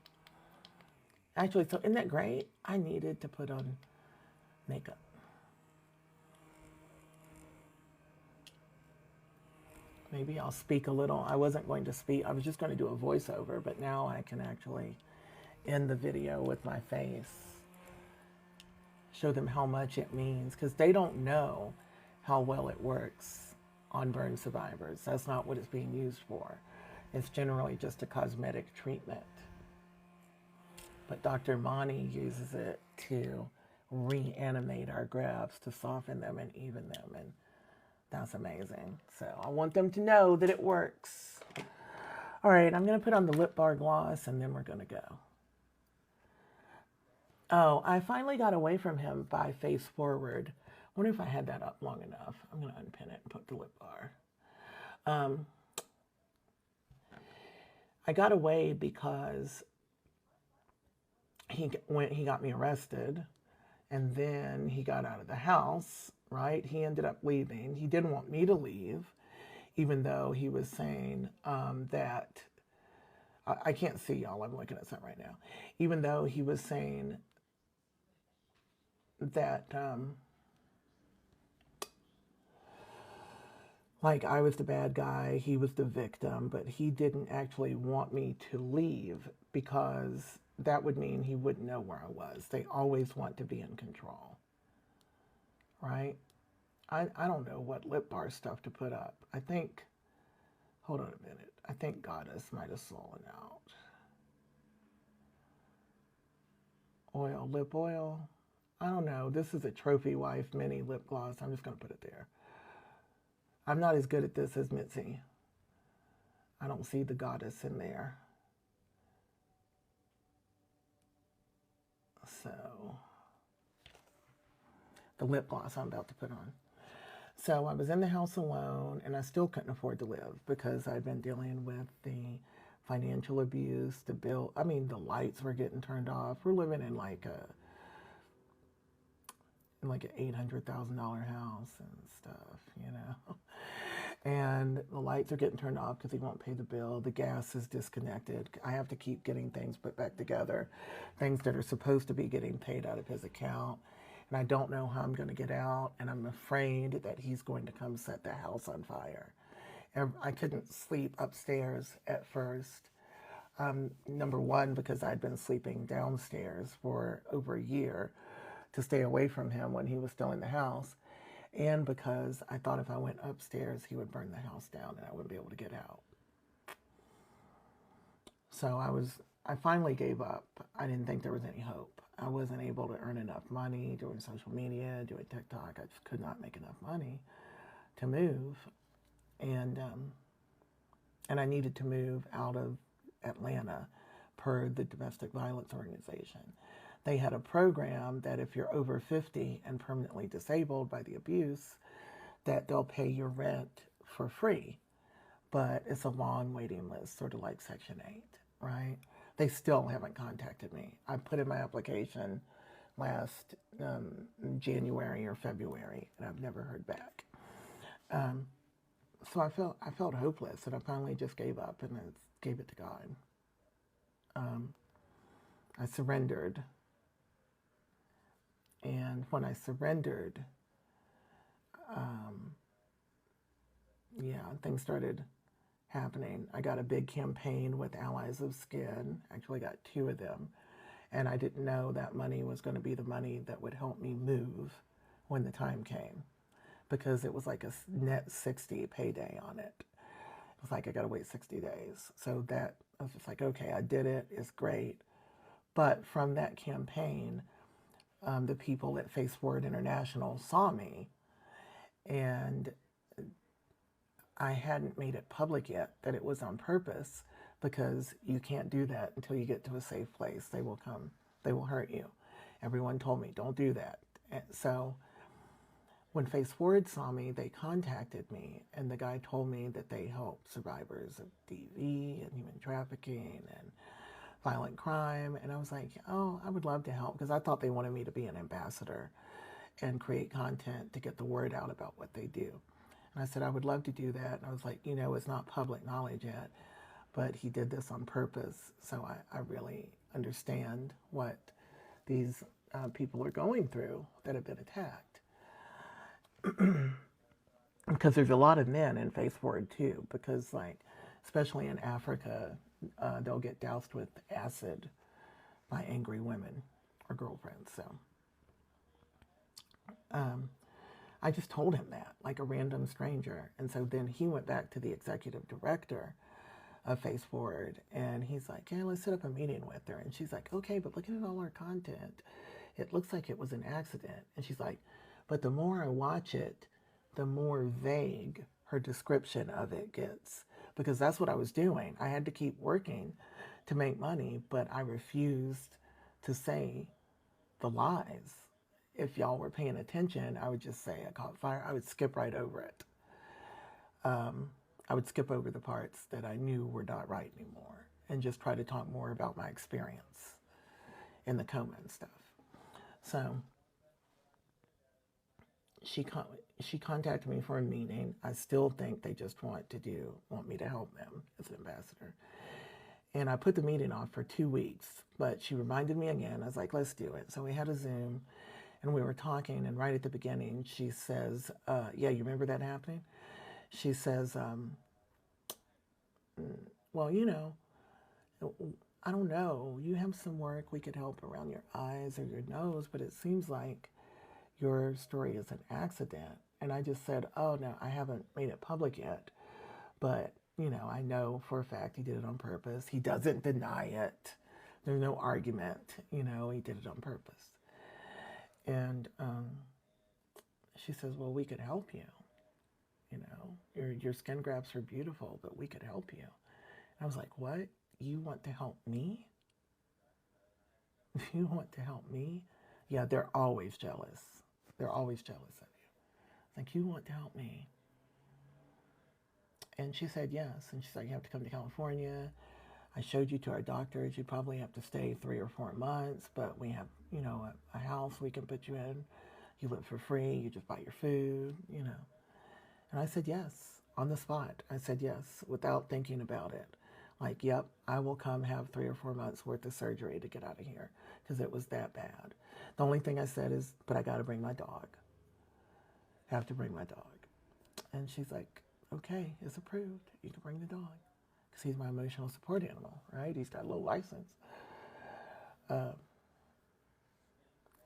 Actually, so isn't that great? I needed to put on makeup. Maybe I'll speak a little. I wasn't going to speak. I was just going to do a voiceover, but now I can actually end the video with my face. Show them how much it means, because they don't know how well it works on burn survivors. That's not what it's being used for. It's generally just a cosmetic treatment. But Dr. Mani uses it to reanimate our grafts, to soften them and even them, and that's amazing. So I want them to know that it works. All right, I'm going to put on the lip bar gloss, and then we're going to go. Oh, I finally got away from him by face forward. I wonder if I had that up long enough. I'm going to unpin it and put the lip bar. I got away because he got me arrested, and then he got out of the house, right? He ended up leaving. He didn't want me to leave, even though he was saying that, I can't see y'all, I'm looking at something right now. Even though he was saying that, like I was the bad guy, he was the victim, but he didn't actually want me to leave because that would mean he wouldn't know where I was. They always want to be in control, right? I don't know what lip bar stuff to put up. I think, hold on a minute. I think Goddess might have fallen out. Oil, lip oil. I don't know. This is a Trophy Wife mini lip gloss. I'm just going to put it there. I'm not as good at this as Mitzi. I don't see the Goddess in there. So, the lip gloss I'm about to put on. So I was in the house alone, and I still couldn't afford to live because I'd been dealing with the financial abuse, the lights were getting turned off. We're living in like an $800,000 house and stuff, you know. And the lights are getting turned off because he won't pay the bill. The gas is disconnected. I have to keep getting things put back together, things that are supposed to be getting paid out of his account. And I don't know how I'm going to get out, and I'm afraid that he's going to come set the house on fire. And I couldn't sleep upstairs at first. Number one, because I'd been sleeping downstairs for over a year to stay away from him when he was still in the house. And because I thought if I went upstairs, he would burn the house down and I wouldn't be able to get out. So I finally gave up. I didn't think there was any hope. I wasn't able to earn enough money doing social media, doing TikTok. I just could not make enough money to move. And I needed to move out of Atlanta per the Domestic Violence Organization. They had a program that if you're over 50 and permanently disabled by the abuse, that they'll pay your rent for free. But it's a long waiting list, sort of like Section 8, right? They still haven't contacted me. I put in my application last January or February, and I've never heard back. So I felt hopeless, and I finally just gave up and gave it to God. I surrendered. And when I surrendered, yeah, things started happening. I got a big campaign with Allies of Skin. Actually got 2 of them. And I didn't know that money was going to be the money that would help me move when the time came, because it was like a net 60 payday on it. It was like I got to wait 60 days. So that I was just like, okay, I did it. It's great. But from that campaign, the people at Face Forward International saw me, and I hadn't made it public yet that it was on purpose, because you can't do that until you get to a safe place. They will come, they will hurt you. Everyone told me, don't do that. And so when Face Forward saw me, they contacted me, and the guy told me that they help survivors of DV and human trafficking and violent crime. And I was like, oh, I would love to help, because I thought they wanted me to be an ambassador and create content to get the word out about what they do. And I said, I would love to do that. And I was like, you know, it's not public knowledge yet, but he did this on purpose. So I really understand what these people are going through that have been attacked. Because there's a lot of men in Face Forward too, because like, especially in Africa, they'll get doused with acid by angry women or girlfriends. So I just told him that, like a random stranger. And so then he went back to the executive director of Face Forward, and he's like, yeah, let's set up a meeting with her. And she's like, okay, but looking at all our content, it looks like it was an accident. And she's like, but the more I watch it, the more vague her description of it gets. Because that's what I was doing. I had to keep working to make money, but I refused to say the lies. If y'all were paying attention, I would just say I caught fire. I would skip right over it. I would skip over the parts that I knew were not right anymore and just try to talk more about my experience in the coma and stuff. So she contacted me for a meeting. I still think they just want me to help them as an ambassador. And I put the meeting off for 2 weeks, but she reminded me again. I was like, let's do it. So we had a Zoom, and we were talking, and right at the beginning, she says, yeah, you remember that happening? She says, well, you know, I don't know. You have some work we could help around your eyes or your nose, but it seems like your story is an accident. And I just said, oh, no, I haven't made it public yet. But, you know, I know for a fact he did it on purpose. He doesn't deny it. There's no argument. You know, he did it on purpose. And she says, well, we could help you. You know, your skin grafts are beautiful, but we could help you. And I was like, what? You want to help me? You want to help me? Yeah, they're always jealous. They're always jealous of you. Like, you want to help me? And she said yes. And she's like, you have to come to California. I showed you to our doctors. You probably have to stay 3 or 4 months, but we have, you know, a house we can put you in. You live for free. You just buy your food, you know. And I said yes, on the spot. I said yes, without thinking about it. Like, yep, I will come have 3 or 4 months worth of surgery to get out of here, because it was that bad. The only thing I said is, but I got to bring my dog. Have to bring my dog. And she's like, okay, it's approved. You can bring the dog. Because he's my emotional support animal, right? He's got a little license.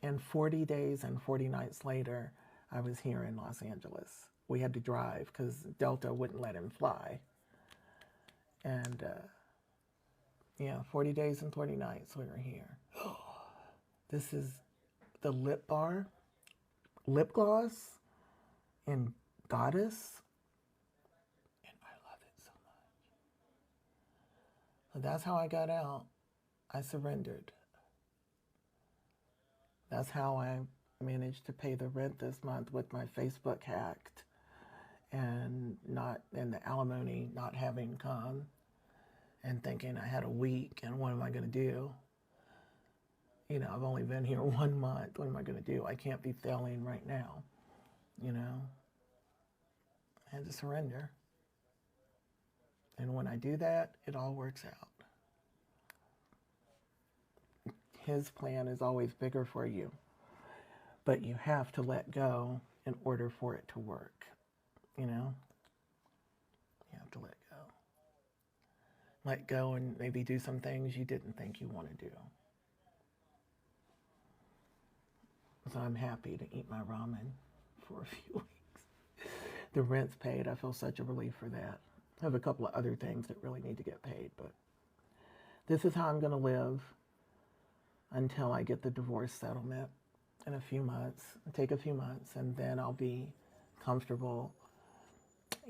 And 40 days and 40 nights later, I was here in Los Angeles. We had to drive because Delta wouldn't let him fly. And yeah, 40 days and 40 nights we were here. This is the lip gloss in Goddess. And I love it so much. So that's how I got out. I surrendered. That's how I managed to pay the rent this month with my Facebook hacked and the alimony not having come, and thinking I had a week and what am I going to do? You know, I've only been here 1 month. What am I going to do? I can't be failing right now. You know, I had to surrender. And when I do that, it all works out. His plan is always bigger for you, but you have to let go in order for it to work, you know? let go and maybe do some things you didn't think you want to do. So I'm happy to eat my ramen for a few weeks. The rent's paid. I feel such a relief for that. I have a couple of other things that really need to get paid, but this is how I'm going to live until I get the divorce settlement in a few months. It'll take a few months, and then I'll be comfortable.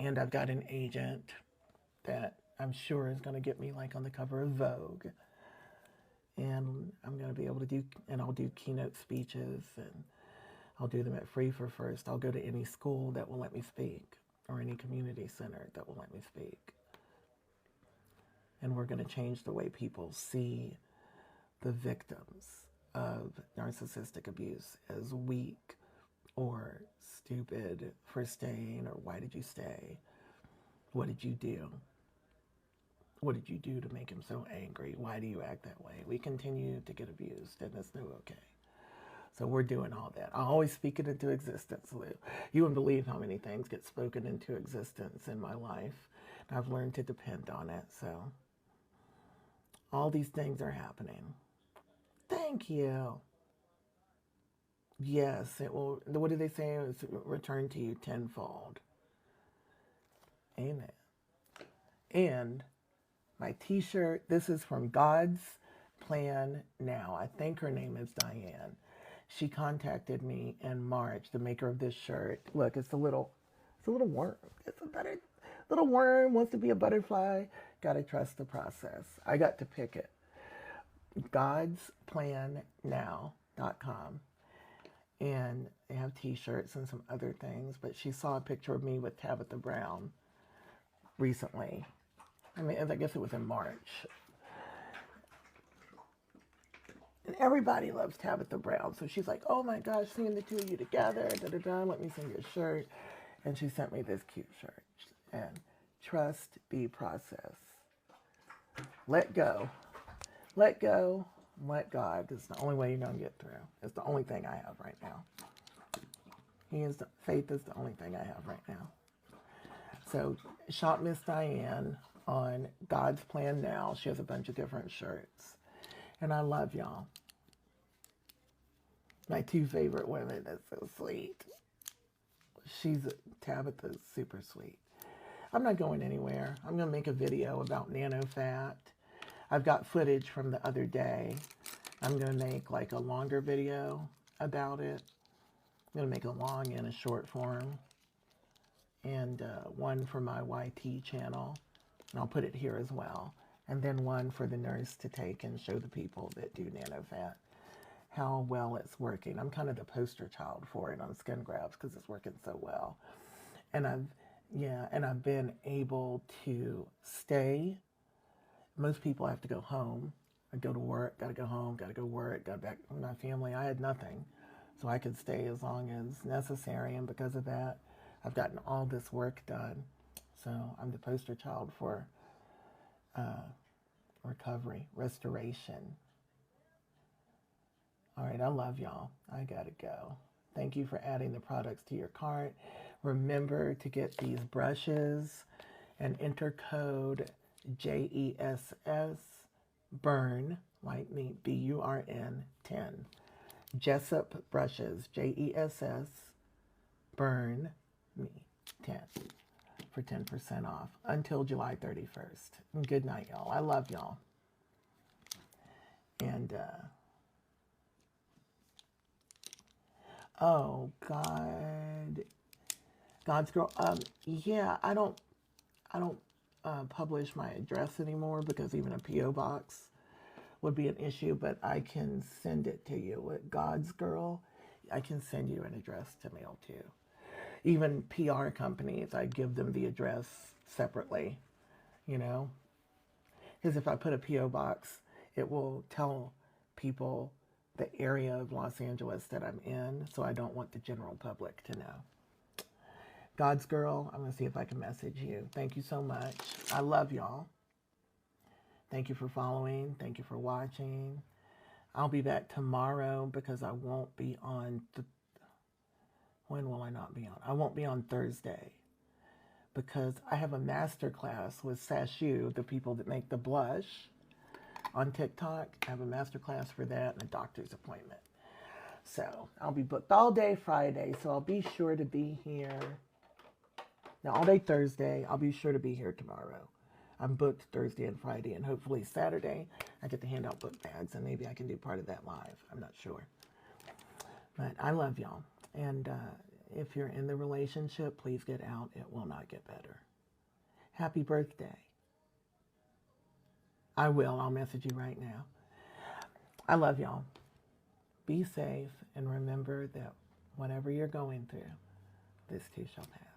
And I've got an agent that I'm sure is going to get me like on the cover of Vogue. And I'm going to be able to do, and I'll do keynote speeches, and I'll do them at Free for First. I'll go to any school that will let me speak, or any community center that will let me speak. And we're going to change the way people see the victims of narcissistic abuse as weak or stupid for staying, or why did you stay? What did you do? What did you do to make him so angry? Why do you act that way? We continue to get abused, and it's no okay. So we're doing all that. I always speak it into existence, Lou. You wouldn't believe how many things get spoken into existence in my life. And I've learned to depend on it. So all these things are happening. Thank you. Yes, it will. What do they say? It's return to you tenfold. Amen. And my t-shirt, this is from God's Plan Now. I think her name is Diane. She contacted me in March, the maker of this shirt. Look, it's a little worm. It's a little worm, wants to be a butterfly. Gotta trust the process. I got to pick it. God'sPlanNow.com. And they have t-shirts and some other things, but she saw a picture of me with Tabitha Brown recently. I mean, I guess it was in March. And everybody loves Tabitha Brown. So she's like, oh my gosh, seeing the two of you together, da-da-da, let me send you a shirt. And she sent me this cute shirt. And trust, be process. Let go. Let go. Let God. It's the only way you're going to get through. It's the only thing I have right now. Faith is the only thing I have right now. So shop Miss Diane on God's Plan Now. She has a bunch of different shirts. And I love y'all. My two favorite women, that's so sweet. Tabitha's super sweet. I'm not going anywhere. I'm going to make a video about nano fat. I've got footage from the other day. I'm going to make like a longer video about it. I'm going to make a long and a short form. And one for my YT channel. And I'll put it here as well. And then one for the nurse to take and show the people that do NanoFat how well it's working. I'm kind of the poster child for it on Skin Grabs because it's working so well. And I've been able to stay. Most people have to go home. I go to work, got to go home, got to go work, got back to my family. I had nothing. So I could stay as long as necessary. And because of that, I've gotten all this work done. So I'm the poster child for recovery, restoration. All right, I love y'all. I gotta go. Thank you for adding the products to your cart. Remember to get these brushes and enter code JESS BURN, like me, BURN 10. Jessup brushes, JESS BURN me 10 for 10% off until July 31st. Good night, y'all. I love y'all. And oh God, God's girl. Yeah, I don't publish my address anymore because even a PO box would be an issue. But I can send it to you with God's Girl. I can send you an address to mail to. Even PR companies, I give them the address separately, you know? Because if I put a P.O. box, it will tell people the area of Los Angeles that I'm in, so I don't want the general public to know. God's Girl, I'm going to see if I can message you. Thank you so much. I love y'all. Thank you for following. Thank you for watching. I'll be back tomorrow because I won't be on when will I not be on? I won't be on Thursday. because I have a master class with Sashu, the people that make the blush on TikTok. I have a master class for that and a doctor's appointment. So I'll be booked all day Friday, so I'll be sure to be here. Now, all day Thursday, I'll be sure to be here tomorrow. I'm booked Thursday and Friday, and hopefully Saturday, I get to hand out book bags, and maybe I can do part of that live. I'm not sure. But I love y'all. And if you're in the relationship, please get out. It will not get better. Happy birthday. I will. I'll message you right now. I love y'all. Be safe, and remember that whatever you're going through, this too shall pass.